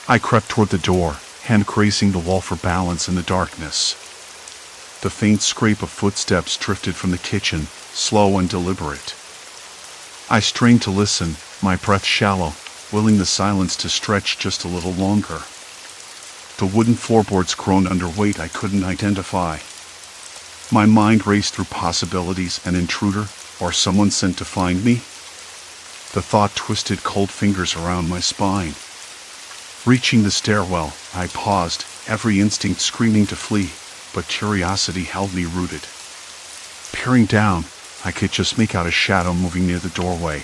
S1: I crept toward the door, hand grazing the wall for balance in the darkness. The faint scrape of footsteps drifted from the kitchen, slow and deliberate. I strained to listen, my breath shallow, willing the silence to stretch just a little longer. The wooden floorboards groaned under weight I couldn't identify. My mind raced through possibilities: an intruder, or someone sent to find me. The thought twisted cold fingers around my spine. Reaching the stairwell, I paused, every instinct screaming to flee, but curiosity held me rooted. Peering down, I could just make out a shadow moving near the doorway.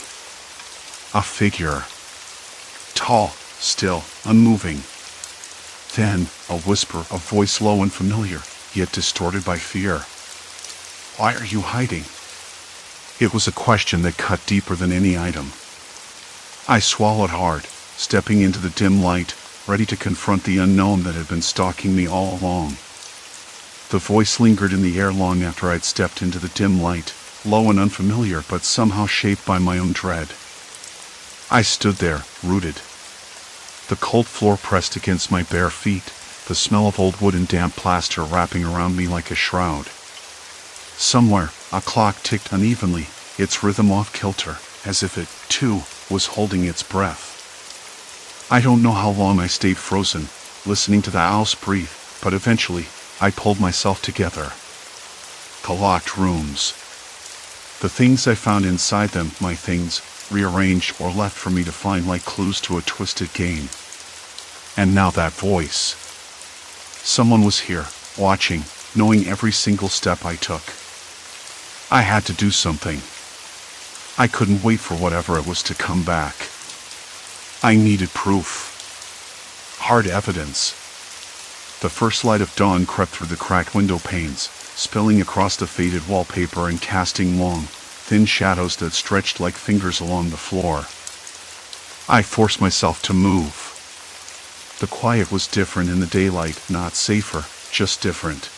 S1: A figure. Tall, still, unmoving. Then, a whisper, a voice low and familiar, yet distorted by fear. "Why are you hiding?" It was a question that cut deeper than any item. I swallowed hard, stepping into the dim light, ready to confront the unknown that had been stalking me all along. The voice lingered in the air long after I'd stepped into the dim light, low and unfamiliar but somehow shaped by my own dread. I stood there, rooted. The cold floor pressed against my bare feet, the smell of old wood and damp plaster wrapping around me like a shroud. Somewhere, a clock ticked unevenly, its rhythm off kilter, as if it, too, was holding its breath. I don't know how long I stayed frozen, listening to the house breathe, but eventually, I pulled myself together. The locked rooms. The things I found inside them, my things, rearranged or left for me to find like clues to a twisted game. And now that voice. Someone was here, watching, knowing every single step I took. I had to do something. I couldn't wait for whatever it was to come back. I needed proof. Hard evidence. The first light of dawn crept through the cracked window panes, spilling across the faded wallpaper and casting long, thin shadows that stretched like fingers along the floor. I forced myself to move. The quiet was different in the daylight, not safer, just different.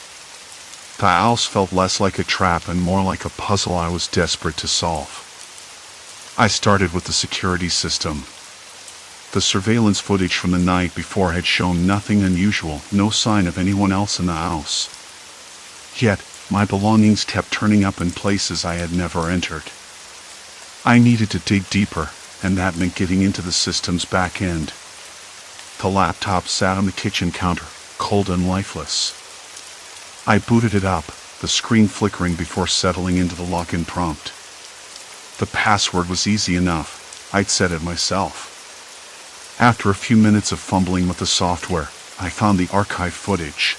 S1: The house felt less like a trap and more like a puzzle I was desperate to solve. I started with the security system. The surveillance footage from the night before had shown nothing unusual, no sign of anyone else in the house. Yet, my belongings kept turning up in places I had never entered. I needed to dig deeper, and that meant getting into the system's back end. The laptop sat on the kitchen counter, cold and lifeless. I booted it up, the screen flickering before settling into the login prompt. The password was easy enough, I'd set it myself. After a few minutes of fumbling with the software, I found the archive footage.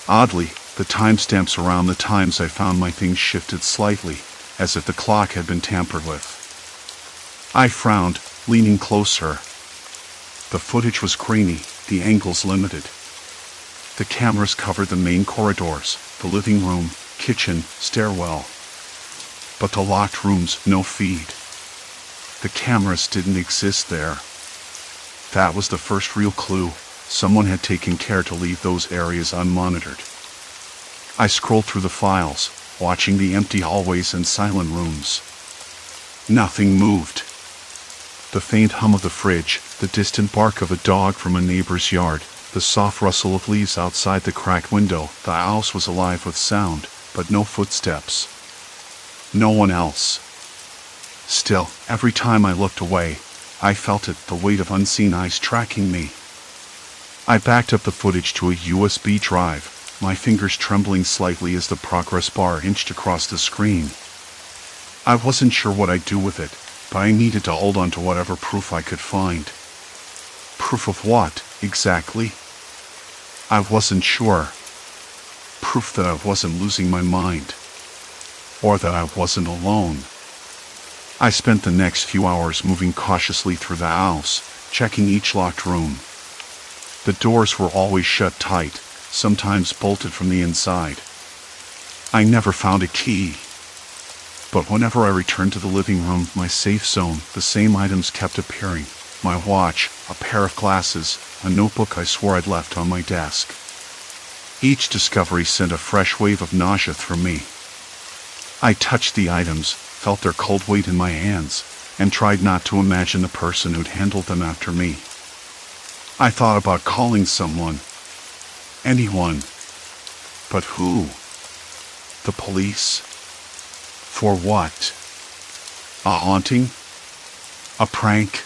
S1: Oddly, the timestamps around the times I found my things shifted slightly, as if the clock had been tampered with. I frowned, leaning closer. The footage was grainy, the angles limited. The cameras covered the main corridors, the living room, kitchen, stairwell. But the locked rooms, no feed. The cameras didn't exist there. That was the first real clue. Someone had taken care to leave those areas unmonitored. I scrolled through the files, watching the empty hallways and silent rooms. Nothing moved. The faint hum of the fridge, the distant bark of a dog from a neighbor's yard, The soft rustle of leaves outside the cracked window. The house was alive with sound, but no footsteps. No one else. Still, every time I looked away, I felt it, the weight of unseen eyes tracking me. I backed up the footage to a USB drive, my fingers trembling slightly as the progress bar inched across the screen. I wasn't sure what I'd do with it, but I needed to hold on to whatever proof I could find. Proof of what, exactly? I wasn't sure. Proof that I wasn't losing my mind. Or that I wasn't alone. I spent the next few hours moving cautiously through the house, checking each locked room. The doors were always shut tight, sometimes bolted from the inside. I never found a key. But whenever I returned to the living room, my safe zone, the same items kept appearing. My watch, a pair of glasses, a notebook I swore I'd left on my desk. Each discovery sent a fresh wave of nausea through me. I touched the items, felt their cold weight in my hands, and tried not to imagine the person who'd handled them after me. I thought about calling someone. Anyone. But who? The police? For what? A haunting? A prank?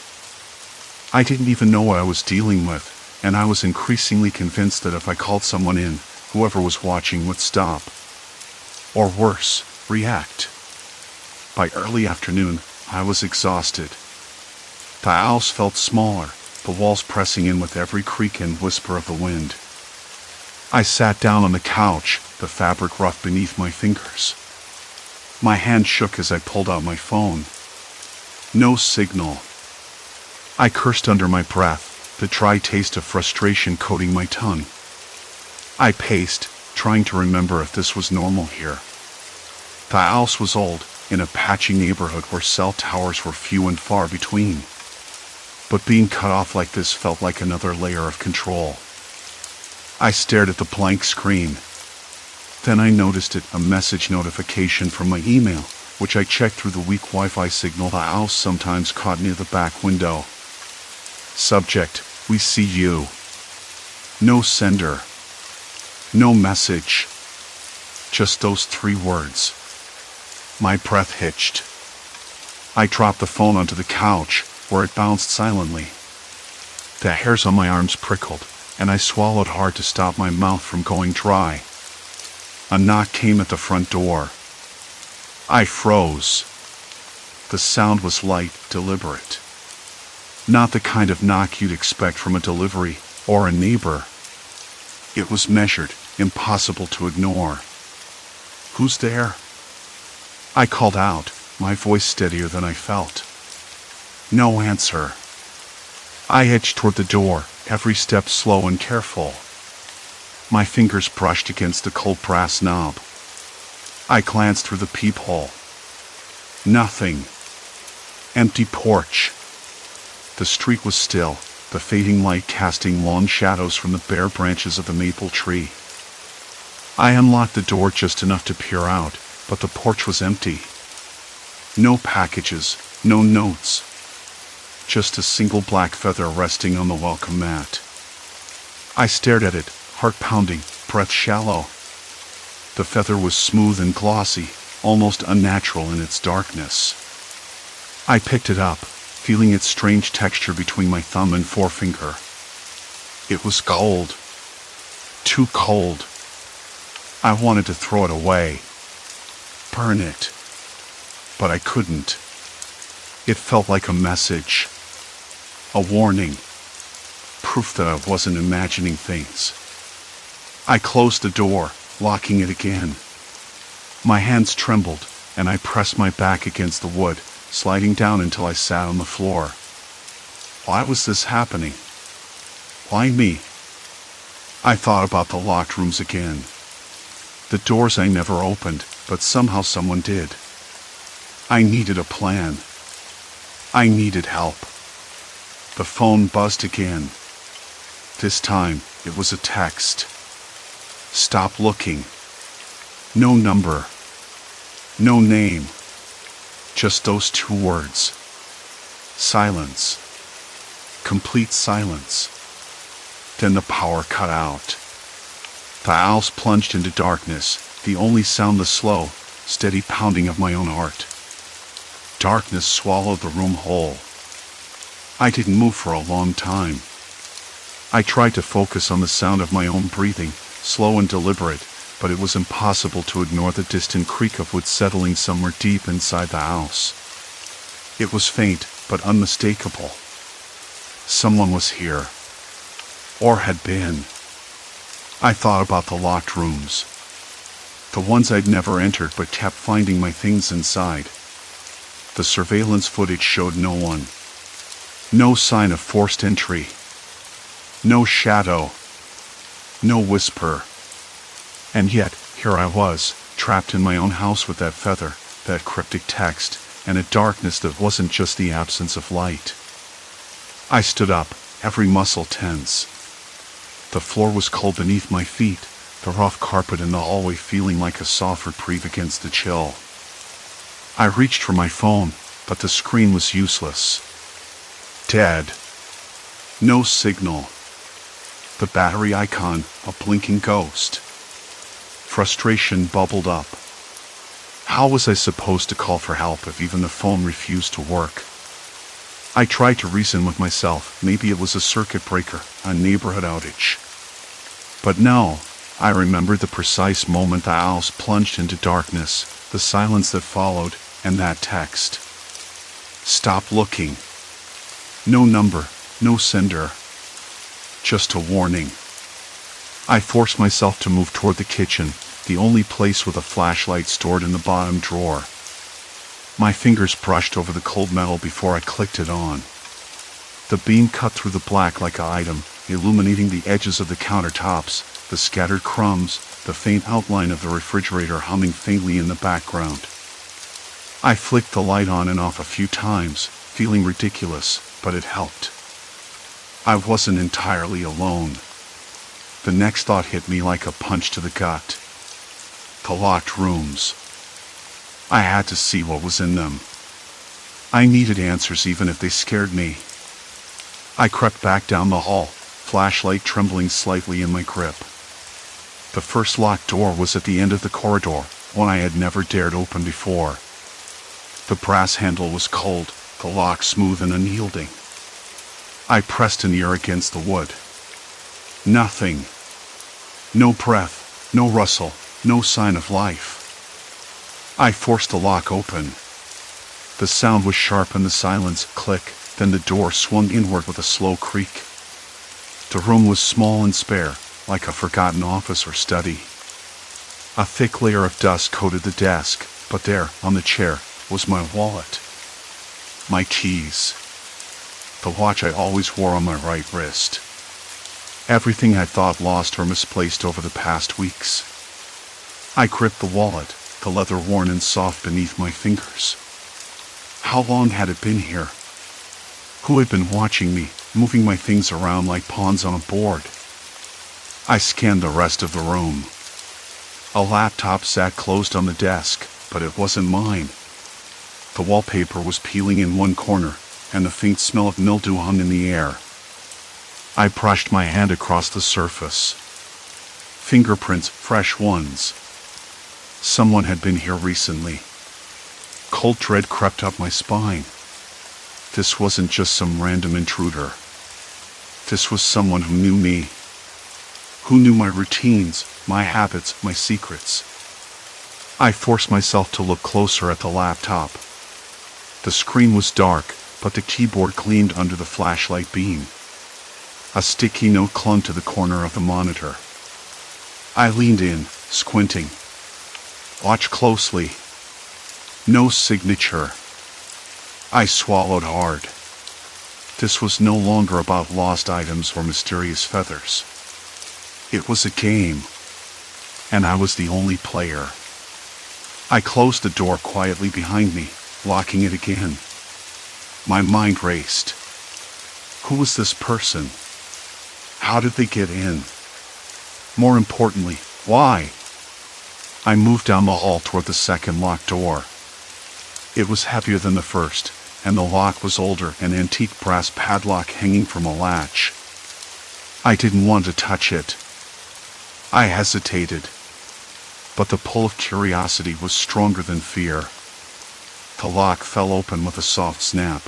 S1: I didn't even know what I was dealing with, and I was increasingly convinced that if I called someone in, whoever was watching would stop. Or worse, react. By early afternoon, I was exhausted. The house felt smaller, the walls pressing in with every creak and whisper of the wind. I sat down on the couch, the fabric rough beneath my fingers. My hand shook as I pulled out my phone. No signal. I cursed under my breath, the dry taste of frustration coating my tongue. I paced, trying to remember if this was normal here. The house was old, in a patchy neighborhood where cell towers were few and far between. But being cut off like this felt like another layer of control. I stared at the blank screen. Then I noticed it, a message notification from my email, which I checked through the weak Wi-Fi signal the house sometimes caught near the back window. Subject, we see you. No sender. No message. Just those 3 words. My breath hitched. I dropped the phone onto the couch, where it bounced silently. The hairs on my arms prickled, and I swallowed hard to stop my mouth from going dry. A knock came at the front door. I froze. The sound was light, deliberate. Not the kind of knock you'd expect from a delivery or a neighbor. It was measured, impossible to ignore. Who's there? I called out, my voice steadier than I felt. No answer. I edged toward the door, every step slow and careful. My fingers brushed against the cold brass knob. I glanced through the peephole. Nothing. Empty porch. The street was still, the fading light casting long shadows from the bare branches of the maple tree. I unlocked the door just enough to peer out, but the porch was empty. No packages, no notes. Just a single black feather resting on the welcome mat. I stared at it, heart pounding, breath shallow. The feather was smooth and glossy, almost unnatural in its darkness. I picked it up, feeling its strange texture between my thumb and forefinger. It was cold. Too cold. I wanted to throw it away. Burn it. But I couldn't. It felt like a message. A warning. Proof that I wasn't imagining things. I closed the door, locking it again. My hands trembled, and I pressed my back against the wood, sliding down until I sat on the floor. Why was this happening? Why me? I thought about the locked rooms again. The doors I never opened, but somehow someone did. I needed a plan. I needed help. The phone buzzed again. This time, it was a text. Stop looking. No number. No name. Just those 2 words. Silence. Complete silence. Then the power cut out. The owls plunged into darkness, the only sound the slow, steady pounding of my own heart. Darkness swallowed the room whole. I didn't move for a long time. I tried to focus on the sound of my own breathing, slow and deliberate, but it was impossible to ignore the distant creak of wood settling somewhere deep inside the house. It was faint, but unmistakable. Someone was here. Or had been. I thought about the locked rooms. The ones I'd never entered but kept finding my things inside. The surveillance footage showed no one. No sign of forced entry. No shadow. No whisper. And yet, here I was, trapped in my own house with that feather, that cryptic text, and a darkness that wasn't just the absence of light. I stood up, every muscle tense. The floor was cold beneath my feet, the rough carpet in the hallway feeling like a soft reprieve against the chill. I reached for my phone, but the screen was useless. Dead. No signal. The battery icon, a blinking ghost. Frustration bubbled up. How was I supposed to call for help if even the phone refused to work? I tried to reason with myself, maybe it was a circuit breaker, a neighborhood outage. But no, I remembered the precise moment the owls plunged into darkness, the silence that followed, and that text. Stop looking. No number, no sender. Just a warning. I forced myself to move toward the kitchen, the only place with a flashlight stored in the bottom drawer. My fingers brushed over the cold metal before I clicked it on. The beam cut through the black like an item, illuminating the edges of the countertops, the scattered crumbs, the faint outline of the refrigerator humming faintly in the background. I flicked the light on and off a few times, feeling ridiculous, but it helped. I wasn't entirely alone. The next thought hit me like a punch to the gut. The locked rooms. I had to see what was in them. I needed answers even if they scared me. I crept back down the hall, flashlight trembling slightly in my grip. The first locked door was at the end of the corridor, one I had never dared open before. The brass handle was cold, the lock smooth and unyielding. I pressed an ear against the wood. Nothing. No breath, no rustle, no sign of life. I forced the lock open. The sound was sharp and the silence, click, then the door swung inward with a slow creak. The room was small and spare, like a forgotten office or study. A thick layer of dust coated the desk, but there, on the chair, was my wallet. My keys. The watch I always wore on my right wrist. Everything I thought lost or misplaced over the past weeks. I gripped the wallet, the leather worn and soft beneath my fingers. How long had it been here? Who had been watching me, moving my things around like pawns on a board? I scanned the rest of the room. A laptop sat closed on the desk, but it wasn't mine. The wallpaper was peeling in one corner, and the faint smell of mildew hung in the air. I brushed my hand across the surface. Fingerprints, fresh ones. Someone had been here recently. Cold dread crept up my spine. This wasn't just some random intruder. This was someone who knew me. Who knew my routines, my habits, my secrets. I forced myself to look closer at the laptop. The screen was dark, but the keyboard gleamed under the flashlight beam. A sticky note clung to the corner of the monitor. I leaned in, squinting. Watch closely. No signature. I swallowed hard. This was no longer about lost items or mysterious feathers. It was a game, and I was the only player. I closed the door quietly behind me, locking it again. My mind raced. Who was this person? How did they get in? More importantly, why? I moved down the hall toward the second locked door. It was heavier than the first, and the lock was older, an antique brass padlock hanging from a latch. I didn't want to touch it. I hesitated, but the pull of curiosity was stronger than fear. The lock fell open with a soft snap.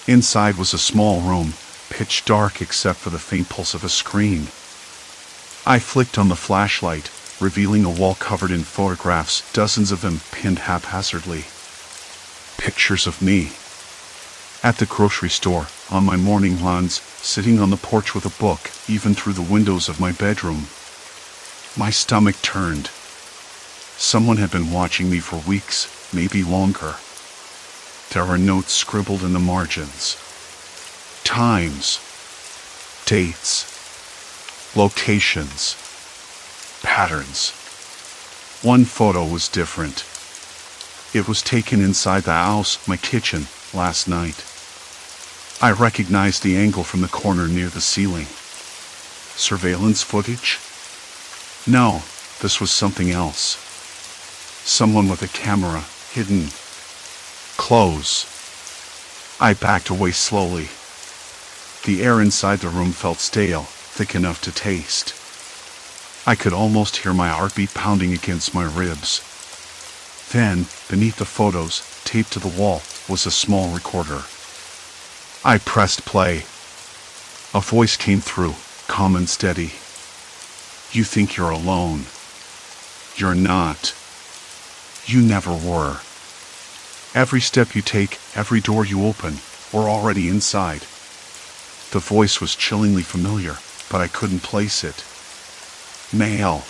S1: Inside was a small room, pitch dark except for the faint pulse of a screen. I flicked on the flashlight, revealing a wall covered in photographs, dozens of them pinned haphazardly. Pictures of me. At the grocery store, on my morning runs, sitting on the porch with a book, even through the windows of my bedroom. My stomach turned. Someone had been watching me for weeks, maybe longer. There were notes scribbled in the margins. Times. Dates. Locations. Patterns. One photo was different. It was taken inside the house, my kitchen, last night. I recognized the angle from the corner near the ceiling. Surveillance footage? No, this was something else. Someone with a camera, hidden. Close. I backed away slowly. The air inside the room felt stale, thick enough to taste. I could almost hear my heartbeat pounding against my ribs. Then, beneath the photos, taped to the wall, was a small recorder. I pressed play. A voice came through, calm and steady. You think you're alone. You're not. You never were. Every step you take, every door you open, we're already inside. The voice was chillingly familiar, but I couldn't place it. Male.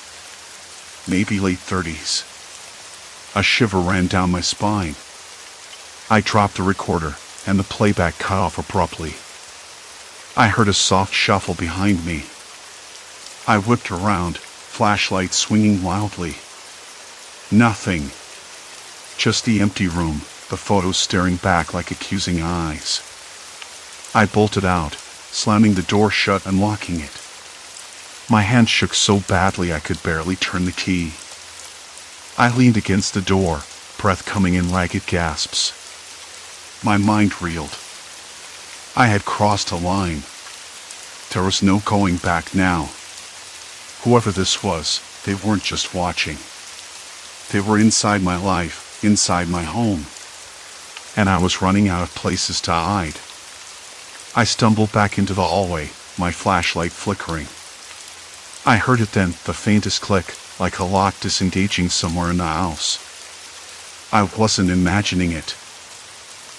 S1: Maybe late 30s. A shiver ran down my spine. I dropped the recorder, and the playback cut off abruptly. I heard a soft shuffle behind me. I whipped around, flashlight swinging wildly. Nothing. Just the empty room, the photos staring back like accusing eyes. I bolted out, slamming the door shut and locking it. My hand shook so badly I could barely turn the key. I leaned against the door, breath coming in ragged gasps. My mind reeled. I had crossed a line. There was no going back now. Whoever this was, they weren't just watching. They were inside my life, inside my home. And I was running out of places to hide. I stumbled back into the hallway, my flashlight flickering. I heard it then, the faintest click, like a lock disengaging somewhere in the house. I wasn't imagining it.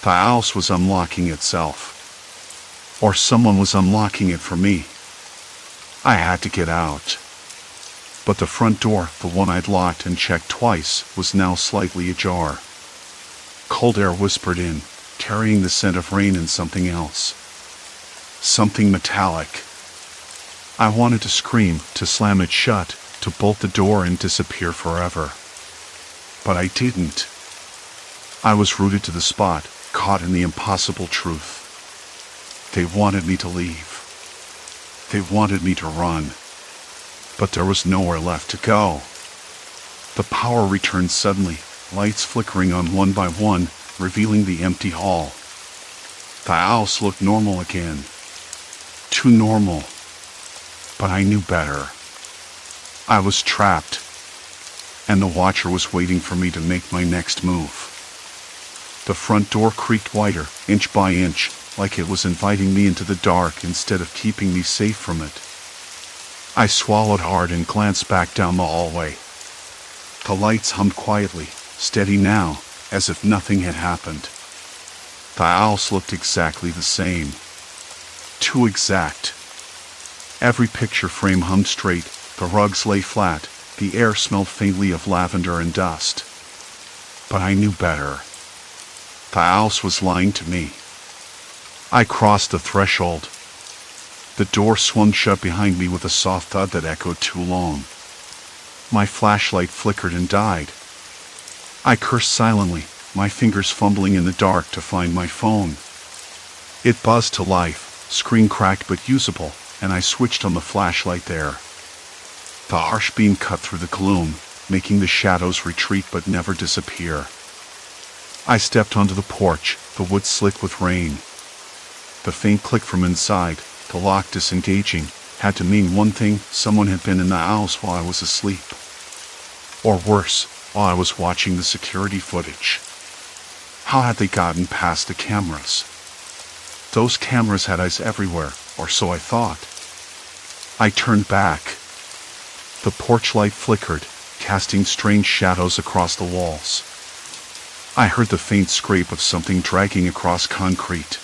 S1: The house was unlocking itself. Or someone was unlocking it for me. I had to get out. But the front door, the one I'd locked and checked twice, was now slightly ajar. Cold air whispered in, carrying the scent of rain and something else. Something metallic. I wanted to scream, to slam it shut, to bolt the door and disappear forever. But I didn't. I was rooted to the spot, caught in the impossible truth. They wanted me to leave. They wanted me to run. But there was nowhere left to go. The power returned suddenly, lights flickering on one by one, revealing the empty hall. The house looked normal again. Too normal. But I knew better. I was trapped. And the watcher was waiting for me to make my next move. The front door creaked wider, inch by inch, like it was inviting me into the dark instead of keeping me safe from it. I swallowed hard and glanced back down the hallway. The lights hummed quietly, steady now, as if nothing had happened. The house looked exactly the same. Too exact. Every picture frame hummed straight, the rugs lay flat, the air smelled faintly of lavender and dust. But I knew better. The house was lying to me. I crossed the threshold. The door swung shut behind me with a soft thud that echoed too long. My flashlight flickered and died. I cursed silently, my fingers fumbling in the dark to find my phone. It buzzed to life, screen cracked but usable, and I switched on the flashlight there. The harsh beam cut through the gloom, making the shadows retreat but never disappear. I stepped onto the porch, the wood slick with rain. The faint click from inside, the lock disengaging, had to mean one thing: someone had been in the house while I was asleep. Or worse, while I was watching the security footage. How had they gotten past the cameras? Those cameras had eyes everywhere, or so I thought. I turned back. The porch light flickered, casting strange shadows across the walls. I heard the faint scrape of something dragging across concrete.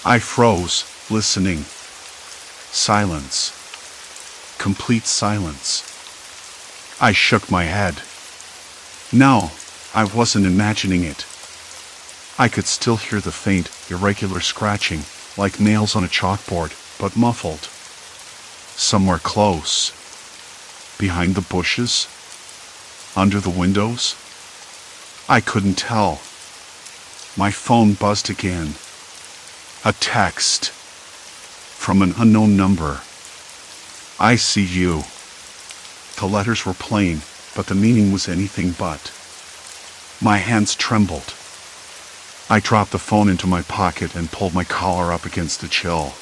S1: I froze, listening. Silence. Complete silence. I shook my head. No, I wasn't imagining it. I could still hear the faint, irregular scratching, like nails on a chalkboard, but muffled. Somewhere close. Behind the bushes? Under the windows? I couldn't tell. My phone buzzed again. A text. From an unknown number. I see you. The letters were plain, but the meaning was anything but. My hands trembled. I dropped the phone into my pocket and pulled my collar up against the chill.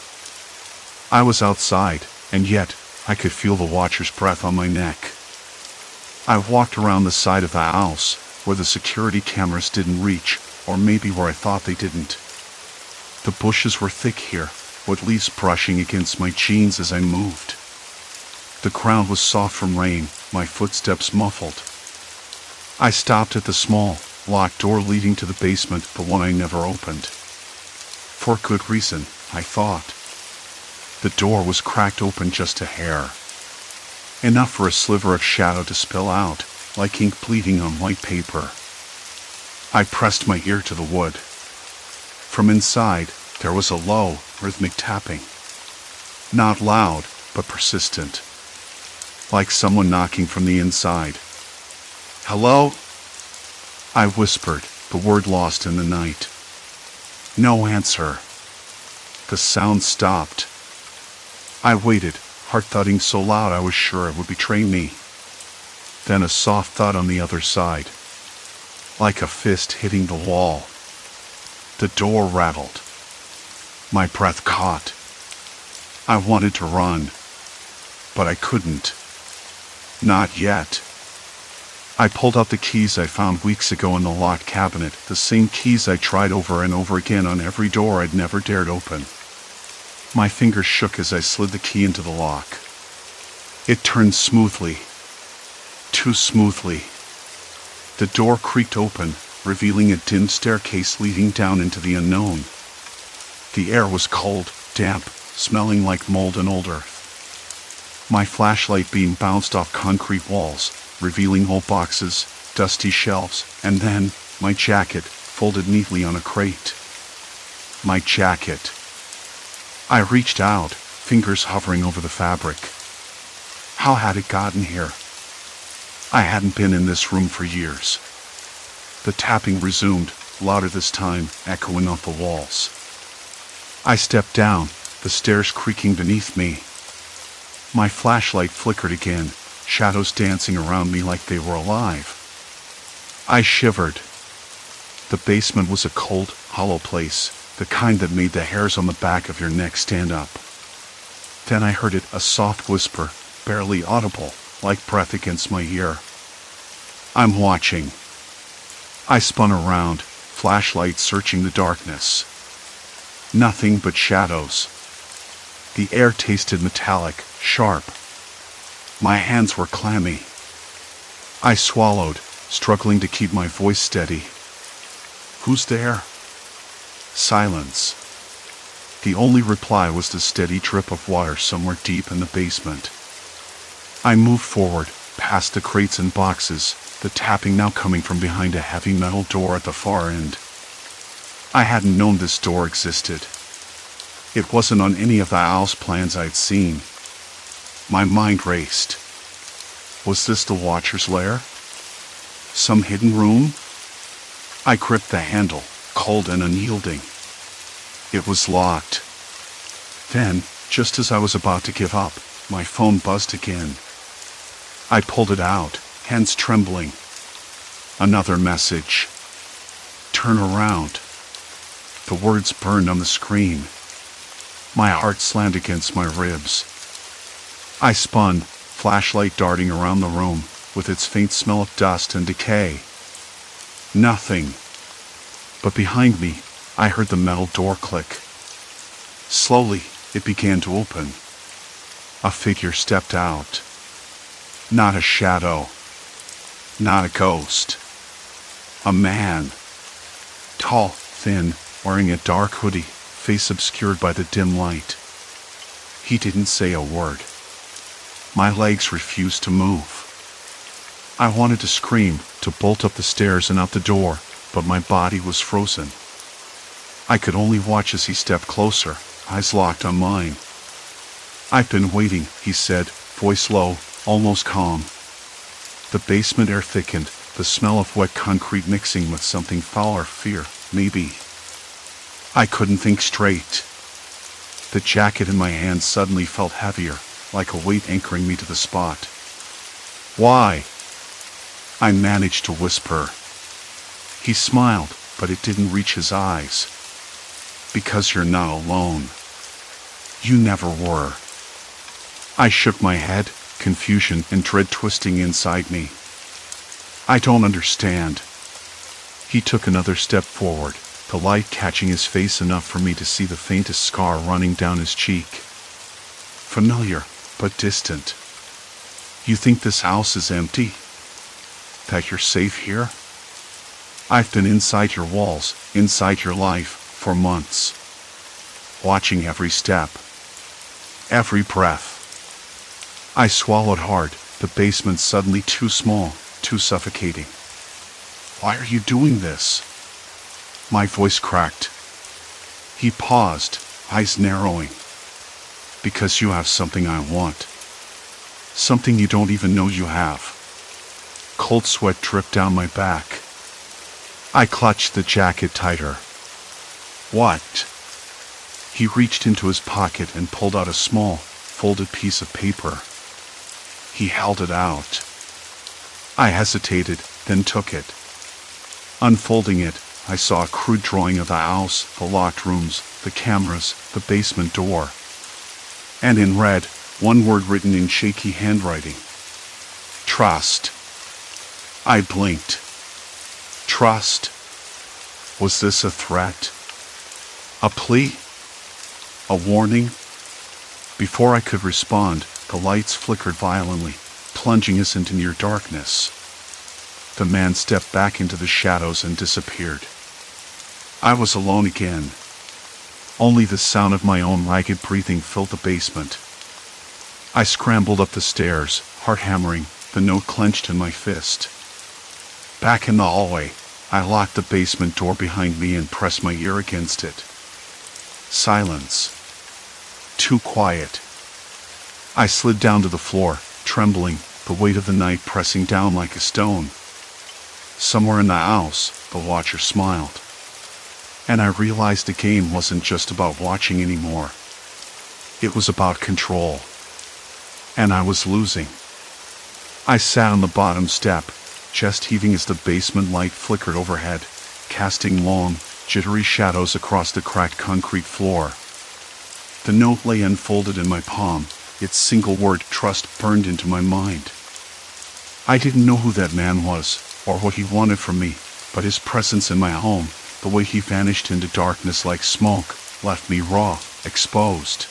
S1: I was outside, and yet I could feel the watcher's breath on my neck. I walked around the side of the house, where the security cameras didn't reach, or maybe where I thought they didn't. The bushes were thick here, with leaves brushing against my jeans as I moved. The ground was soft from rain, my footsteps muffled. I stopped at the small, locked door leading to the basement, the one I never opened. For good reason, I thought. The door was cracked open just a hair. Enough for a sliver of shadow to spill out, like ink bleeding on white paper. I pressed my ear to the wood. From inside, there was a low, rhythmic tapping. Not loud, but persistent. Like someone knocking from the inside. Hello? I whispered, the word lost in the night. No answer. The sound stopped. I waited, heart thudding so loud I was sure it would betray me. Then a soft thud on the other side. Like a fist hitting the wall. The door rattled. My breath caught. I wanted to run. But I couldn't. Not yet. I pulled out the keys I found weeks ago in the locked cabinet, the same keys I tried over and over again on every door I'd never dared open. My fingers shook as I slid the key into the lock. It turned smoothly. Too smoothly. The door creaked open, revealing a dim staircase leading down into the unknown. The air was cold, damp, smelling like mold and old earth. My flashlight beam bounced off concrete walls, revealing old boxes, dusty shelves, and then my jacket, folded neatly on a crate. My jacket. I reached out, fingers hovering over the fabric. How had it gotten here? I hadn't been in this room for years. The tapping resumed, louder this time, echoing off the walls. I stepped down, the stairs creaking beneath me. My flashlight flickered again, shadows dancing around me like they were alive. I shivered. The basement was a cold, hollow place, the kind that made the hairs on the back of your neck stand up. Then I heard it, a soft whisper, barely audible, like breath against my ear. I'm watching. I spun around, flashlight searching the darkness. Nothing but shadows. The air tasted metallic, sharp. My hands were clammy. I swallowed, struggling to keep my voice steady. Who's there? Silence. The only reply was the steady drip of water somewhere deep in the basement. I moved forward, past the crates and boxes, the tapping now coming from behind a heavy metal door at the far end. I hadn't known this door existed. It wasn't on any of the house plans I'd seen. My mind raced. Was this the Watcher's lair? Some hidden room? I gripped the handle, cold and unyielding. It was locked. Then, just as I was about to give up, my phone buzzed again. I pulled it out, hands trembling. Another message. Turn around. The words burned on the screen. My heart slammed against my ribs. I spun, flashlight darting around the room, with its faint smell of dust and decay. Nothing. But behind me, I heard the metal door click. Slowly, it began to open. A figure stepped out. Not a shadow. Not a ghost. A man. Tall, thin, wearing a dark hoodie, face obscured by the dim light. He didn't say a word. My legs refused to move. I wanted to scream, to bolt up the stairs and out the door, but my body was frozen. I could only watch as he stepped closer, eyes locked on mine. "I've been waiting," he said, voice low, almost calm. The basement air thickened, the smell of wet concrete mixing with something foul or fear, maybe. I couldn't think straight. The jacket in my hand suddenly felt heavier, like a weight anchoring me to the spot. "Why?" I managed to whisper. He smiled, but it didn't reach his eyes. "Because you're not alone. You never were." I shook my head, confusion and dread twisting inside me. "I don't understand." He took another step forward, the light catching his face enough for me to see the faintest scar running down his cheek. Familiar, but distant. "You think this house is empty? That you're safe here?" "I've been inside your walls, inside your life, for months. Watching every step. Every breath." I swallowed hard, the basement suddenly too small, too suffocating. "Why are you doing this?" My voice cracked. He paused, eyes narrowing. "Because you have something I want. Something you don't even know you have." Cold sweat dripped down my back. I clutched the jacket tighter. "What?" He reached into his pocket and pulled out a small, folded piece of paper. He held it out. I hesitated, then took it. Unfolding it, I saw a crude drawing of the house, the locked rooms, the cameras, the basement door. And in red, one word written in shaky handwriting. "Trust." I blinked. Trust? Was this a threat? A plea? A warning? Before I could respond, the lights flickered violently, plunging us into near darkness. The man stepped back into the shadows and disappeared. I was alone again. Only the sound of my own ragged breathing filled the basement. I scrambled up the stairs, heart hammering, the note clenched in my fist. Back in the hallway, I locked the basement door behind me and pressed my ear against it. Silence. Too quiet. I slid down to the floor, trembling, the weight of the night pressing down like a stone. Somewhere in the house, the watcher smiled. And I realized the game wasn't just about watching anymore. It was about control. And I was losing. I sat on the bottom step, chest heaving as the basement light flickered overhead, casting long, jittery shadows across the cracked concrete floor. The note lay unfolded in my palm, its single word "trust" burned into my mind. I didn't know who that man was, or what he wanted from me, but his presence in my home, the way he vanished into darkness like smoke, left me raw, exposed.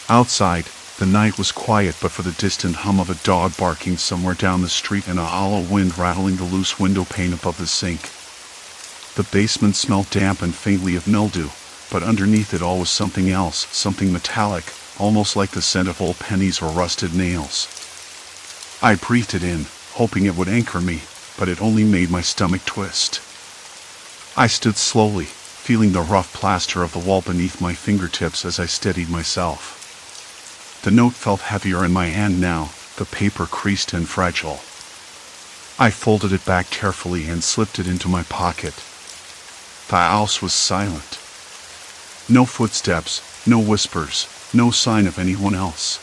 S1: Outside, the night was quiet but for the distant hum of a dog barking somewhere down the street and a hollow wind rattling the loose window pane above the sink. The basement smelled damp and faintly of mildew, but underneath it all was something else, something metallic, almost like the scent of old pennies or rusted nails. I breathed it in, hoping it would anchor me, but it only made my stomach twist. I stood slowly, feeling the rough plaster of the wall beneath my fingertips as I steadied myself. The note felt heavier in my hand now, the paper creased and fragile. I folded it back carefully and slipped it into my pocket. The house was silent. No footsteps, no whispers, no sign of anyone else.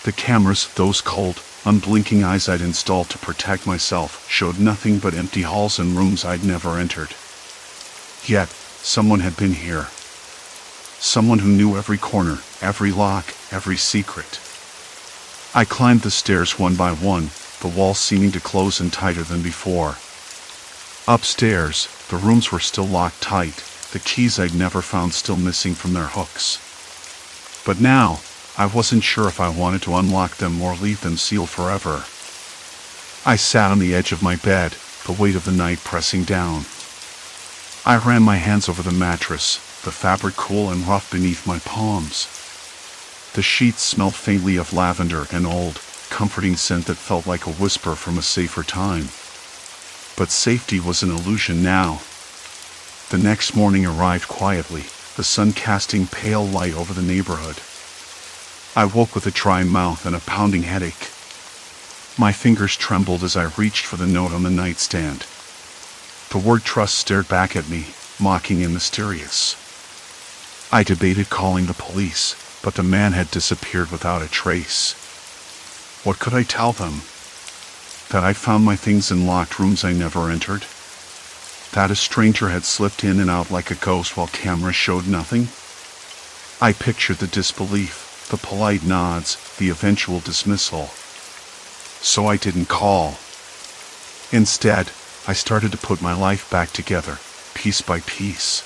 S1: The cameras, those cold, unblinking eyes I'd installed to protect myself, showed nothing but empty halls and rooms I'd never entered. Yet, someone had been here. Someone who knew every corner, every lock, every secret. I climbed the stairs one by one, the walls seeming to close in tighter than before. Upstairs, the rooms were still locked tight, the keys I'd never found still missing from their hooks. But now, I wasn't sure if I wanted to unlock them or leave them sealed forever. I sat on the edge of my bed, the weight of the night pressing down. I ran my hands over the mattress, the fabric cool and rough beneath my palms. The sheets smelled faintly of lavender, an old, comforting scent that felt like a whisper from a safer time. But safety was an illusion now. The next morning arrived quietly, the sun casting pale light over the neighborhood. I woke with a dry mouth and a pounding headache. My fingers trembled as I reached for the note on the nightstand. The word trust stared back at me, mocking and mysterious. I debated calling the police, but the man had disappeared without a trace. What could I tell them? That I found my things in locked rooms I never entered? That a stranger had slipped in and out like a ghost while cameras showed nothing? I pictured the disbelief, the polite nods, the eventual dismissal. So I didn't call. Instead, I started to put my life back together, piece by piece.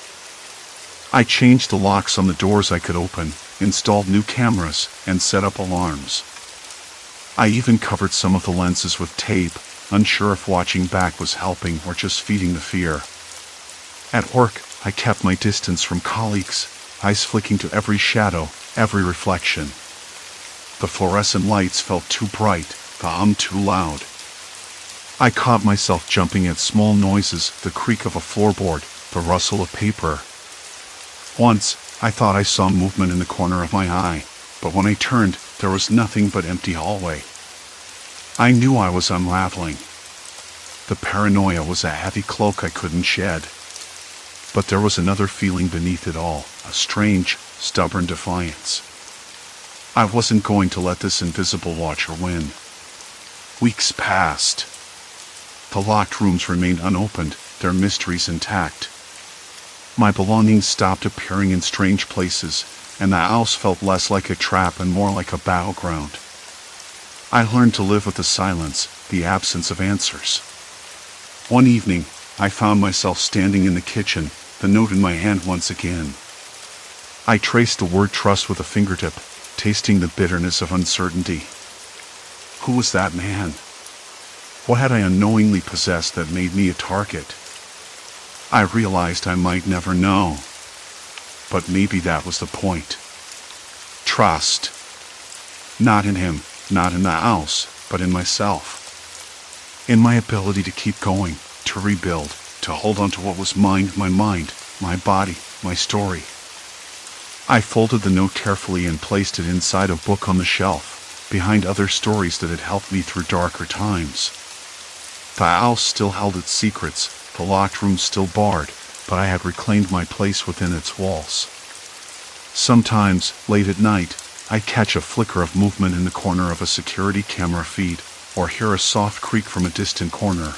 S1: I changed the locks on the doors I could open, installed new cameras, and set up alarms. I even covered some of the lenses with tape, unsure if watching back was helping or just feeding the fear. At work, I kept my distance from colleagues, eyes flicking to every shadow, every reflection. The fluorescent lights felt too bright, the hum too loud. I caught myself jumping at small noises, the creak of a floorboard, the rustle of paper. Once, I thought I saw movement in the corner of my eye, but when I turned, there was nothing but empty hallway. I knew I was unraveling. The paranoia was a heavy cloak I couldn't shed. But there was another feeling beneath it all, a strange, stubborn defiance. I wasn't going to let this invisible watcher win. Weeks passed. The locked rooms remained unopened, their mysteries intact. My belongings stopped appearing in strange places, and the house felt less like a trap and more like a battleground. I learned to live with the silence, the absence of answers. One evening, I found myself standing in the kitchen, the note in my hand once again. I traced the word trust with a fingertip, tasting the bitterness of uncertainty. Who was that man? What had I unknowingly possessed that made me a target? I realized I might never know. But maybe that was the point. Trust. Not in him, not in the house, but in myself. In my ability to keep going, to rebuild, to hold on to what was mine, my mind, my body, my story. I folded the note carefully and placed it inside a book on the shelf, behind other stories that had helped me through darker times. The house still held its secrets, the locked room still barred, but I had reclaimed my place within its walls. Sometimes, late at night, I'd catch a flicker of movement in the corner of a security camera feed, or hear a soft creak from a distant corner.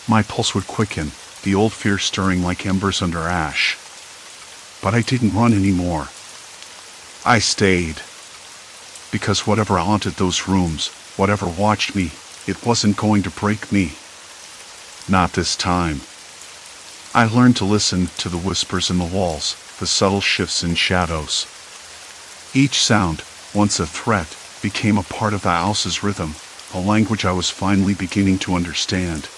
S1: My pulse would quicken, the old fear stirring like embers under ash. But I didn't run anymore. I stayed. Because whatever haunted those rooms, whatever watched me, it wasn't going to break me. Not this time. I learned to listen to the whispers in the walls, the subtle shifts in shadows. Each sound, once a threat, became a part of the house's rhythm, a language I was finally beginning to understand.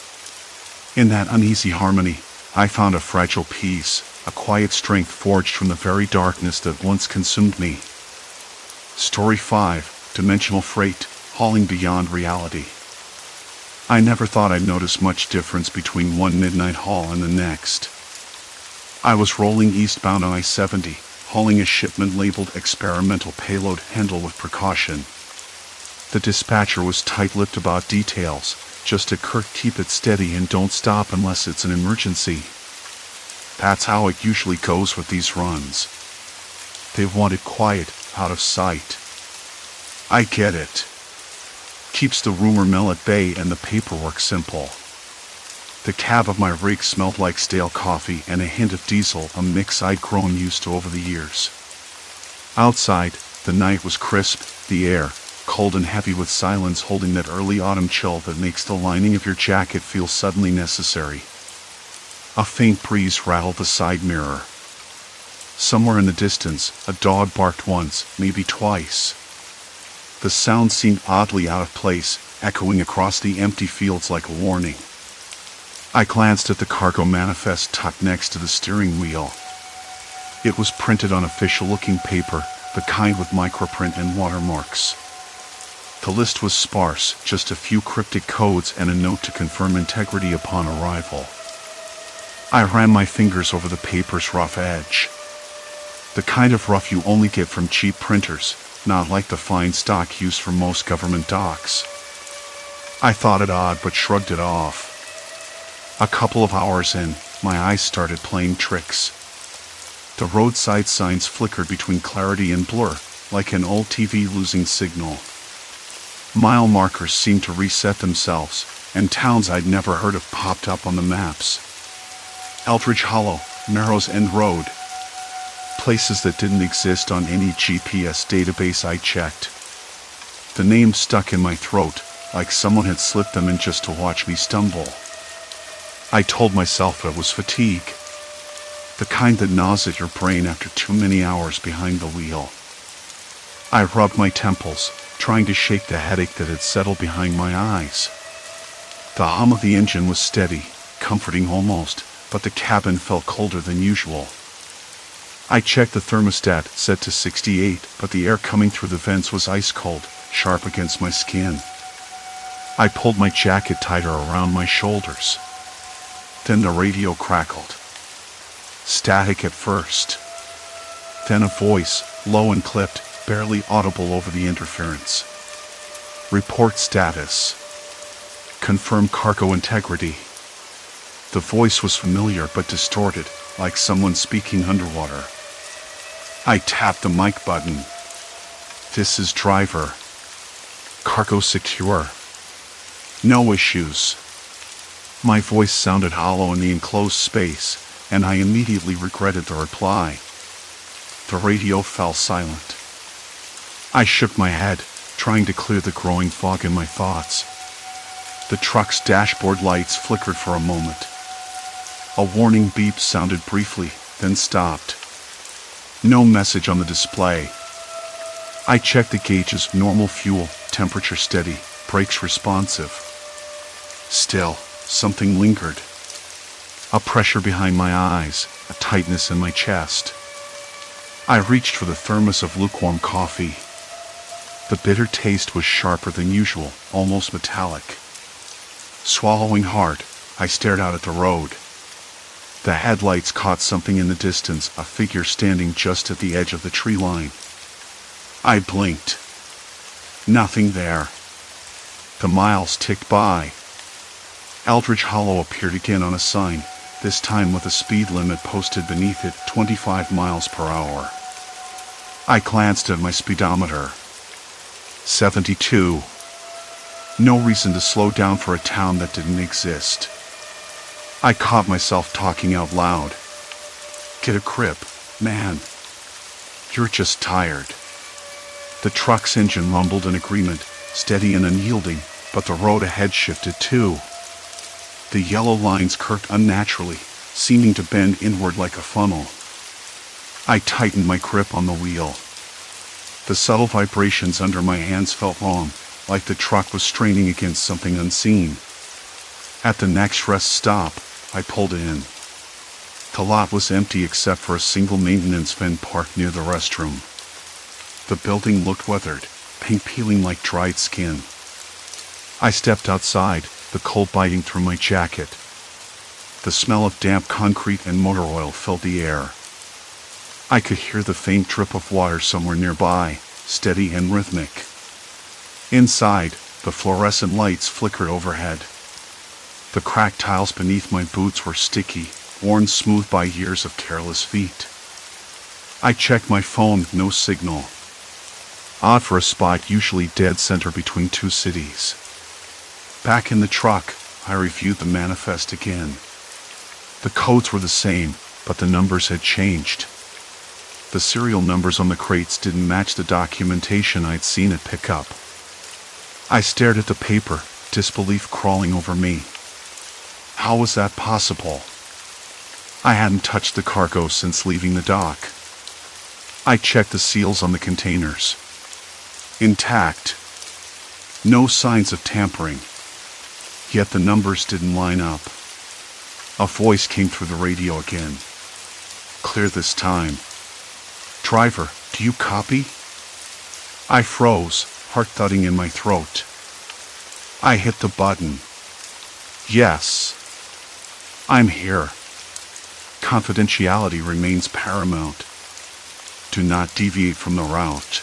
S1: In that uneasy harmony, I found a fragile peace, a quiet strength forged from the very darkness that once consumed me. Story 5, Dimensional Freight, Hauling Beyond Reality. I never thought I'd notice much difference between one midnight haul and the next. I was rolling eastbound on I-70, hauling a shipment labeled experimental payload, handle with precaution. The dispatcher was tight-lipped about details, just a curt keep it steady and don't stop unless it's an emergency. That's how it usually goes with these runs. They want it quiet, out of sight. I get it. Keeps the rumor mill at bay and the paperwork simple. The cab of my rig smelled like stale coffee and a hint of diesel, a mix I'd grown used to over the years. Outside, the night was crisp, the air, cold and heavy with silence holding that early autumn chill that makes the lining of your jacket feel suddenly necessary. A faint breeze rattled the side mirror. Somewhere in the distance, a dog barked once, maybe twice. The sound seemed oddly out of place, echoing across the empty fields like a warning. I glanced at the cargo manifest tucked next to the steering wheel. It was printed on official-looking paper, the kind with microprint and watermarks. The list was sparse, just a few cryptic codes and a note to confirm integrity upon arrival. I ran my fingers over the paper's rough edge. The kind of rough you only get from cheap printers, not like the fine stock used for most government docs. I thought it odd but shrugged it off. A couple of hours in, my eyes started playing tricks. The roadside signs flickered between clarity and blur, like an old TV losing signal. Mile markers seemed to reset themselves, and towns I'd never heard of popped up on the maps. Eldridge Hollow, Narrows End Road. Places that didn't exist on any GPS database I checked. The names stuck in my throat, like someone had slipped them in just to watch me stumble. I told myself it was fatigue. The kind that gnaws at your brain after too many hours behind the wheel. I rubbed my temples, trying to shake the headache that had settled behind my eyes. The hum of the engine was steady, comforting almost, but the cabin felt colder than usual. I checked the thermostat, set to 68, but the air coming through the vents was ice cold, sharp against my skin. I pulled my jacket tighter around my shoulders. Then the radio crackled. Static at first. Then a voice, low and clipped, barely audible over the interference. Report status. Confirm cargo integrity. The voice was familiar but distorted, like someone speaking underwater. I tapped the mic button. This is driver. Cargo secure. No issues. My voice sounded hollow in the enclosed space, and I immediately regretted the reply. The radio fell silent. I shook my head, trying to clear the growing fog in my thoughts. The truck's dashboard lights flickered for a moment. A warning beep sounded briefly, then stopped. No message on the display. I checked the gauges, normal fuel, temperature steady, brakes responsive. Still, something lingered. A pressure behind my eyes, a tightness in my chest. I reached for the thermos of lukewarm coffee. The bitter taste was sharper than usual, almost metallic. Swallowing hard, I stared out at the road. The headlights caught something in the distance, a figure standing just at the edge of the tree line. I blinked. Nothing there. The miles ticked by. Eldridge Hollow appeared again on a sign, this time with a speed limit posted beneath it, 25 miles per hour. I glanced at my speedometer. 72. No reason to slow down for a town that didn't exist. I caught myself talking out loud. Get a grip, man. You're just tired. The truck's engine rumbled in agreement, steady and unyielding, but the road ahead shifted too. The yellow lines curved unnaturally, seeming to bend inward like a funnel. I tightened my grip on the wheel. The subtle vibrations under my hands felt wrong, like the truck was straining against something unseen. At the next rest stop, I pulled in. The lot was empty except for a single maintenance van parked near the restroom. The building looked weathered, paint peeling like dried skin. I stepped outside, the cold biting through my jacket. The smell of damp concrete and motor oil filled the air. I could hear the faint drip of water somewhere nearby, steady and rhythmic. Inside, the fluorescent lights flickered overhead. The cracked tiles beneath my boots were sticky, worn smooth by years of careless feet. I checked my phone, no signal. Odd for a spot usually dead center between two cities. Back in the truck, I reviewed the manifest again. The codes were the same, but the numbers had changed. The serial numbers on the crates didn't match the documentation I'd seen at pickup. I stared at the paper, disbelief crawling over me. How was that possible? I hadn't touched the cargo since leaving the dock. I checked the seals on the containers. Intact. No signs of tampering. Yet the numbers didn't line up. A voice came through the radio again. Clear this time. Driver, do you copy? I froze, heart thudding in my throat. I hit the button. Yes. I'm here. Confidentiality remains paramount. Do not deviate from the route.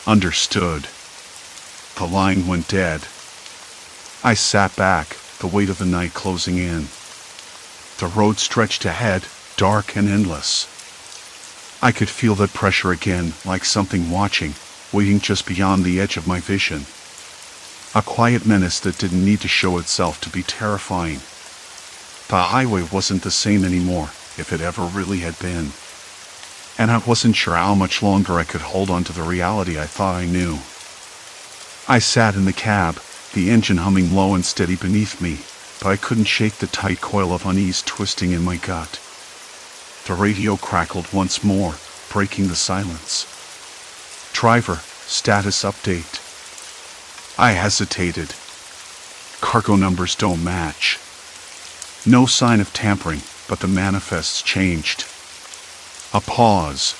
S1: Understood. The line went dead. I sat back, the weight of the night closing in. The road stretched ahead, dark and endless. I could feel that pressure again, like something watching, waiting just beyond the edge of my vision. A quiet menace that didn't need to show itself to be terrifying. The highway wasn't the same anymore, if it ever really had been. And I wasn't sure how much longer I could hold on to the reality I thought I knew. I sat in the cab, the engine humming low and steady beneath me, but I couldn't shake the tight coil of unease twisting in my gut. The radio crackled once more, breaking the silence. Driver, status update. I hesitated. Cargo numbers don't match. No sign of tampering, but the manifests changed. A pause.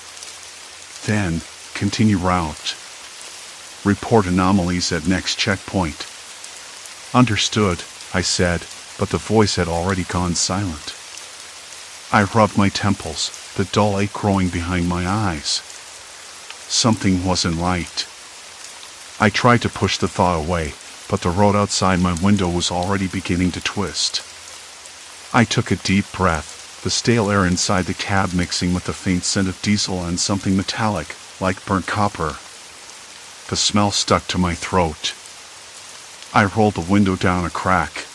S1: Then, continue route. Report anomalies at next checkpoint. Understood, I said, but the voice had already gone silent. I rubbed my temples, the dull ache growing behind my eyes. Something wasn't right. I tried to push the thought away, but the road outside my window was already beginning to twist. I took a deep breath, the stale air inside the cab mixing with the faint scent of diesel and something metallic, like burnt copper. The smell stuck to my throat. I rolled the window down a crack.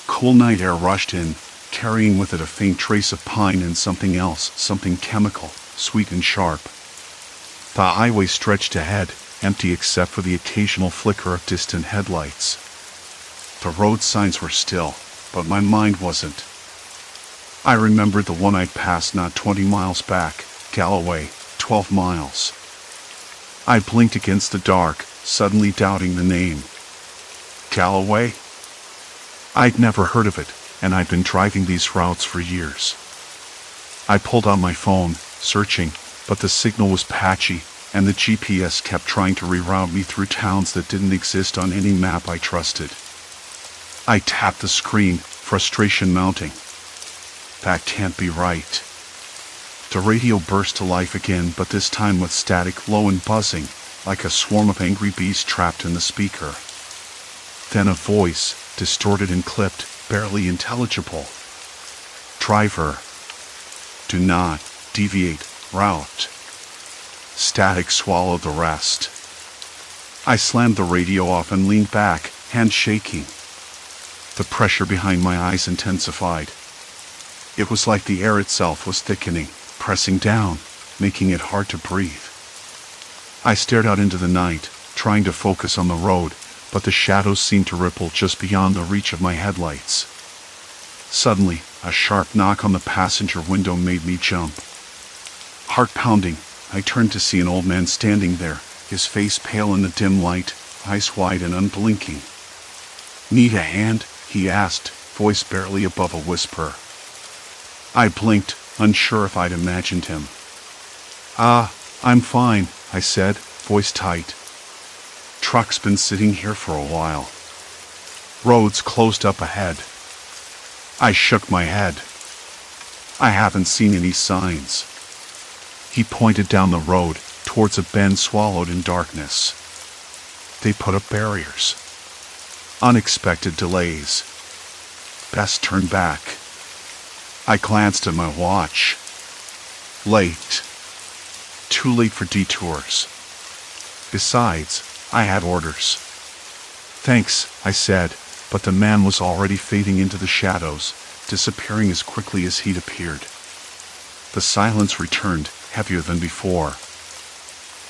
S1: Cool night air rushed in, carrying with it a faint trace of pine and something else, something chemical, sweet and sharp. The highway stretched ahead, empty except for the occasional flicker of distant headlights. The road signs were still, but my mind wasn't. I remembered the one I'd passed not 20 miles back, Galloway, 12 miles. I blinked against the dark, suddenly doubting the name. Galloway? I'd never heard of it, and I'd been driving these routes for years. I pulled out my phone, searching, but the signal was patchy, and the GPS kept trying to reroute me through towns that didn't exist on any map I trusted. I tapped the screen, frustration mounting. That can't be right. The radio burst to life again, but this time with static, low and buzzing, like a swarm of angry bees trapped in the speaker. Then a voice, distorted and clipped, barely intelligible. Driver. Do not deviate route. Static swallowed the rest. I slammed the radio off and leaned back, hands shaking. The pressure behind my eyes intensified. It was like the air itself was thickening, pressing down, making it hard to breathe. I stared out into the night, trying to focus on the road, but the shadows seemed to ripple just beyond the reach of my headlights. Suddenly, a sharp knock on the passenger window made me jump. Heart pounding, I turned to see an old man standing there, his face pale in the dim light, eyes wide and unblinking. "Need a hand?" he asked, voice barely above a whisper. I blinked, unsure if I'd imagined him. I'm fine," I said, voice tight. "Truck's been sitting here for a while. Road's closed up ahead." I shook my head. "I haven't seen any signs." He pointed down the road, towards a bend swallowed in darkness. "They put up barriers. Unexpected delays. Best turn back." I glanced at my watch. Late. Too late for detours. Besides, I had orders. "Thanks," I said, but the man was already fading into the shadows, disappearing as quickly as he'd appeared. The silence returned, heavier than before.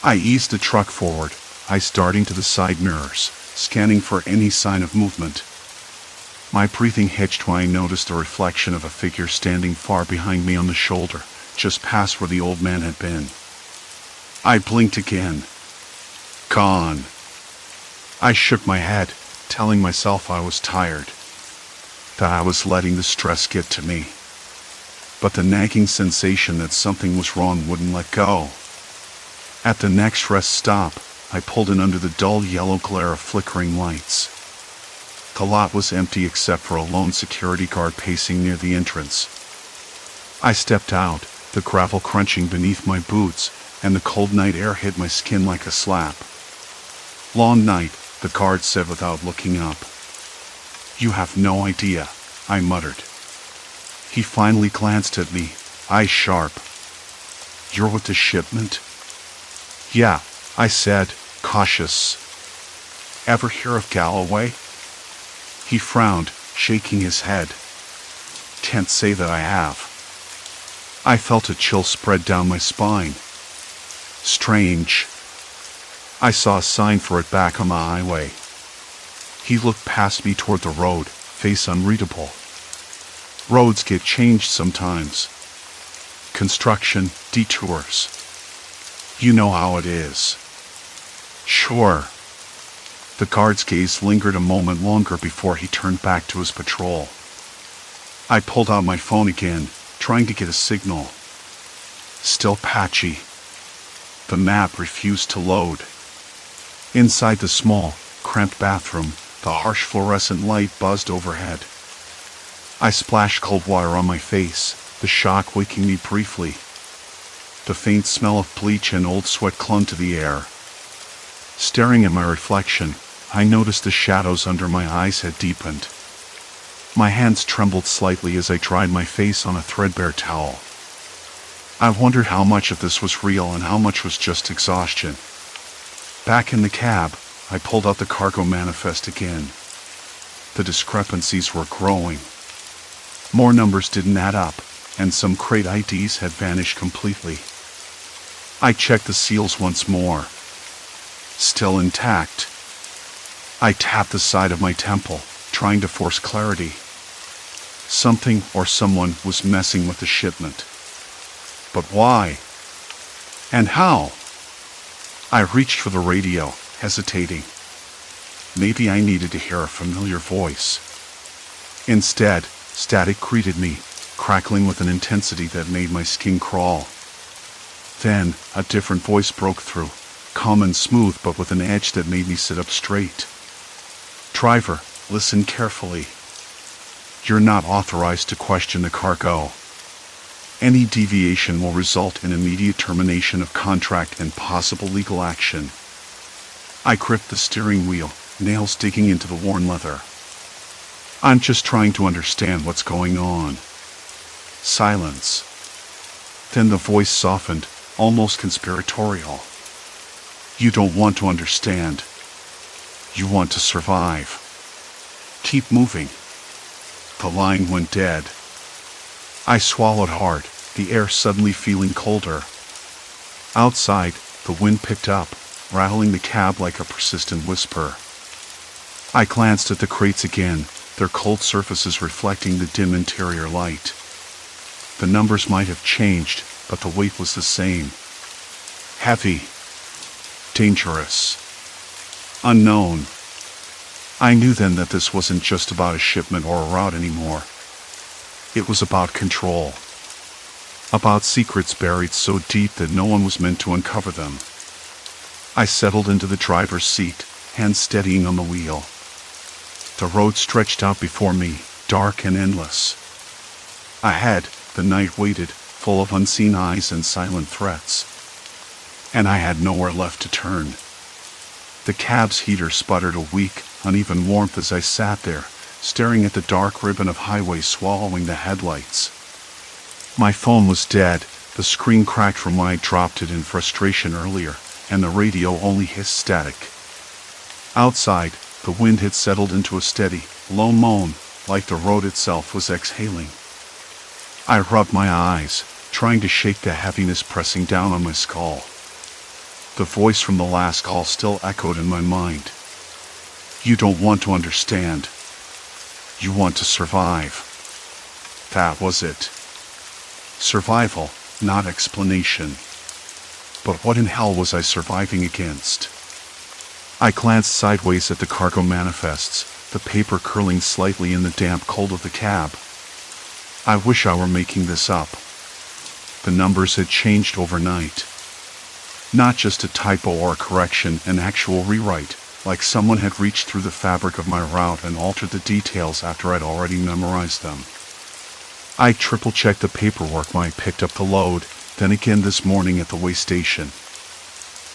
S1: I eased the truck forward, I starting to the side mirrors, scanning for any sign of movement. My breathing hitched when I noticed the reflection of a figure standing far behind me on the shoulder, just past where the old man had been. I blinked again. Gone. I shook my head, telling myself I was tired, that I was letting the stress get to me. But the nagging sensation that something was wrong wouldn't let go. At the next rest stop, I pulled in under the dull yellow glare of flickering lights. The lot was empty except for a lone security guard pacing near the entrance. I stepped out, the gravel crunching beneath my boots, and the cold night air hit my skin like a slap. "Long night," the guard said without looking up. "You have no idea," I muttered. He finally glanced at me, eyes sharp. "You're with the shipment?" "Yeah," I said, cautious. "Ever hear of Galloway?" He frowned, shaking his head. "Can't say that I have." I felt a chill spread down my spine. Strange. I saw a sign for it back on the highway. He looked past me toward the road, face unreadable. Roads get changed sometimes. Construction, detours. You know how it is. Sure. The guard's gaze lingered a moment longer before he turned back to his patrol. I pulled out my phone again, trying to get a signal. Still patchy. The map refused to load. Inside the small, cramped bathroom, the harsh fluorescent light buzzed overhead. I splashed cold water on my face, the shock waking me briefly. The faint smell of bleach and old sweat clung to the air. Staring at my reflection, I noticed the shadows under my eyes had deepened. My hands trembled slightly as I dried my face on a threadbare towel. I wondered how much of this was real and how much was just exhaustion. Back in the cab, I pulled out the cargo manifest again. The discrepancies were growing. More numbers didn't add up, and some crate IDs had vanished completely. I checked the seals once more. Still intact. I tapped the side of my temple, trying to force clarity. Something or someone was messing with the shipment. But why? And how? I reached for the radio, hesitating. Maybe I needed to hear a familiar voice. Instead, static greeted me, crackling with an intensity that made my skin crawl. Then, a different voice broke through, calm and smooth but with an edge that made me sit up straight. "Driver, listen carefully. You're not authorized to question the cargo. Any deviation will result in immediate termination of contract and possible legal action." I gripped the steering wheel, nails digging into the worn leather. "I'm just trying to understand what's going on." Silence. Then the voice softened, almost conspiratorial. "You don't want to understand. You want to survive. Keep moving." The line went dead. I swallowed hard, the air suddenly feeling colder. Outside, the wind picked up, rattling the cab like a persistent whisper. I glanced at the crates again, their cold surfaces reflecting the dim interior light. The numbers might have changed, but the weight was the same. Heavy. Dangerous. Unknown. I knew then that this wasn't just about a shipment or a route anymore. It was about control. About secrets buried so deep that no one was meant to uncover them. I settled into the driver's seat, hands steadying on the wheel. The road stretched out before me, dark and endless. Ahead, the night waited, full of unseen eyes and silent threats. And I had nowhere left to turn. The cab's heater sputtered a weak, uneven warmth as I sat there, staring at the dark ribbon of highway swallowing the headlights. My phone was dead, the screen cracked from when I dropped it in frustration earlier, and the radio only hissed static. Outside, the wind had settled into a steady, low moan, like the road itself was exhaling. I rubbed my eyes, trying to shake the heaviness pressing down on my skull. The voice from the last call still echoed in my mind. You don't want to understand. You want to survive. That was it. Survival, not explanation. But what in hell was I surviving against? I glanced sideways at the cargo manifests, the paper curling slightly in the damp cold of the cab. I wish I were making this up. The numbers had changed overnight. Not just a typo or a correction, an actual rewrite, like someone had reached through the fabric of my route and altered the details after I'd already memorized them. I triple-checked the paperwork when I picked up the load, then again this morning at the way station.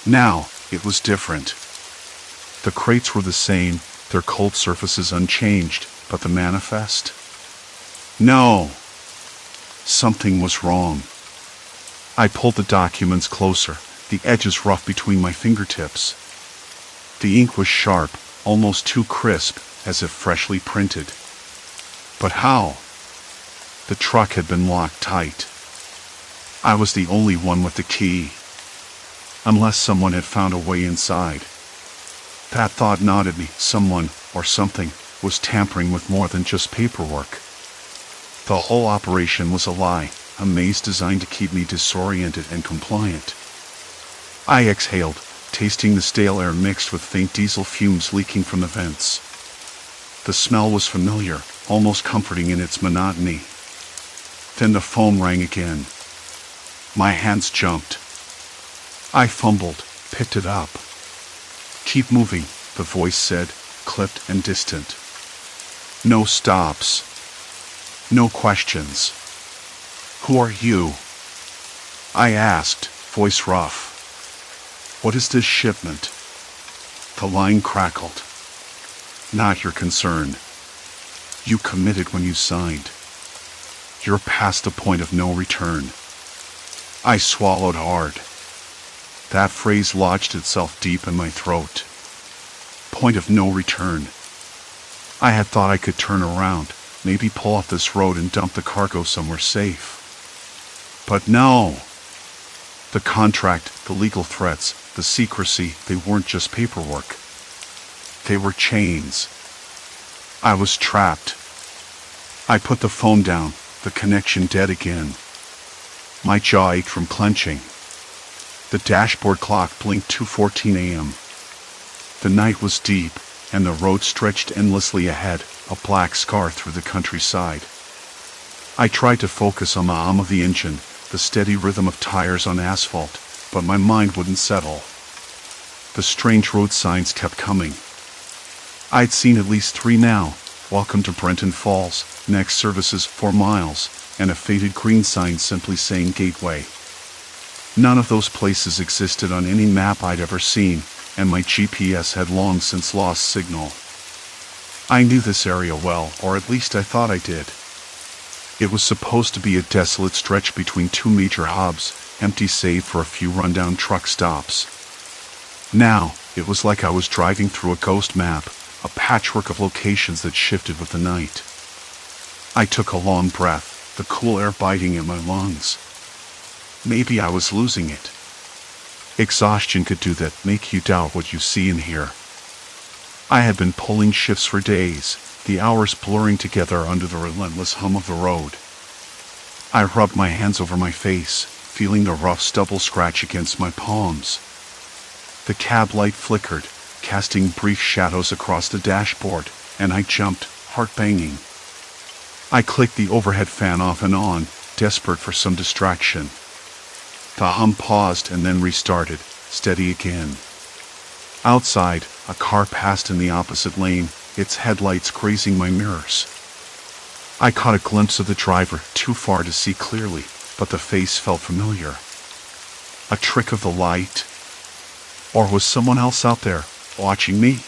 S1: Now, it was different. The crates were the same, their cold surfaces unchanged, but the manifest? No! Something was wrong. I pulled the documents closer, the edges rough between my fingertips. The ink was sharp, almost too crisp, as if freshly printed. But how? The truck had been locked tight. I was the only one with the key. Unless someone had found a way inside. That thought gnawed at me. Someone, or something, was tampering with more than just paperwork. The whole operation was a lie, a maze designed to keep me disoriented and compliant. I exhaled, tasting the stale air mixed with faint diesel fumes leaking from the vents. The smell was familiar, almost comforting in its monotony. Then the phone rang again. My hands jumped. I fumbled, picked it up. Keep moving, the voice said, clipped and distant. No stops. No questions. Who are you? I asked, voice rough. What is this shipment? The line crackled. Not your concern. You committed when you signed. You're past the point of no return. I swallowed hard. That phrase lodged itself deep in my throat. Point of no return. I had thought I could turn around, maybe pull off this road and dump the cargo somewhere safe. But no. The contract, the legal threats, the secrecy, they weren't just paperwork. They were chains. I was trapped. I put the phone down, the connection dead again. My jaw ached from clenching. The dashboard clock blinked 2:14 a.m. The night was deep, and the road stretched endlessly ahead, a black scar through the countryside. I tried to focus on the hum of the engine, the steady rhythm of tires on asphalt, but my mind wouldn't settle. The strange road signs kept coming. I'd seen at least 3 now. Welcome to Brenton Falls, next services 4 miles, and a faded green sign simply saying Gateway. None of those places existed on any map I'd ever seen, and my GPS had long since lost signal. I knew this area well, or at least I thought I did. It was supposed to be a desolate stretch between 2 major hubs, empty save for a few rundown truck stops. Now, it was like I was driving through a ghost map, a patchwork of locations that shifted with the night. I took a long breath, the cool air biting at my lungs. Maybe I was losing it. Exhaustion could do that, make you doubt what you see and hear. I had been pulling shifts for days, the hours blurring together under the relentless hum of the road. I rubbed my hands over my face, feeling the rough stubble scratch against my palms. The cab light flickered, casting brief shadows across the dashboard, and I jumped, heart banging. I clicked the overhead fan off and on, desperate for some distraction. The hum paused and then restarted, steady again. Outside, a car passed in the opposite lane, its headlights grazing my mirrors. I caught a glimpse of the driver, too far to see clearly, but the face felt familiar. A trick of the light? Or was someone else out there, watching me?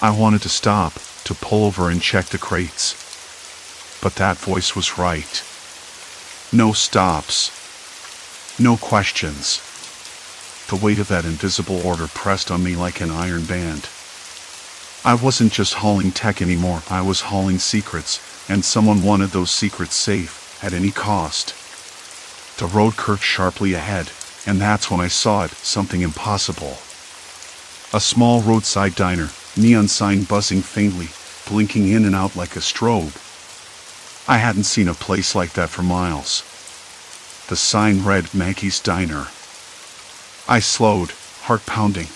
S1: I wanted to stop, to pull over and check the crates. But that voice was right. No stops. No questions. The weight of that invisible order pressed on me like an iron band. I wasn't just hauling tech anymore, I was hauling secrets, and someone wanted those secrets safe, at any cost. The road curved sharply ahead, And that's when I saw it, something impossible. A small roadside diner, neon sign buzzing faintly, blinking in and out like a strobe. I hadn't seen a place like that for miles. The sign read Maggie's Diner. I slowed, heart pounding.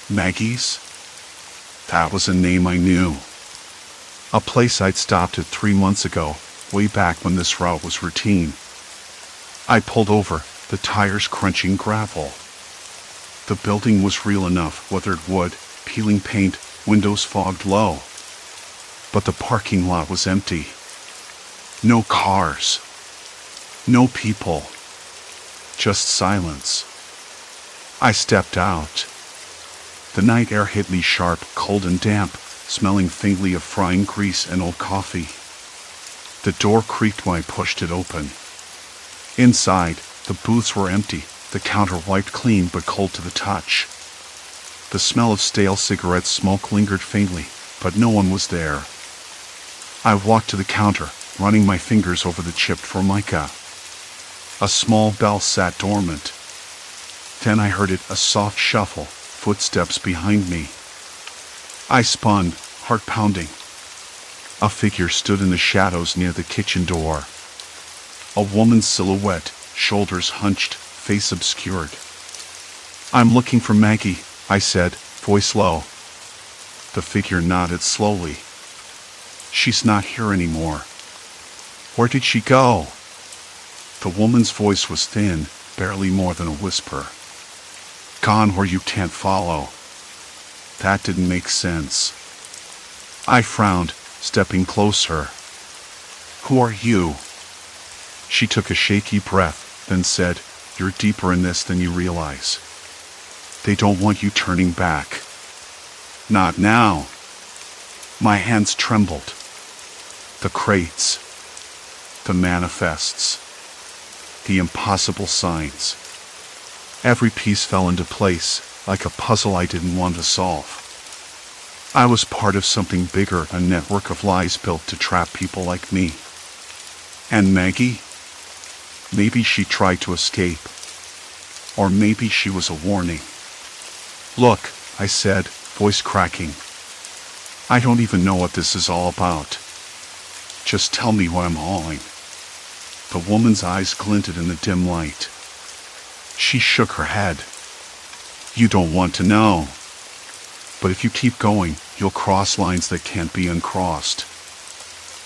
S1: Maggie's? That was a name I knew. A place I'd stopped at 3 months ago, way back when this route was routine. I pulled over, the tires crunching gravel. The building was real enough, weathered wood, peeling paint, windows fogged low. But the parking lot was empty. No cars. No people. Just silence. I stepped out. The night air hit me sharp, cold and damp, smelling faintly of frying grease and old coffee. The door creaked when I pushed it open. Inside, the booths were empty, the counter wiped clean but cold to the touch. The smell of stale cigarette smoke lingered faintly, but no one was there. I walked to the counter, running my fingers over the chipped formica. A small bell sat dormant. Then I heard it, a soft shuffle, footsteps behind me. I spun, heart pounding. A figure stood in the shadows near the kitchen door. A woman's silhouette, shoulders hunched, face obscured. "I'm looking for Maggie," I said, voice low. The figure nodded slowly. "She's not here anymore." "Where did she go?" The woman's voice was thin, barely more than a whisper. "Gone where you can't follow." That didn't make sense. I frowned, stepping closer. "Who are you?" She took a shaky breath, then said, "You're deeper in this than you realize. They don't want you turning back." "Not now." My hands trembled. The crates. The manifests. The impossible signs. Every piece fell into place, like a puzzle I didn't want to solve. I was part of something bigger, a network of lies built to trap people like me. And Maggie? Maybe she tried to escape. Or maybe she was a warning. "Look," I said, voice cracking. "I don't even know what this is all about. Just tell me what I'm hauling." The woman's eyes glinted in the dim light. She shook her head. "You don't want to know. But if you keep going, you'll cross lines that can't be uncrossed.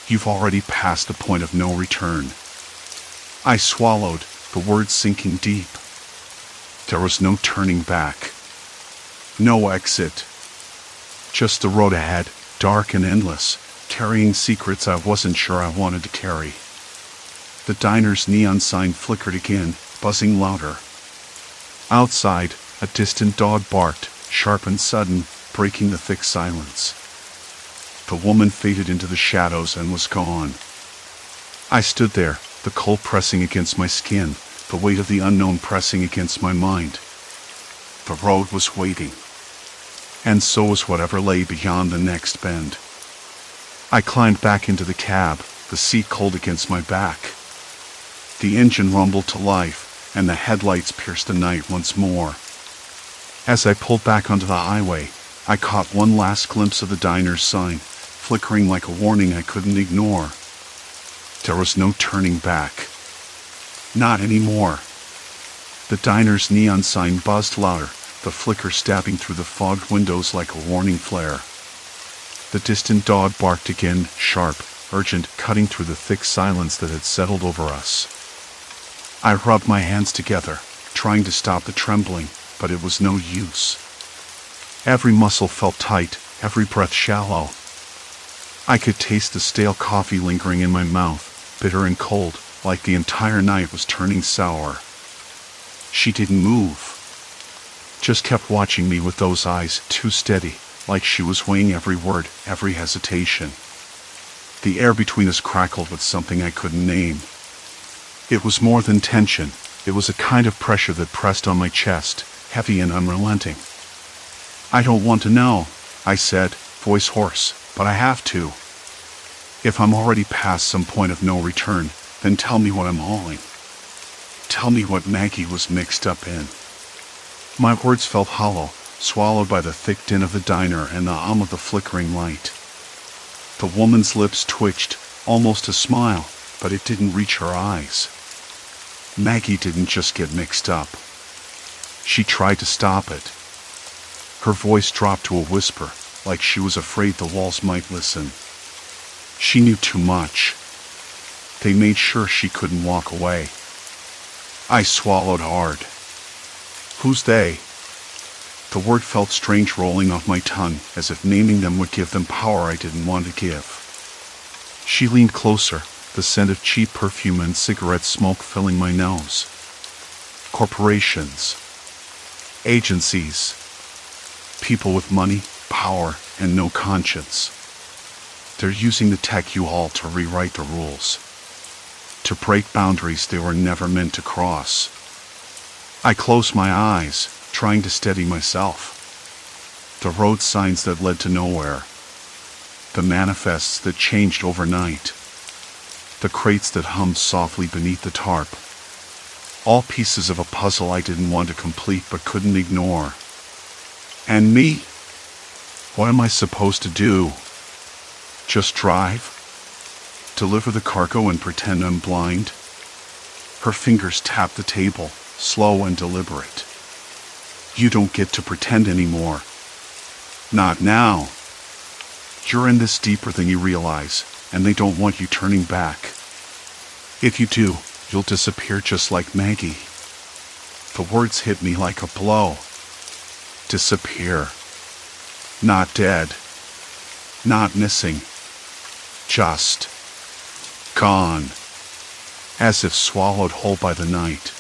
S1: You've already passed the point of no return." I swallowed, the words sinking deep. There was no turning back. No exit. Just the road ahead, dark and endless, carrying secrets I wasn't sure I wanted to carry. The diner's neon sign flickered again, buzzing louder. Outside, a distant dog barked, sharp and sudden, breaking the thick silence. The woman faded into the shadows and was gone. I stood there, the cold pressing against my skin, the weight of the unknown pressing against my mind. The road was waiting. And so was whatever lay beyond the next bend. I climbed back into the cab, the seat cold against my back. The engine rumbled to life, and the headlights pierced the night once more. As I pulled back onto the highway, I caught one last glimpse of the diner's sign, flickering like a warning I couldn't ignore. There was no turning back. Not anymore. The diner's neon sign buzzed louder, the flicker stabbing through the fogged windows like a warning flare. The distant dog barked again, sharp, urgent, cutting through the thick silence that had settled over us. I rubbed my hands together, trying to stop the trembling, but it was no use. Every muscle felt tight, every breath shallow. I could taste the stale coffee lingering in my mouth, bitter and cold, like the entire night was turning sour. She didn't move. Just kept watching me with those eyes, too steady, like she was weighing every word, every hesitation. The air between us crackled with something I couldn't name. It was more than tension. It was a kind of pressure that pressed on my chest, heavy and unrelenting. "I don't want to know," I said, voice hoarse, "but I have to. If I'm already past some point of no return, then tell me what I'm hauling." Tell me what Maggie was mixed up in. My words felt hollow, swallowed by the thick din of the diner and the of the flickering light. The woman's lips twitched, almost a smile, but it didn't reach her eyes. Maggie didn't just get mixed up. She tried to stop it. Her voice dropped to a whisper, like she was afraid the walls might listen. She knew too much. They made sure she couldn't walk away. I swallowed hard. Who's they? The word felt strange rolling off my tongue, as if naming them would give them power I didn't want to give. She leaned closer, the scent of cheap perfume and cigarette smoke filling my nose. Corporations. Agencies. People with money, power, and no conscience. They're using the tech U-Haul to rewrite the rules. To break boundaries they were never meant to cross. I closed my eyes, trying to steady myself. The road signs that led to nowhere. The manifests that changed overnight. The crates that hummed softly beneath the tarp. All pieces of a puzzle I didn't want to complete but couldn't ignore. And me? What am I supposed to do? Just drive? Deliver the cargo and pretend I'm blind? Her fingers tapped the table, slow and deliberate. You don't get to pretend anymore. Not now. You're in this deeper than you realize, and they don't want you turning back. If you do, you'll disappear just like Maggie. The words hit me like a blow. Disappear. Not dead. Not missing. Just gone. As if swallowed whole by the night.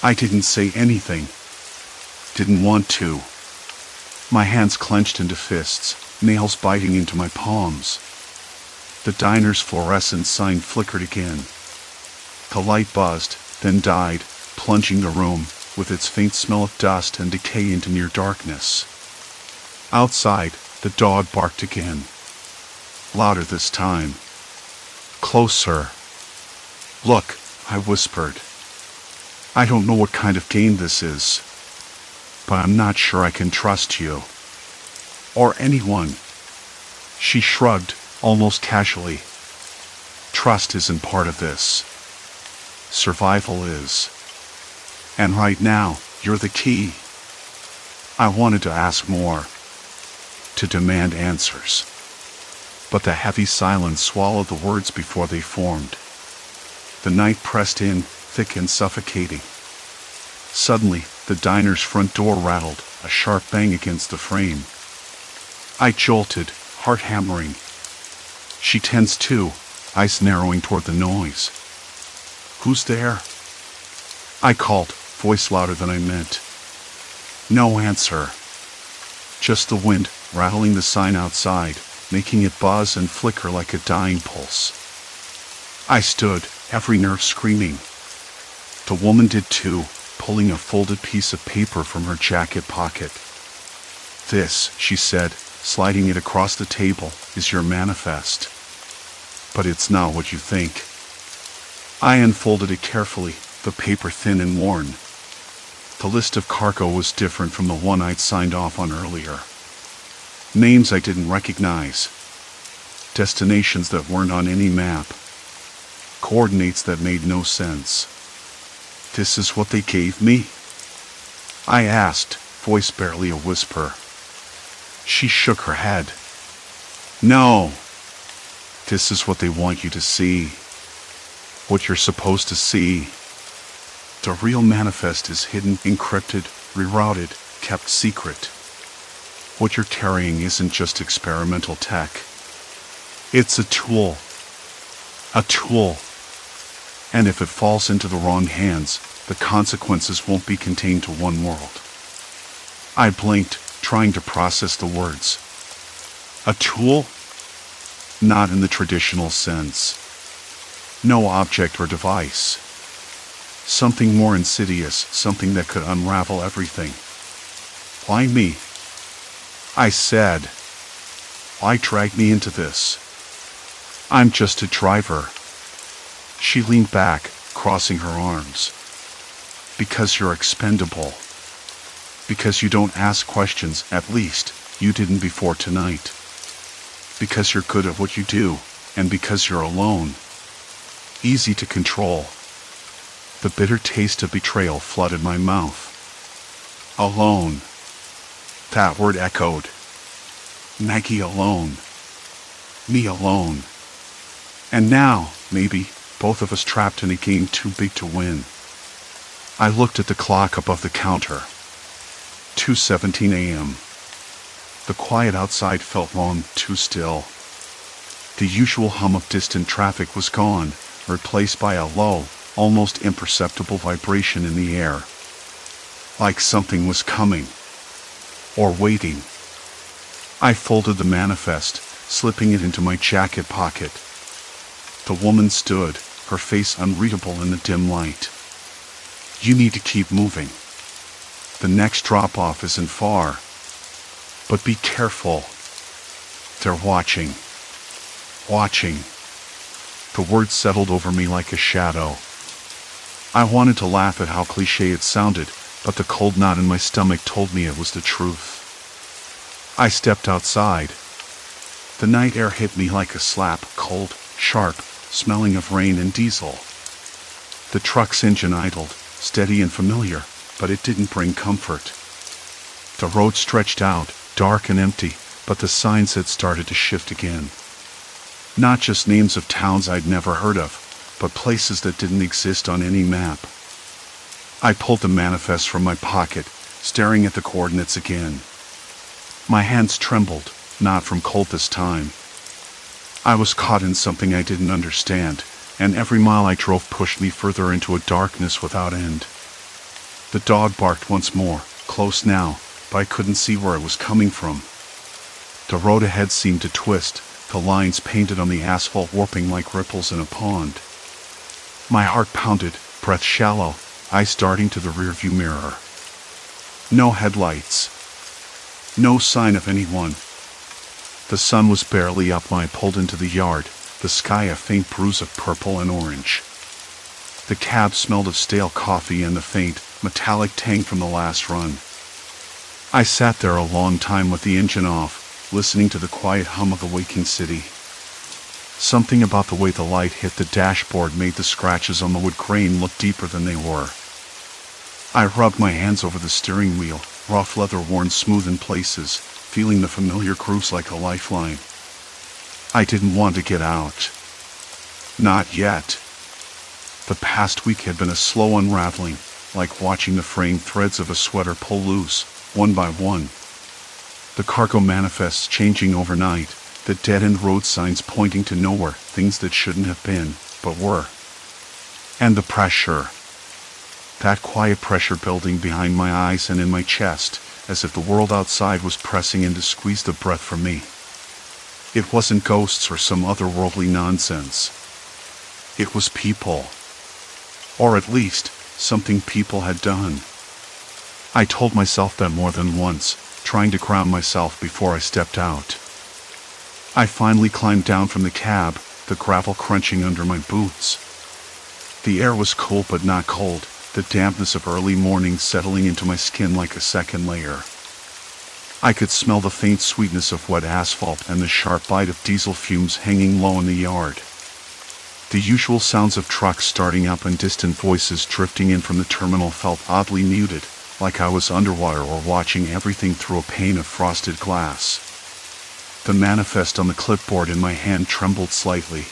S1: I didn't say anything. Didn't want to. My hands clenched into fists, nails biting into my palms. The diner's fluorescent sign flickered again. The light buzzed, then died, plunging the room, with its faint smell of dust and decay into near darkness. Outside, the dog barked again. Louder this time. Closer. Look, I whispered. I don't know what kind of game this is, but I'm not sure I can trust you. Or anyone. She shrugged, almost casually. Trust isn't part of this. Survival is. And right now, you're the key. I wanted to ask more. To demand answers. But the heavy silence swallowed the words before they formed. The night pressed in, thick and suffocating. Suddenly, the diner's front door rattled, a sharp bang against the frame. I jolted, heart hammering. She tensed too, eyes narrowing toward the noise. Who's there? I called, voice louder than I meant. No answer. Just the wind rattling the sign outside, making it buzz and flicker like a dying pulse. I stood, every nerve screaming. The woman did too, pulling a folded piece of paper from her jacket pocket. This, she said, sliding it across the table, is your manifest. But it's not what you think. I unfolded it carefully, the paper thin and worn. The list of cargo was different from the one I'd signed off on earlier. Names I didn't recognize. Destinations that weren't on any map. Coordinates that made no sense. This is what they gave me? I asked, voice barely a whisper. She shook her head. No. This is what they want you to see. What you're supposed to see. The real manifest is hidden, encrypted, rerouted, kept secret. What you're carrying isn't just experimental tech. It's a tool. A tool. And if it falls into the wrong hands, the consequences won't be contained to one world. I blinked, trying to process the words. A tool? Not in the traditional sense. No object or device. Something more insidious, something that could unravel everything. Why me? I said. Why drag me into this? I'm just a driver. She leaned back, crossing her arms. Because you're expendable. Because you don't ask questions, at least, you didn't before tonight. Because you're good at what you do, and because you're alone. Easy to control. The bitter taste of betrayal flooded my mouth. Alone. That word echoed. Maggie alone. Me alone. And now, maybe, both of us trapped in a game too big to win. I looked at the clock above the counter. 2:17 a.m. The quiet outside felt long, too still. The usual hum of distant traffic was gone, replaced by a low, almost imperceptible vibration in the air. Like something was coming. Or waiting. I folded the manifest, slipping it into my jacket pocket. The woman stood, her face unreadable in the dim light. You need to keep moving. The next drop-off isn't far. But be careful. They're watching. Watching. The words settled over me like a shadow. I wanted to laugh at how cliché it sounded, but the cold knot in my stomach told me it was the truth. I stepped outside. The night air hit me like a slap, cold, sharp, smelling of rain and diesel. The truck's engine idled, steady and familiar, but it didn't bring comfort. The road stretched out, dark and empty, but the signs had started to shift again. Not just names of towns I'd never heard of, but places that didn't exist on any map. I pulled the manifest from my pocket, staring at the coordinates again. My hands trembled, not from cold this time. I was caught in something I didn't understand, and every mile I drove pushed me further into a darkness without end. The dog barked once more, close now, but I couldn't see where it was coming from. The road ahead seemed to twist, the lines painted on the asphalt warping like ripples in a pond. My heart pounded, breath shallow, eyes darting to the rearview mirror. No headlights. No sign of anyone. The sun was barely up when I pulled into the yard, the sky a faint bruise of purple and orange. The cab smelled of stale coffee and the faint, metallic tang from the last run. I sat there a long time with the engine off, listening to the quiet hum of the waking city. Something about the way the light hit the dashboard made the scratches on the wood grain look deeper than they were. I rubbed my hands over the steering wheel, rough leather worn smooth in places, feeling the familiar grooves like a lifeline. I didn't want to get out. Not yet. The past week had been a slow unraveling, like watching the fraying threads of a sweater pull loose, one by one. The cargo manifests changing overnight, the dead-end road signs pointing to nowhere, things that shouldn't have been, but were. And the pressure. That quiet pressure building behind my eyes and in my chest, as if the world outside was pressing in to squeeze the breath from me. It wasn't ghosts or some otherworldly nonsense. It was people. Or at least, something people had done. I told myself that more than once, trying to ground myself before I stepped out. I finally climbed down from the cab, the gravel crunching under my boots. The air was cool but not cold, the dampness of early morning settling into my skin like a second layer. I could smell the faint sweetness of wet asphalt and the sharp bite of diesel fumes hanging low in the yard. The usual sounds of trucks starting up and distant voices drifting in from the terminal felt oddly muted, like I was underwater or watching everything through a pane of frosted glass. The manifest on the clipboard in my hand trembled slightly.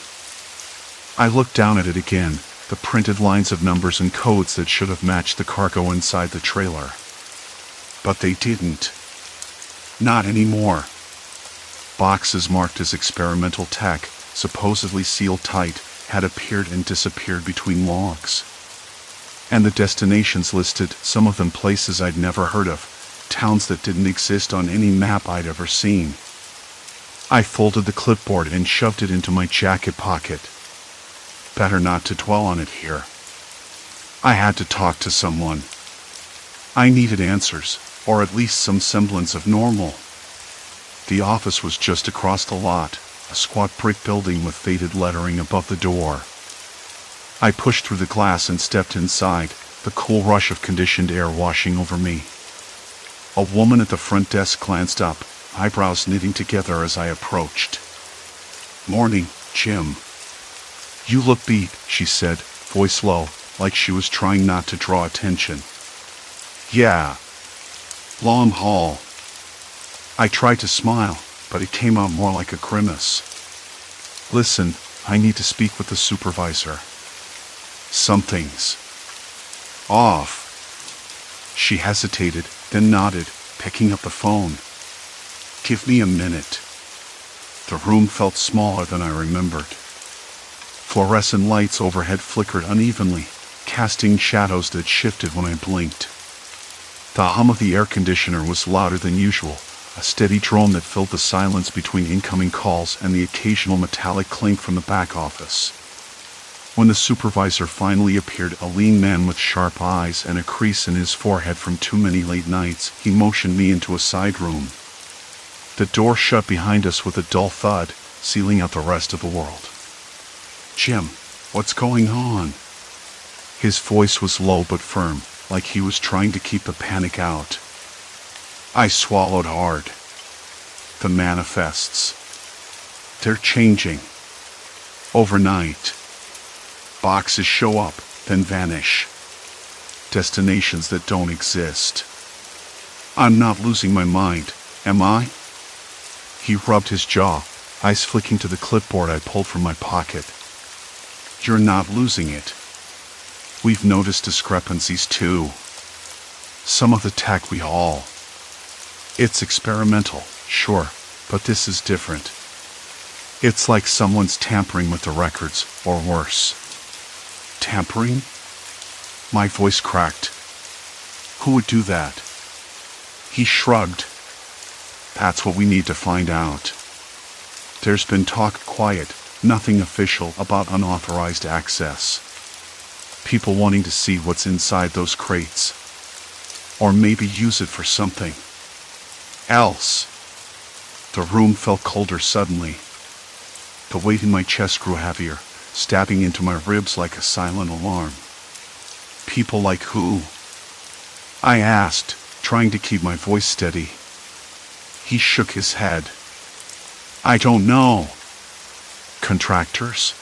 S1: I looked down at it again, the printed lines of numbers and codes that should have matched the cargo inside the trailer. But they didn't. Not anymore. Boxes marked as experimental tech, supposedly sealed tight, had appeared and disappeared between logs. And the destinations listed, some of them places I'd never heard of, towns that didn't exist on any map I'd ever seen. I folded the clipboard and shoved it into my jacket pocket. Better not to dwell on it here. I had to talk to someone. I needed answers, or at least some semblance of normal. The office was just across the lot, a squat brick building with faded lettering above the door. I pushed through the glass and stepped inside, the cool rush of conditioned air washing over me. A woman at the front desk glanced up, eyebrows knitting together as I approached. "Morning, Jim." "You look beat," she said, voice low, like she was trying not to draw attention. "Yeah. Long haul." I tried to smile, but it came out more like a grimace. "Listen, I need to speak with the supervisor. Something's off." She hesitated, then nodded, picking up the phone. "Give me a minute." The room felt smaller than I remembered. Fluorescent lights overhead flickered unevenly, casting shadows that shifted when I blinked. The hum of the air conditioner was louder than usual, a steady drone that filled the silence between incoming calls and the occasional metallic clink from the back office. When the supervisor finally appeared, a lean man with sharp eyes and a crease in his forehead from too many late nights, he motioned me into a side room. The door shut behind us with a dull thud, sealing out the rest of the world. "Jim, what's going on?" His voice was low but firm, like he was trying to keep the panic out. I swallowed hard. "The manifests. They're changing. Overnight. Boxes show up, then vanish. Destinations that don't exist. I'm not losing my mind, am I?" He rubbed his jaw, eyes flicking to the clipboard I pulled from my pocket. "You're not losing it. We've noticed discrepancies too. Some of the tech we haul. It's experimental, sure, but this is different. It's like someone's tampering with the records, or worse." "Tampering?" My voice cracked. "Who would do that?" He shrugged. "That's what we need to find out. There's been talk, quiet, nothing official, about unauthorized access. People wanting to see what's inside those crates. Or maybe use it for something else." The room felt colder suddenly. The weight in my chest grew heavier, stabbing into my ribs like a silent alarm. "People like who?" I asked, trying to keep my voice steady. He shook his head. "I don't know. Contractors?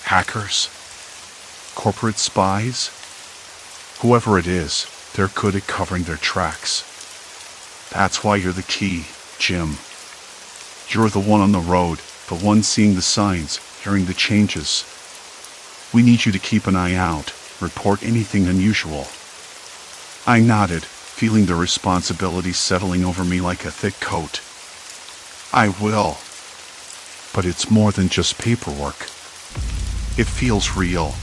S1: Hackers? Corporate spies? Whoever it is, they're good at covering their tracks. That's why you're the key, Jim. You're the one on the road, the one seeing the signs, hearing the changes. We need you to keep an eye out, report anything unusual." I nodded, feeling the responsibility settling over me like a thick coat. "I will. But it's more than just paperwork. It feels real.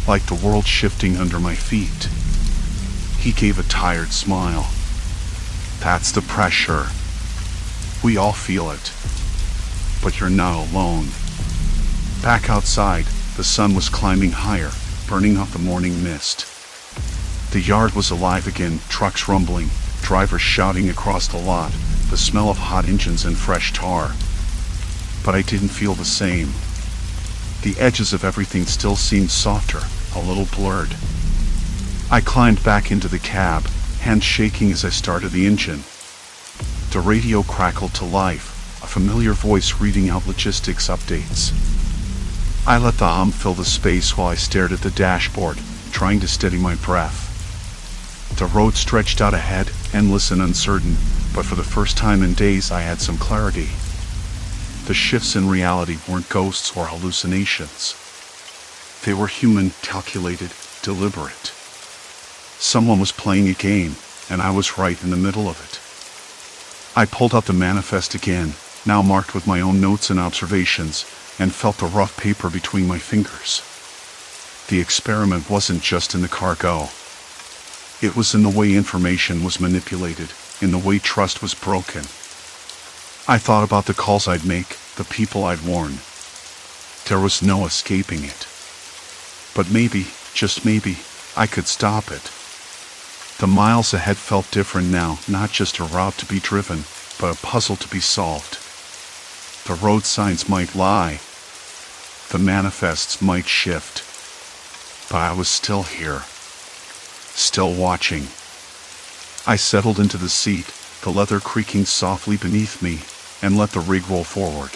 S1: Like the world shifting under my feet." He gave a tired smile. "That's the pressure. We all feel it. But you're not alone." Back outside, the sun was climbing higher, burning off the morning mist. The yard was alive again, trucks rumbling, drivers shouting across the lot, the smell of hot engines and fresh tar. But I didn't feel the same. The edges of everything still seemed softer, a little blurred. I climbed back into the cab, hands shaking as I started the engine. The radio crackled to life, a familiar voice reading out logistics updates. I let the hum fill the space while I stared at the dashboard, trying to steady my breath. The road stretched out ahead, endless and uncertain, but for the first time in days I had some clarity. The shifts in reality weren't ghosts or hallucinations. They were human, calculated, deliberate. Someone was playing a game, and I was right in the middle of it. I pulled out the manifest again, now marked with my own notes and observations, and felt the rough paper between my fingers. The experiment wasn't just in the cargo. It was in the way information was manipulated, in the way trust was broken. I thought about the calls I'd make, the people I'd warn. There was no escaping it. But maybe, just maybe, I could stop it. The miles ahead felt different now, not just a route to be driven, but a puzzle to be solved. The road signs might lie, The manifests might shift, but I was still here, still watching. I settled into the seat, the leather creaking softly beneath me, and let the rig roll forward.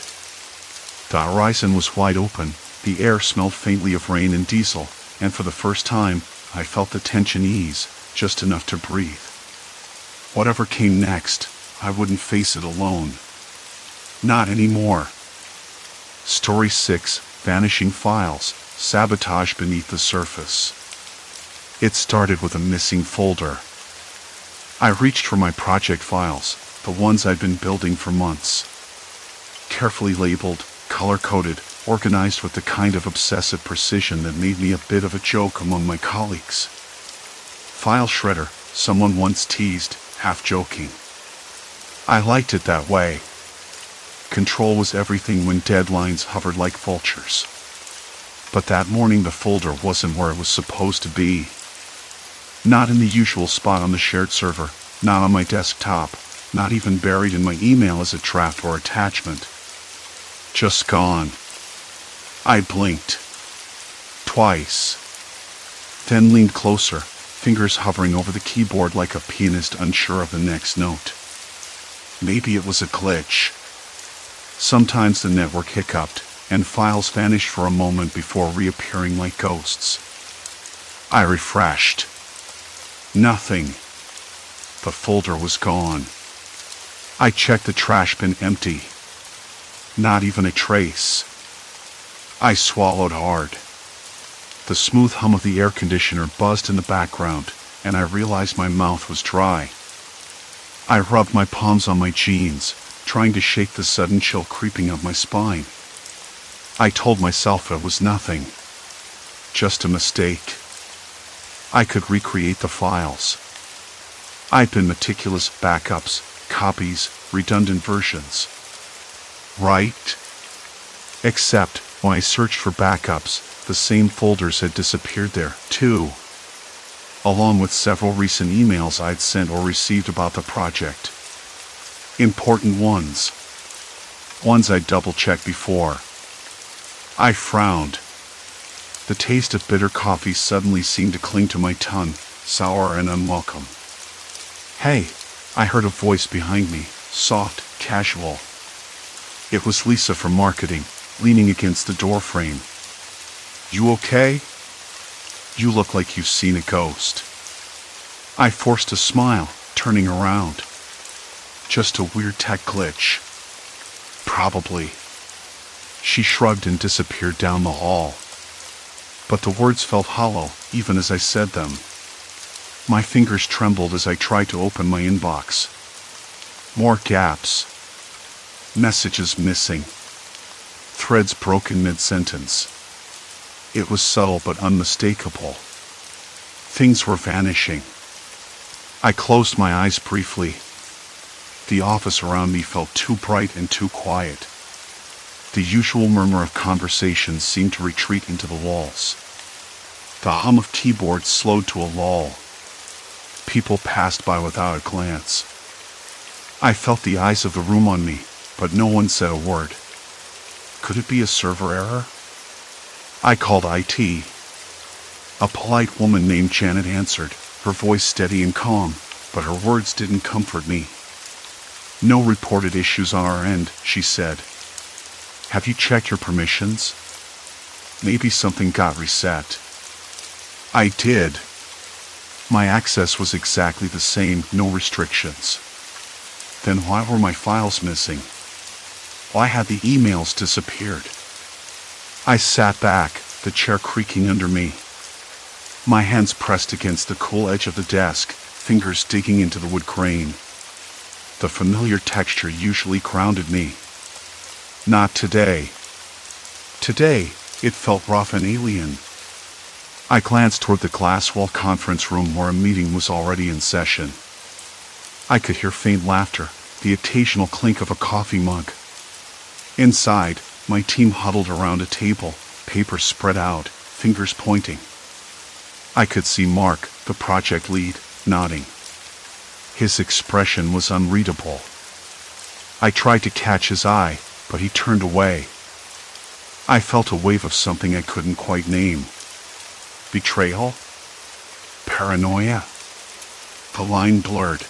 S1: The horizon was wide open, the air smelled faintly of rain and diesel, and for the first time, I felt the tension ease, just enough to breathe. Whatever came next, I wouldn't face it alone. Not anymore. Story 6, Vanishing Files, Sabotage Beneath the Surface. It started with a missing folder. I reached for my project files, the ones I'd been building for months. Carefully labeled, color-coded, organized with the kind of obsessive precision that made me a bit of a joke among my colleagues. File shredder, someone once teased, half joking. I liked it that way. Control was everything when deadlines hovered like vultures. But that morning the folder wasn't where it was supposed to be. Not in the usual spot on the shared server, not on my desktop, not even buried in my email as a draft or attachment. Just gone. I blinked. Twice. Then leaned closer, fingers hovering over the keyboard like a pianist unsure of the next note. Maybe it was a glitch. Sometimes the network hiccuped, and files vanished for a moment before reappearing like ghosts. I refreshed. Nothing. The folder was gone. I checked the trash bin, empty. Not even a trace. I swallowed hard. The smooth hum of the air conditioner buzzed in the background, and I realized my mouth was dry. I rubbed my palms on my jeans, trying to shake the sudden chill creeping up my spine. I told myself it was nothing. Just a mistake. I could recreate the files. I'd been meticulous backups, copies, redundant versions. Right? Except, when I searched for backups, the same folders had disappeared there, too. Along with several recent emails I'd sent or received about the project. Important ones. Ones I'd double-checked before. I frowned. The taste of bitter coffee suddenly seemed to cling to my tongue, sour and unwelcome. "Hey," I heard a voice behind me, soft, casual. It was Lisa from marketing, leaning against the doorframe. "You okay? You look like you've seen a ghost." I forced a smile, turning around. "Just a weird tech glitch." "Probably." She shrugged and disappeared down the hall. But the words felt hollow, even as I said them. My fingers trembled as I tried to open my inbox. More gaps. Messages missing. Threads broken mid-sentence. It was subtle but unmistakable. Things were vanishing. I closed my eyes briefly. The office around me felt too bright and too quiet. The usual murmur of conversations seemed to retreat into the walls. The hum of keyboards slowed to a lull. People passed by without a glance. I felt the eyes of the room on me, but no one said a word. Could it be a server error? I called IT. A polite woman named Janet answered, her voice steady and calm, but her words didn't comfort me. "No reported issues on our end," she said. "Have you checked your permissions? Maybe something got reset." I did. My access was exactly the same, no restrictions. Then why were my files missing? Why had the emails disappeared? I sat back, the chair creaking under me. My hands pressed against the cool edge of the desk, fingers digging into the wood grain. The familiar texture usually grounded me. Not today. Today, it felt rough and alien. I glanced toward the glass wall conference room where a meeting was already in session. I could hear faint laughter, the occasional clink of a coffee mug. Inside, my team huddled around a table, papers spread out, fingers pointing. I could see Mark, the project lead, nodding. His expression was unreadable. I tried to catch his eye, but he turned away. I felt a wave of something I couldn't quite name. Betrayal? Paranoia? The line blurred.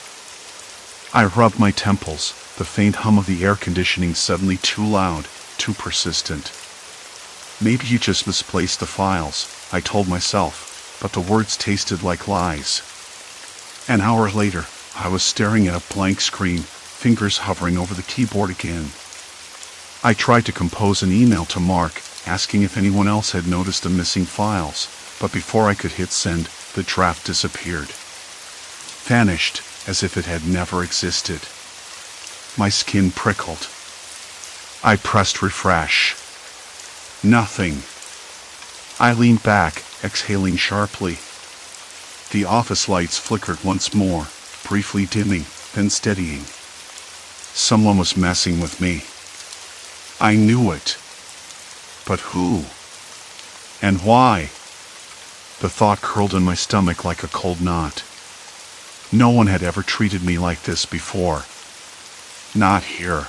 S1: I rubbed my temples, the faint hum of the air conditioning suddenly too loud, too persistent. Maybe you just misplaced the files, I told myself, but the words tasted like lies. An hour later, I was staring at a blank screen, fingers hovering over the keyboard again. I tried to compose an email to Mark, asking if anyone else had noticed the missing files, but before I could hit send, the draft disappeared. Vanished, as if it had never existed. My skin prickled. I pressed refresh. Nothing. I leaned back, exhaling sharply. The office lights flickered once more, briefly dimming, then steadying. Someone was messing with me. I knew it. But who? And why? The thought curled in my stomach like a cold knot. No one had ever treated me like this before. Not here.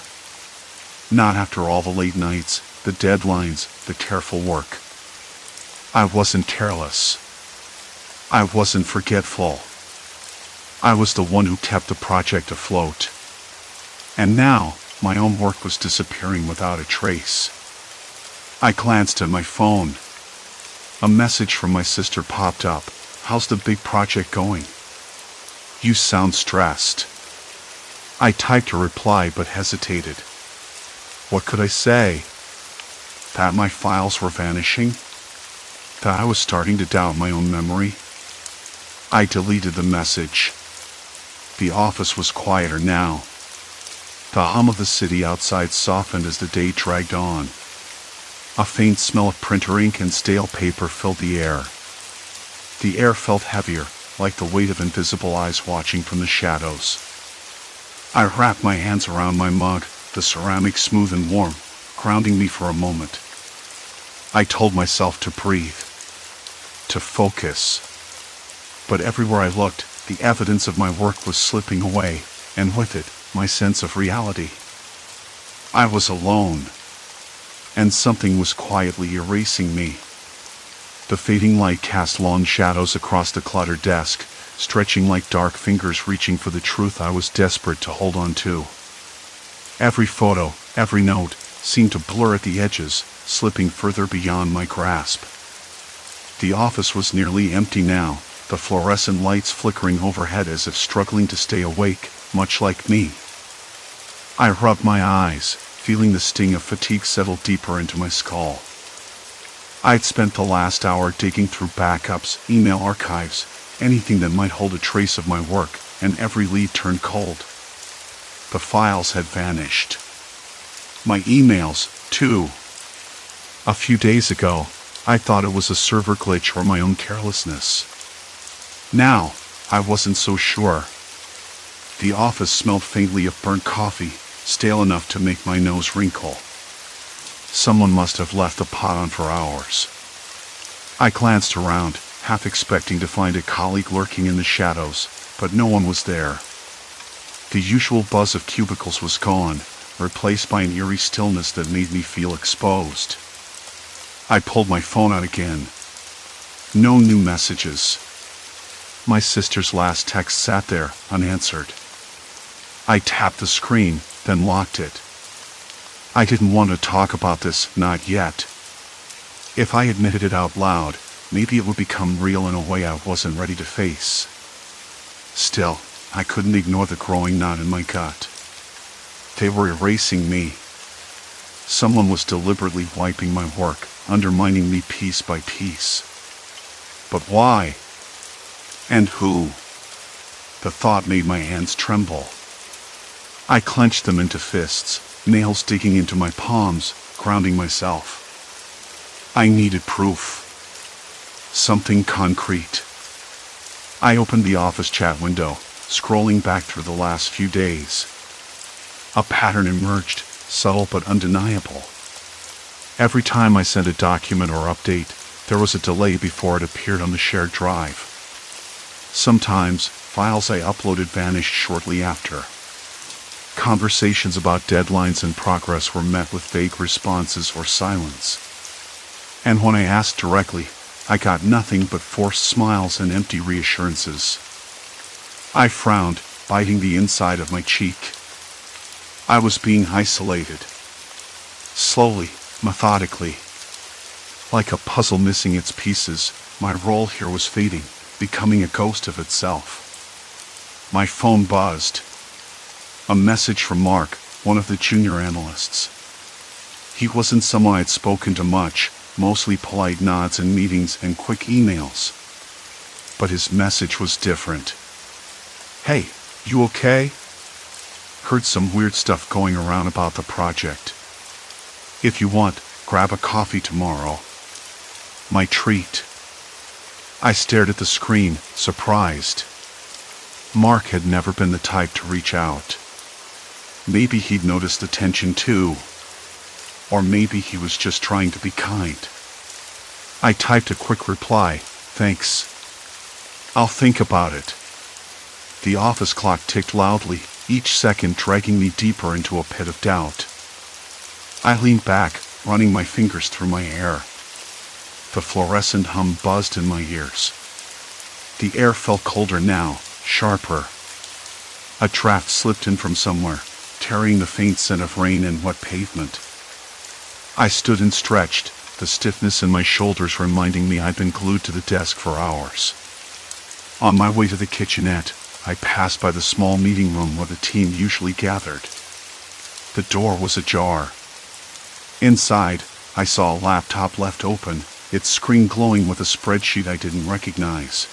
S1: Not after all the late nights, the deadlines, the careful work. I wasn't careless. I wasn't forgetful. I was the one who kept the project afloat. And now, my own work was disappearing without a trace. I glanced at my phone. A message from my sister popped up. How's the big project going? You sound stressed. I typed a reply but hesitated. What could I say? That my files were vanishing? That I was starting to doubt my own memory? I deleted the message. The office was quieter now. The hum of the city outside softened as the day dragged on. A faint smell of printer ink and stale paper filled the air. The air felt heavier, like the weight of invisible eyes watching from the shadows. I wrapped my hands around my mug, the ceramic smooth and warm, grounding me for a moment. I told myself to breathe, to focus. But everywhere I looked, the evidence of my work was slipping away, and with it, my sense of reality. I was alone, and something was quietly erasing me. The fading light cast long shadows across the cluttered desk, stretching like dark fingers reaching for the truth I was desperate to hold on to. Every photo, every note, seemed to blur at the edges, slipping further beyond my grasp. The office was nearly empty now, the fluorescent lights flickering overhead as if struggling to stay awake, much like me. I rubbed my eyes, feeling the sting of fatigue settle deeper into my skull. I'd spent the last hour digging through backups, email archives, anything that might hold a trace of my work, and every lead turned cold. The files had vanished. My emails, too. A few days ago, I thought it was a server glitch or my own carelessness. Now, I wasn't so sure. The office smelled faintly of burnt coffee, stale enough to make my nose wrinkle. Someone must have left the pot on for hours. I glanced around, half expecting to find a colleague lurking in the shadows, but no one was there. The usual buzz of cubicles was gone, replaced by an eerie stillness that made me feel exposed. I pulled my phone out again. No new messages. My sister's last text sat there, unanswered. I tapped the screen, then locked it. I didn't want to talk about this, not yet. If I admitted it out loud, maybe it would become real in a way I wasn't ready to face. Still, I couldn't ignore the growing knot in my gut. They were erasing me. Someone was deliberately wiping my work, undermining me piece by piece. But why? And who? The thought made my hands tremble. I clenched them into fists, nails digging into my palms, grounding myself. I needed proof. Something concrete. I opened the office chat window, scrolling back through the last few days. A pattern emerged, subtle but undeniable. Every time I sent a document or update, there was a delay before it appeared on the shared drive. Sometimes, files I uploaded vanished shortly after. Conversations about deadlines and progress were met with vague responses or silence. And when I asked directly, I got nothing but forced smiles and empty reassurances. I frowned, biting the inside of my cheek. I was being isolated. Slowly, methodically. Like a puzzle missing its pieces, my role here was fading, becoming a ghost of itself. My phone buzzed. A message from Mark, one of the junior analysts. He wasn't someone I'd spoken to much, mostly polite nods in meetings and quick emails. But his message was different. "Hey, you okay? Heard some weird stuff going around about the project. If you want, grab a coffee tomorrow." My treat. I stared at the screen, surprised. Mark had never been the type to reach out. Maybe he'd noticed the tension too. Or maybe he was just trying to be kind. I typed a quick reply, "Thanks. I'll think about it." The office clock ticked loudly, each second dragging me deeper into a pit of doubt. I leaned back, running my fingers through my hair. The fluorescent hum buzzed in my ears. The air felt colder now, sharper. A draft slipped in from somewhere, carrying the faint scent of rain and wet pavement. I stood and stretched, the stiffness in my shoulders reminding me I'd been glued to the desk for hours. On my way to the kitchenette, I passed by the small meeting room where the team usually gathered. The door was ajar. Inside, I saw a laptop left open, its screen glowing with a spreadsheet I didn't recognize.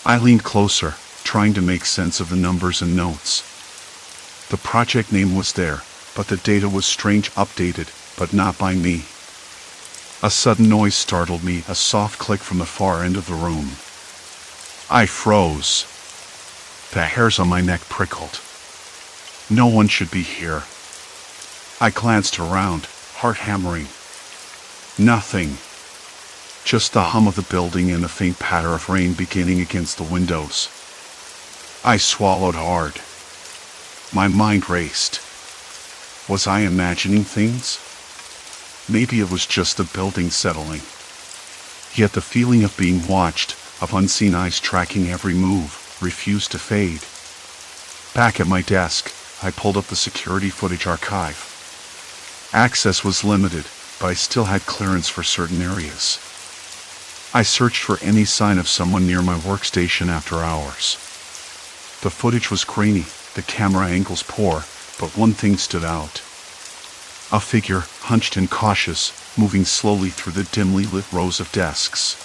S1: I leaned closer, trying to make sense of the numbers and notes. The project name was there, but the data was strange, updated, but not by me. A sudden noise startled me, a soft click from the far end of the room. I froze. The hairs on my neck prickled. No one should be here. I glanced around, heart hammering. Nothing. Just the hum of the building and the faint patter of rain beginning against the windows. I swallowed hard. My mind raced. Was I imagining things? Maybe it was just the building settling. Yet the feeling of being watched, of unseen eyes tracking every move, refused to fade. Back at my desk, I pulled up the security footage archive. Access was limited, but I still had clearance for certain areas. I searched for any sign of someone near my workstation after hours. The footage was grainy, the camera angles poor, but one thing stood out. A figure, hunched and cautious, moving slowly through the dimly lit rows of desks.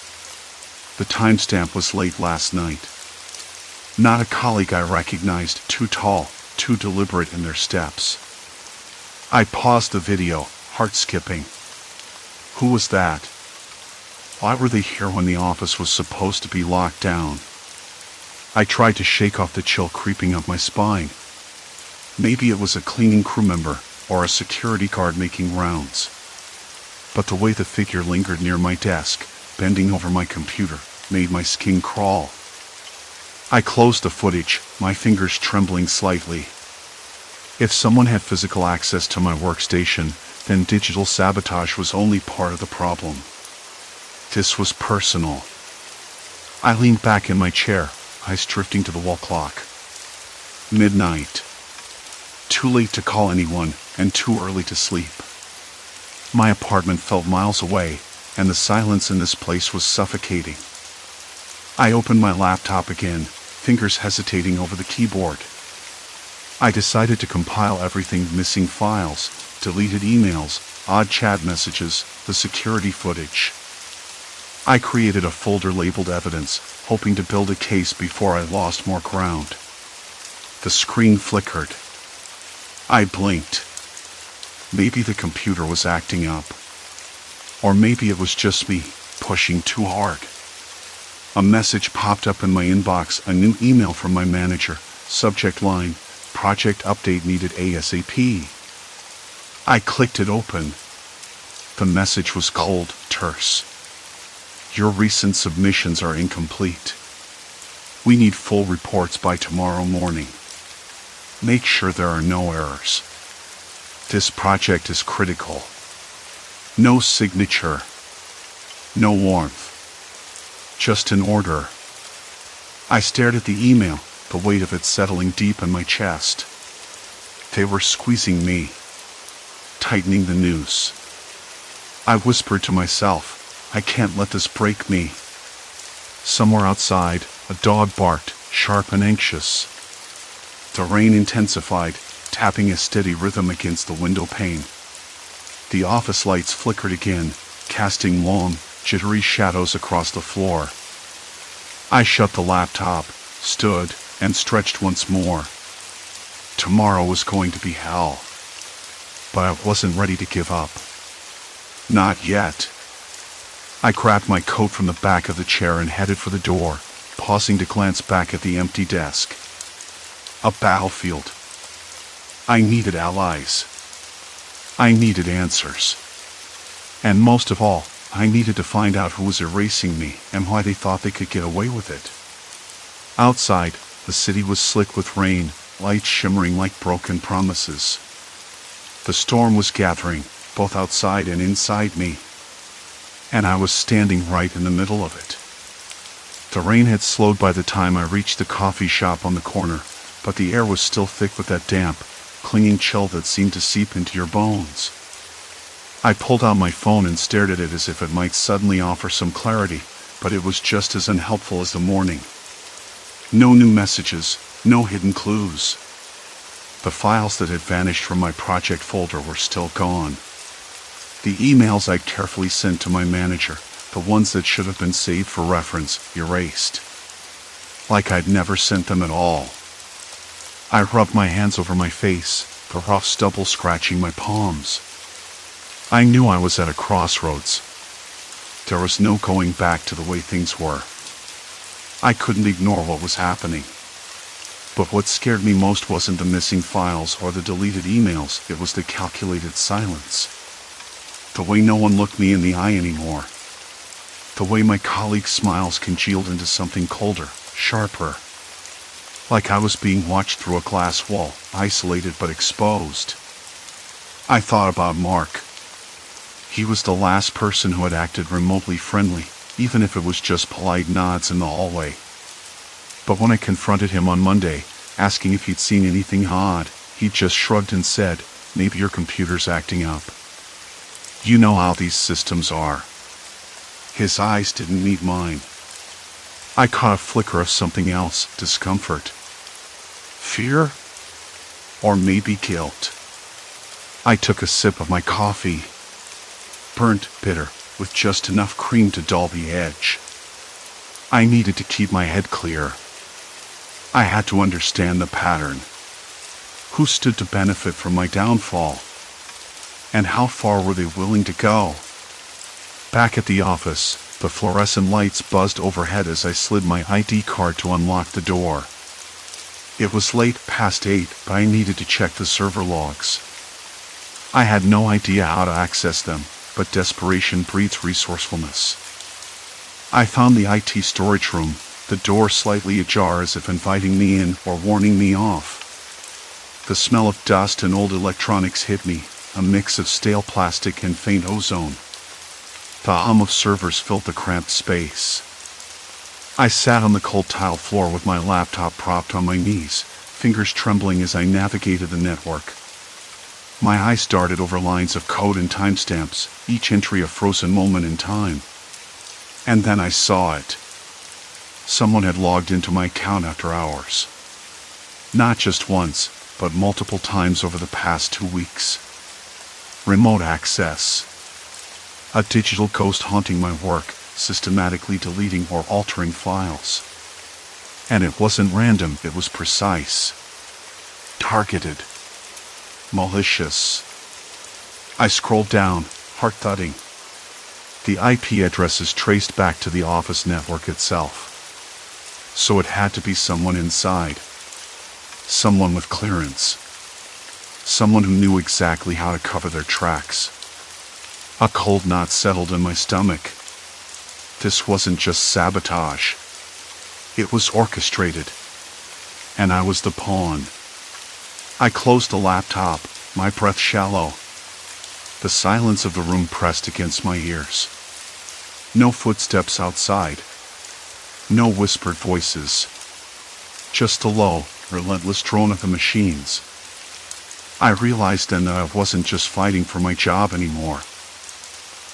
S1: The timestamp was late last night. Not a colleague I recognized, too tall, too deliberate in their steps. I paused the video, heart skipping. Who was that? Why were they here when the office was supposed to be locked down? I tried to shake off the chill creeping up my spine. Maybe it was a cleaning crew member, or a security guard making rounds. But the way the figure lingered near my desk, bending over my computer, made my skin crawl. I closed the footage, my fingers trembling slightly. If someone had physical access to my workstation, then digital sabotage was only part of the problem. This was personal. I leaned back in my chair, eyes drifting to the wall clock. Midnight. Too late to call anyone, and too early to sleep. My apartment felt miles away, and the silence in this place was suffocating. I opened my laptop again, fingers hesitating over the keyboard. I decided to compile everything: missing files, deleted emails, odd chat messages, the security footage. I created a folder labeled evidence, hoping to build a case before I lost more ground. The screen flickered. I blinked. Maybe the computer was acting up. Or maybe it was just me, pushing too hard. A message popped up in my inbox, a new email from my manager, subject line, "Project update needed ASAP." I clicked it open. The message was cold, terse. "Your recent submissions are incomplete. We need full reports by tomorrow morning. Make sure there are no errors. This project is critical." No signature. No warmth. Just an order. I stared at the email, the weight of it settling deep in my chest. They were squeezing me, tightening the noose. I whispered to myself, I can't let this break me. Somewhere outside, a dog barked, sharp and anxious. The rain intensified, tapping a steady rhythm against the window pane. The office lights flickered again, casting long, jittery shadows across the floor. I shut the laptop, stood, and stretched once more. Tomorrow was going to be hell. But I wasn't ready to give up. Not yet. I grabbed my coat from the back of the chair and headed for the door, pausing to glance back at the empty desk. A battlefield. I needed allies. I needed answers. And most of all, I needed to find out who was erasing me and why they thought they could get away with it. Outside, the city was slick with rain, lights shimmering like broken promises. The storm was gathering, both outside and inside me. And I was standing right in the middle of it. The rain had slowed by the time I reached the coffee shop on the corner, but the air was still thick with that damp, clinging chill that seemed to seep into your bones. I pulled out my phone and stared at it as if it might suddenly offer some clarity, but it was just as unhelpful as the morning. No new messages, no hidden clues. The files that had vanished from my project folder were still gone. The emails I'd carefully sent to my manager, the ones that should have been saved for reference, erased. Like I'd never sent them at all. I rubbed my hands over my face, the rough stubble scratching my palms. I knew I was at a crossroads. There was no going back to the way things were. I couldn't ignore what was happening. But what scared me most wasn't the missing files or the deleted emails, it was the calculated silence. The way no one looked me in the eye anymore. The way my colleagues' smiles congealed into something colder, sharper. Like I was being watched through a glass wall, isolated but exposed. I thought about Mark. He was the last person who had acted remotely friendly, even if it was just polite nods in the hallway. But when I confronted him on Monday, asking if he'd seen anything odd, he just shrugged and said, "Maybe your computer's acting up. You know how these systems are." His eyes didn't meet mine. I caught a flicker of something else, discomfort. Fear? Or maybe guilt. I took a sip of my coffee. Burnt, bitter, with just enough cream to dull the edge. I needed to keep my head clear. I had to understand the pattern. Who stood to benefit from my downfall? And how far were they willing to go? Back at the office, the fluorescent lights buzzed overhead as I slid my ID card to unlock the door. It was late past 8, but I needed to check the server logs. I had no idea how to access them, but desperation breeds resourcefulness. I found the IT storage room, the door slightly ajar as if inviting me in or warning me off. The smell of dust and old electronics hit me, a mix of stale plastic and faint ozone. The hum of servers filled the cramped space. I sat on the cold tile floor with my laptop propped on my knees, fingers trembling as I navigated the network. My eyes darted over lines of code and timestamps, each entry a frozen moment in time. And then I saw it. Someone had logged into my account after hours. Not just once, but multiple times over the past 2 weeks. Remote access. A digital ghost haunting my work, systematically deleting or altering files. And it wasn't random, it was precise. Targeted. Malicious. I scrolled down, heart thudding. The IP address is traced back to the office network itself. So it had to be someone inside. Someone with clearance. Someone who knew exactly how to cover their tracks. A cold knot settled in my stomach. This wasn't just sabotage. It was orchestrated. And I was the pawn. I closed the laptop, my breath shallow. The silence of the room pressed against my ears. No footsteps outside. No whispered voices. Just the low, relentless drone of the machines. I realized then that I wasn't just fighting for my job anymore.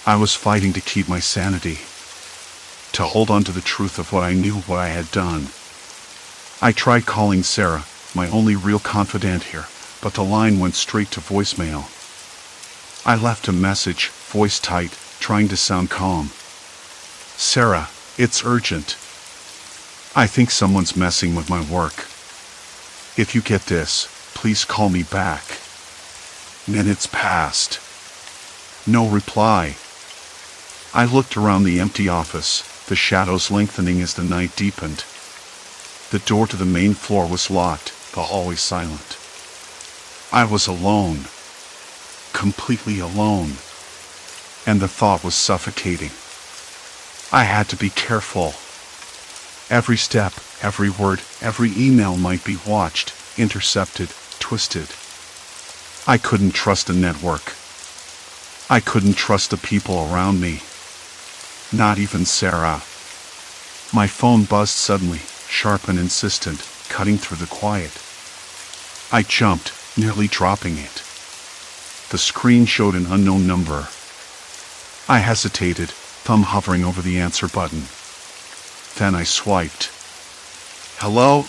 S1: I was fighting to keep my sanity. To hold on to the truth of what I knew, what I had done. I tried calling Sarah, my only real confidant here, but the line went straight to voicemail. I left a message, voice tight, trying to sound calm. Sarah, it's urgent. I think someone's messing with my work. If you get this, please call me back. Minutes passed. No reply. I looked around the empty office, the shadows lengthening as the night deepened. The door to the main floor was locked, the hallway silent. I was alone. Completely alone. And the thought was suffocating. I had to be careful. Every step, every word, every email might be watched, intercepted, twisted. I couldn't trust the network. I couldn't trust the people around me. Not even Sarah. My phone buzzed suddenly, sharp and insistent, cutting through the quiet. I jumped, nearly dropping it. The screen showed an unknown number. I hesitated, thumb hovering over the answer button. Then I swiped. Hello?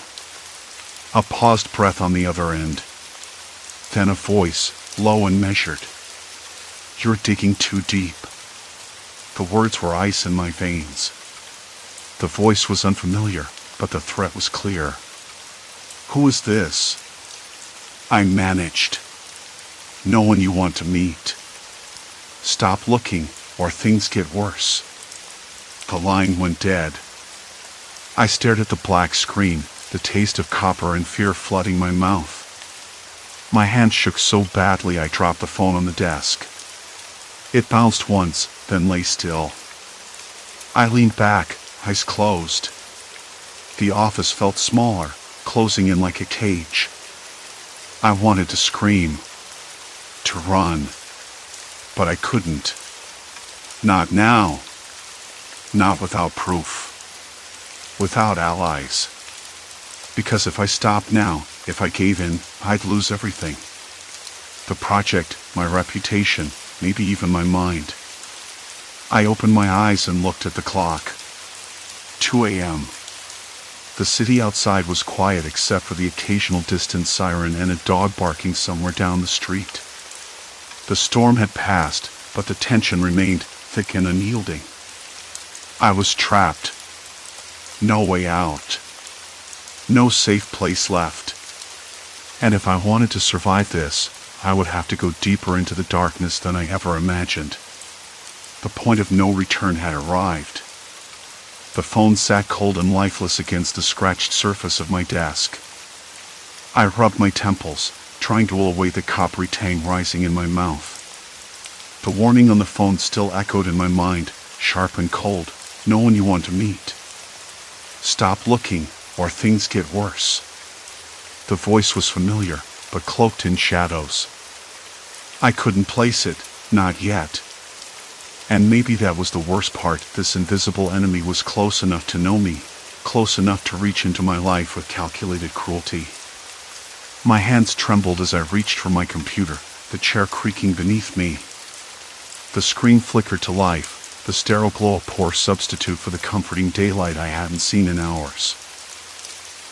S1: A paused breath on the other end. Then a voice, low and measured. You're digging too deep. The words were ice in my veins. The voice was unfamiliar, but the threat was clear. Who is this? I managed. No one you want to meet. Stop looking, or things get worse. The line went dead. I stared at the black screen, the taste of copper and fear flooding my mouth. My hand shook so badly I dropped the phone on the desk. It bounced once, then lay still. I leaned back, eyes closed. The office felt smaller, closing in like a cage. I wanted to scream, to run, but I couldn't. Not now. Not without proof. Without allies. Because if I stopped now, if I gave in, I'd lose everything. The project, my reputation, maybe even my mind. I opened my eyes and looked at the clock. 2 a.m. The city outside was quiet except for the occasional distant siren and a dog barking somewhere down the street. The storm had passed, but the tension remained, thick and unyielding. I was trapped. No way out. No safe place left. And if I wanted to survive this, I would have to go deeper into the darkness than I ever imagined. The point of no return had arrived. The phone sat cold and lifeless against the scratched surface of my desk. I rubbed my temples, trying to will away the coppery tang rising in my mouth. The warning on the phone still echoed in my mind, sharp and cold. No one you want to meet. Stop looking, or things get worse. The voice was familiar, but cloaked in shadows. I couldn't place it, not yet. And maybe that was the worst part. This invisible enemy was close enough to know me, close enough to reach into my life with calculated cruelty. My hands trembled as I reached for my computer, the chair creaking beneath me. The screen flickered to life, the sterile glow a poor substitute for the comforting daylight I hadn't seen in hours.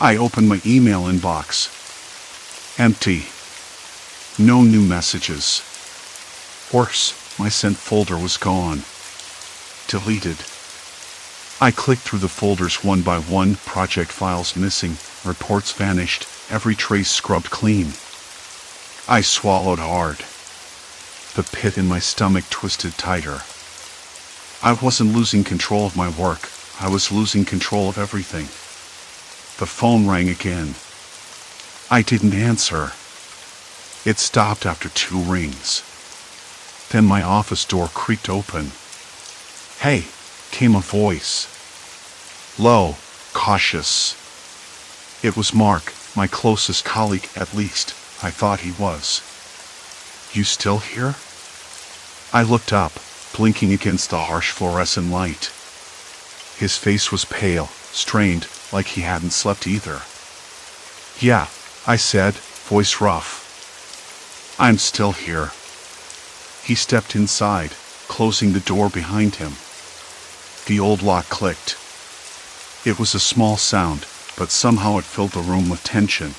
S1: I opened my email inbox. Empty. No new messages. Worse, my sent folder was gone. Deleted. I clicked through the folders one by one, project files missing, reports vanished, every trace scrubbed clean. I swallowed hard. The pit in my stomach twisted tighter. I wasn't losing control of my work, I was losing control of everything. The phone rang again. I didn't answer. It stopped after 2 rings. Then my office door creaked open. "Hey," came a voice. Low, cautious. It was Mark, my closest colleague, at least, I thought he was. "You still here?" I looked up, blinking against the harsh fluorescent light. His face was pale, strained, like he hadn't slept either. "Yeah," I said, voice rough. "I'm still here." He stepped inside, closing the door behind him. The old lock clicked. It was a small sound, but somehow it filled the room with tension.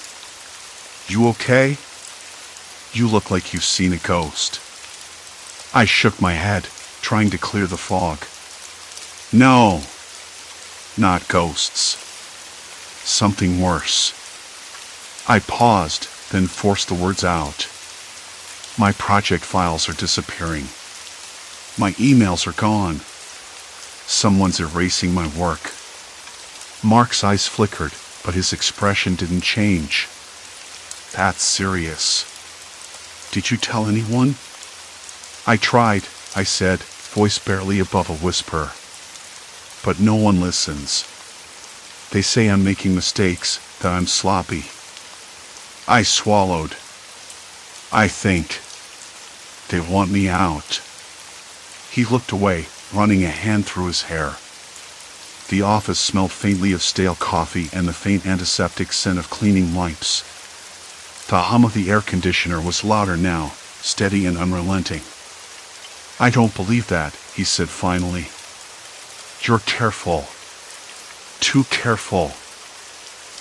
S1: "You okay? You look like you've seen a ghost." I shook my head, trying to clear the fog. "No, not ghosts. Something worse." I paused, then forced the words out. "My project files are disappearing. My emails are gone. Someone's erasing my work." Mark's eyes flickered, but his expression didn't change. "That's serious. Did you tell anyone?" "I tried," I said, voice barely above a whisper. "But no one listens. They say I'm making mistakes, that I'm sloppy." I swallowed. "I think they want me out." He looked away, running a hand through his hair. The office smelled faintly of stale coffee and the faint antiseptic scent of cleaning wipes. The hum of the air conditioner was louder now, steady and unrelenting. "I don't believe that," he said finally. "You're careful. Too careful.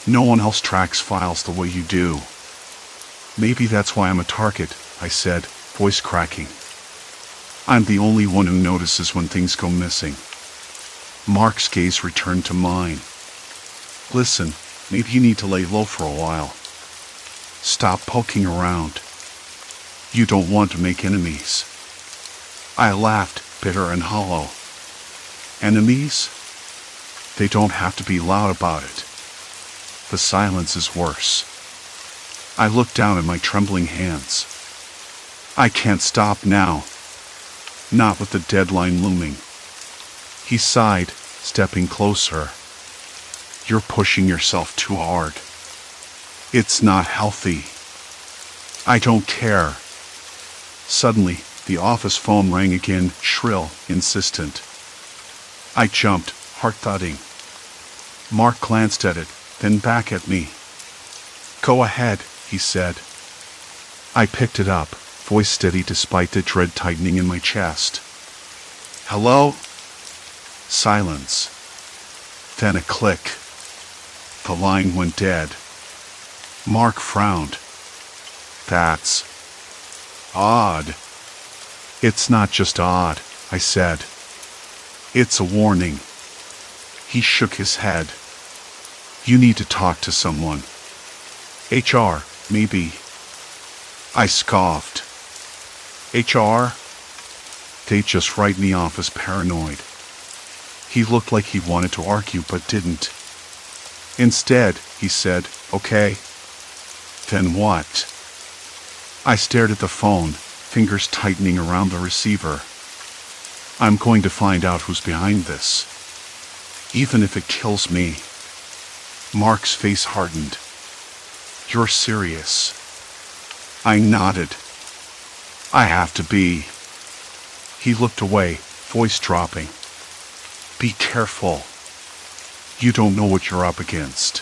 S1: No one else tracks files the way you do." "Maybe that's why I'm a target," I said, voice cracking. "I'm the only one who notices when things go missing." Mark's gaze returned to mine. "Listen, maybe you need to lay low for a while. Stop poking around. You don't want to make enemies." I laughed, bitter and hollow. "Enemies? They don't have to be loud about it. The silence is worse." I looked down at my trembling hands. "I can't stop now. Not with the deadline looming." He sighed, stepping closer. "You're pushing yourself too hard. It's not healthy." "I don't care." Suddenly, the office phone rang again, shrill, insistent. I jumped, heart thudding. Mark glanced at it, then back at me. "Go ahead," he said. I picked it up, voice steady despite the dread tightening in my chest. "Hello?" Silence. Then a click. The line went dead. Mark frowned. "That's odd." "It's not just odd," I said. "It's a warning." He shook his head. "You need to talk to someone. HR, maybe." I scoffed. HR? They just write me off as paranoid. He looked like he wanted to argue but didn't. Instead, he said, "Okay." "Then what?" I stared at the phone, fingers tightening around the receiver. "I'm going to find out who's behind this. Even if it kills me." Mark's face hardened. "You're serious?" I nodded. "I have to be." He looked away, voice dropping. "Be careful. You don't know what you're up against."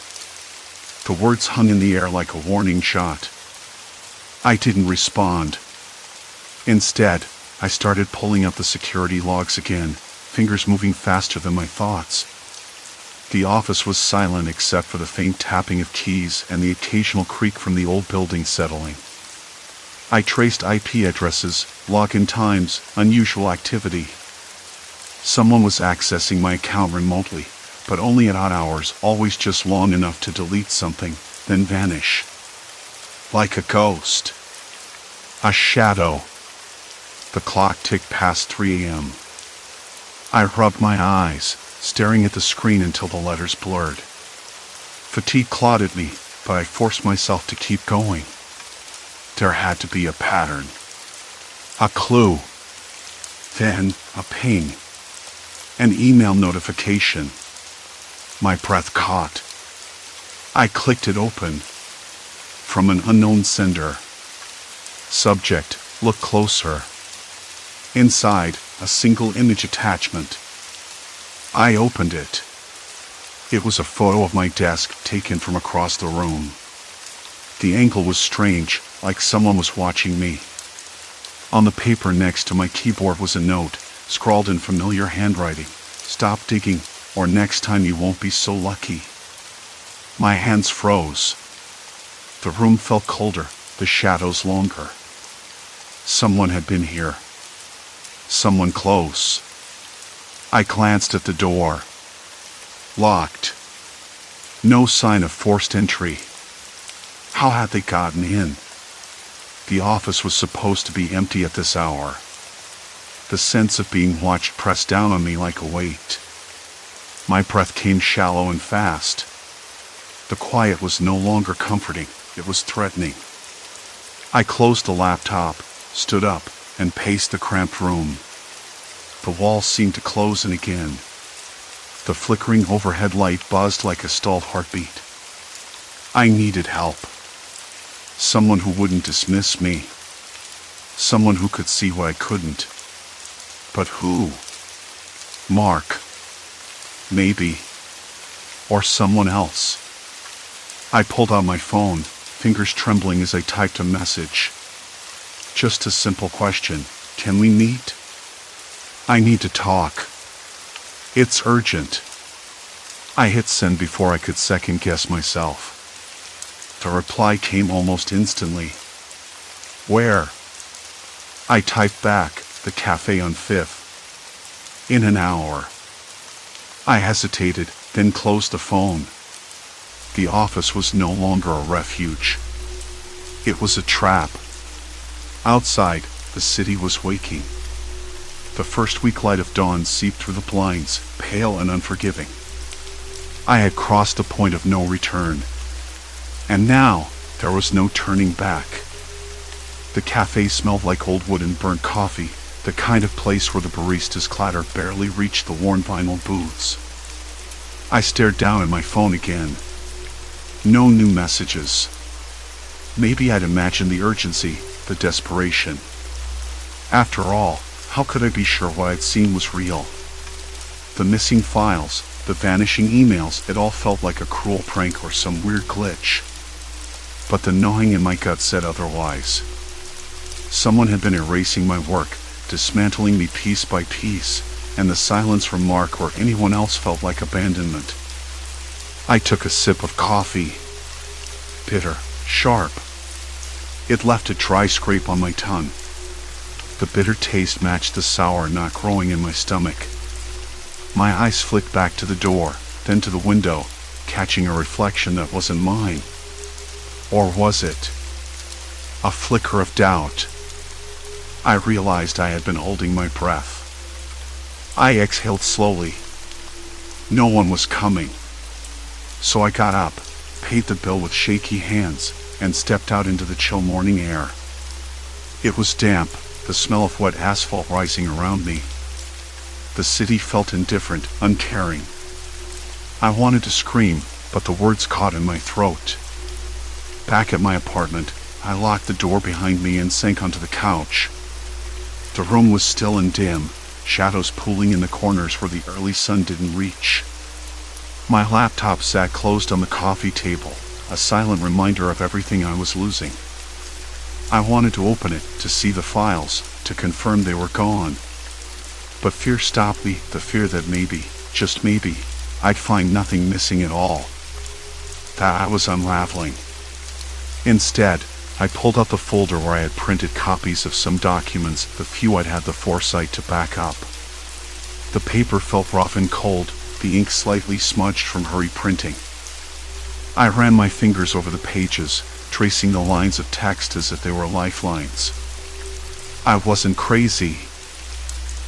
S1: The words hung in the air like a warning shot. I didn't respond. Instead, I started pulling up the security logs again, fingers moving faster than my thoughts. The office was silent except for the faint tapping of keys and the occasional creak from the old building settling. I traced IP addresses, login times, unusual activity. Someone was accessing my account remotely, but only at odd hours, always just long enough to delete something, then vanish. Like a ghost. A shadow. The clock ticked past 3 a.m. I rubbed my eyes, staring at the screen until the letters blurred. Fatigue clawed at me, but I forced myself to keep going. There had to be a pattern. A clue. Then a ping. An email notification. My breath caught. I clicked it open. From an unknown sender. Subject, look closer. Inside, a single image attachment. I opened it. It was a photo of my desk taken from across the room. The angle was strange, like someone was watching me. On the paper next to my keyboard was a note, scrawled in familiar handwriting. Stop digging, or next time you won't be so lucky. My hands froze. The room felt colder, the shadows longer. Someone had been here. Someone close. I glanced at the door. Locked. No sign of forced entry. How had they gotten in? The office was supposed to be empty at this hour. The sense of being watched pressed down on me like a weight. My breath came shallow and fast. The quiet was no longer comforting, it was threatening. I closed the laptop, stood up, and paced the cramped room. The walls seemed to close in again. The flickering overhead light buzzed like a stalled heartbeat. I needed help. Someone who wouldn't dismiss me. Someone who could see what I couldn't. But who? Mark. Maybe. Or someone else. I pulled out my phone, fingers trembling as I typed a message. Just a simple question. Can we meet? I need to talk. It's urgent. I hit send before I could second guess myself. The reply came almost instantly. Where? I typed back, the cafe on 5th. In an hour. I hesitated, then closed the phone. The office was no longer a refuge. It was a trap. Outside, the city was waking. The first weak light of dawn seeped through the blinds, pale and unforgiving. I had crossed the point of no return. And now, there was no turning back. The cafe smelled like old wood and burnt coffee, the kind of place where the barista's clatter barely reached the worn vinyl booths. I stared down at my phone again. No new messages. Maybe I'd imagined the urgency, the desperation. After all, how could I be sure what I'd seen was real? The missing files, the vanishing emails, it all felt like a cruel prank or some weird glitch. But the gnawing in my gut said otherwise. Someone had been erasing my work, dismantling me piece by piece, and the silence from Mark or anyone else felt like abandonment. I took a sip of coffee. Bitter, sharp. It left a dry scrape on my tongue. The bitter taste matched the sour knot growing in my stomach. My eyes flicked back to the door, then to the window, catching a reflection that wasn't mine. Or was it? A flicker of doubt. I realized I had been holding my breath. I exhaled slowly. No one was coming. So I got up, paid the bill with shaky hands, and stepped out into the chill morning air. It was damp, the smell of wet asphalt rising around me. The city felt indifferent, uncaring. I wanted to scream, but the words caught in my throat. Back at my apartment, I locked the door behind me and sank onto the couch. The room was still and dim, shadows pooling in the corners where the early sun didn't reach. My laptop sat closed on the coffee table, a silent reminder of everything I was losing. I wanted to open it, to see the files, to confirm they were gone. But fear stopped me, the fear that maybe, just maybe, I'd find nothing missing at all. That I was unraveling. Instead, I pulled out the folder where I had printed copies of some documents, the few I'd had the foresight to back up. The paper felt rough and cold, the ink slightly smudged from hurried printing. I ran my fingers over the pages, tracing the lines of text as if they were lifelines. I wasn't crazy.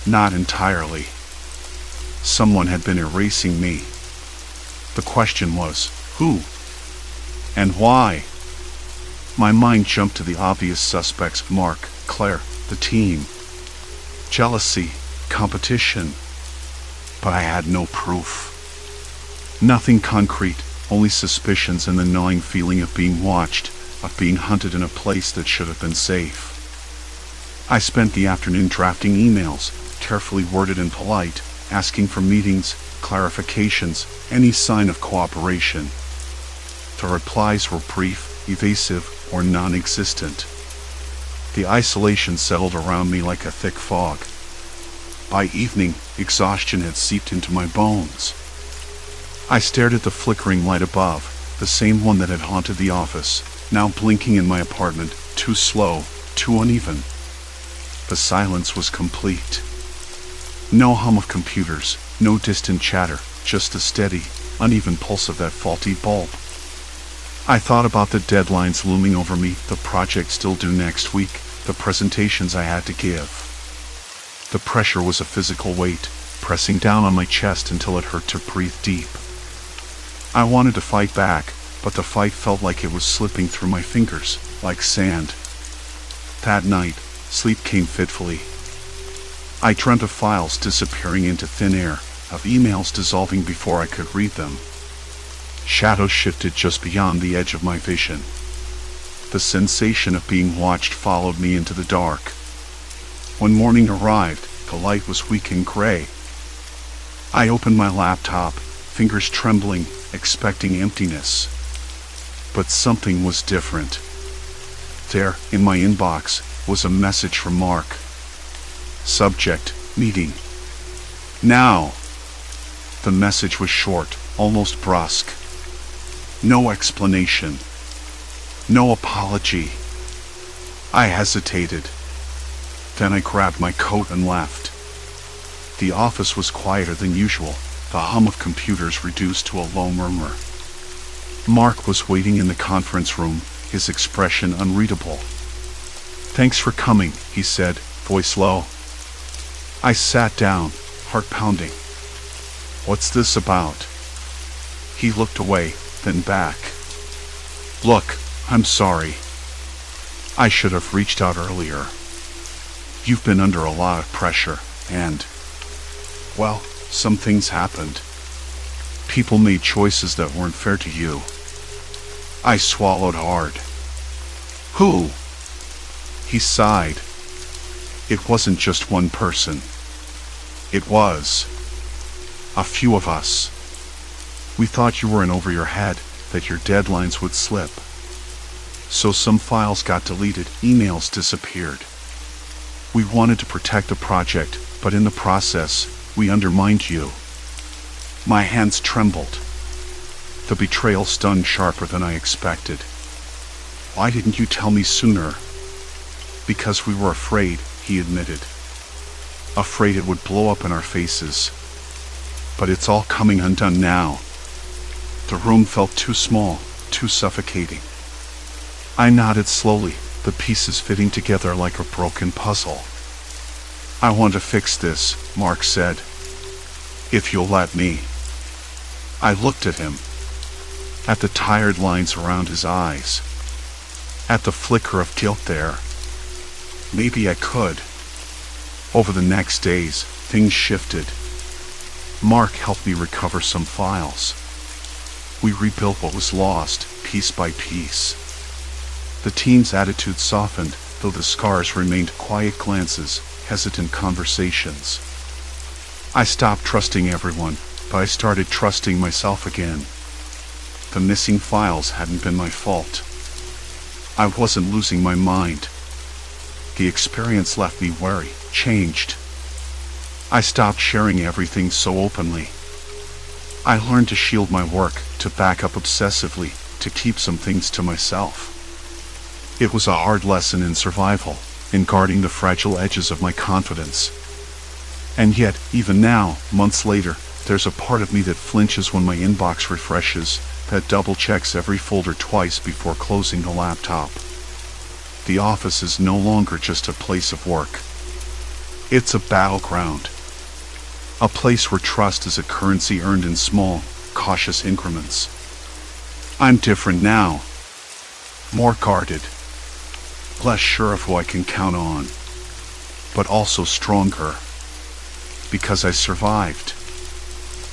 S1: Not entirely. Someone had been erasing me. The question was, who? And why? My mind jumped to the obvious suspects: Mark, Claire, the team. Jealousy, competition. But I had no proof. Nothing concrete, only suspicions and the gnawing feeling of being watched, of being hunted in a place that should have been safe. I spent the afternoon drafting emails, carefully worded and polite, asking for meetings, clarifications, any sign of cooperation. The replies were brief, evasive, or non-existent. The isolation settled around me like a thick fog. By evening, exhaustion had seeped into my bones. I stared at the flickering light above, the same one that had haunted the office, now blinking in my apartment, too slow, too uneven. The silence was complete. No hum of computers, no distant chatter, just the steady, uneven pulse of that faulty bulb. I thought about the deadlines looming over me, the project still due next week, the presentations I had to give. The pressure was a physical weight, pressing down on my chest until it hurt to breathe deep. I wanted to fight back, but the fight felt like it was slipping through my fingers, like sand. That night, sleep came fitfully. I dreamt of files disappearing into thin air, of emails dissolving before I could read them. Shadows shifted just beyond the edge of my vision. The sensation of being watched followed me into the dark. When morning arrived, the light was weak and gray. I opened my laptop, fingers trembling, expecting emptiness. But something was different. There, in my inbox, was a message from Mark. Subject, meeting. Now. The message was short, almost brusque. No explanation. No apology. I hesitated. Then I grabbed my coat and left. The office was quieter than usual, the hum of computers reduced to a low murmur. Mark was waiting in the conference room, his expression unreadable. "Thanks for coming," he said, voice low. I sat down, heart pounding. "What's this about?" He looked away, then back. "Look, I'm sorry. I should have reached out earlier. You've been under a lot of pressure, and, well, some things happened. People made choices that weren't fair to you." I swallowed hard. "Who?" He sighed. "It wasn't just one person. It was a few of us. We thought you were in over your head, that your deadlines would slip. So some files got deleted, emails disappeared. We wanted to protect the project, but in the process, we undermined you." My hands trembled. The betrayal stung sharper than I expected. "Why didn't you tell me sooner?" "Because we were afraid," he admitted. "Afraid it would blow up in our faces. But it's all coming undone now." The room felt too small, too suffocating. I nodded slowly, the pieces fitting together like a broken puzzle. "I want to fix this," Mark said. "If you'll let me." I looked at him, at the tired lines around his eyes, at the flicker of guilt there. Maybe I could. Over the next days, things shifted. Mark helped me recover some files. We rebuilt what was lost, piece by piece. The team's attitude softened, though the scars remained quiet glances, hesitant conversations. I stopped trusting everyone, but I started trusting myself again. The missing files hadn't been my fault. I wasn't losing my mind. The experience left me wary, changed. I stopped sharing everything so openly. I learned to shield my work, to back up obsessively, to keep some things to myself. It was a hard lesson in survival, in guarding the fragile edges of my confidence. And yet, even now, months later, there's a part of me that flinches when my inbox refreshes, that double-checks every folder twice before closing the laptop. The office is no longer just a place of work. It's a battleground. A place where trust is a currency earned in small, cautious increments. I'm different now. More guarded. Less sure of who I can count on. But also stronger. Because I survived.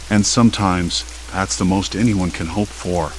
S1: And sometimes, that's the most anyone can hope for.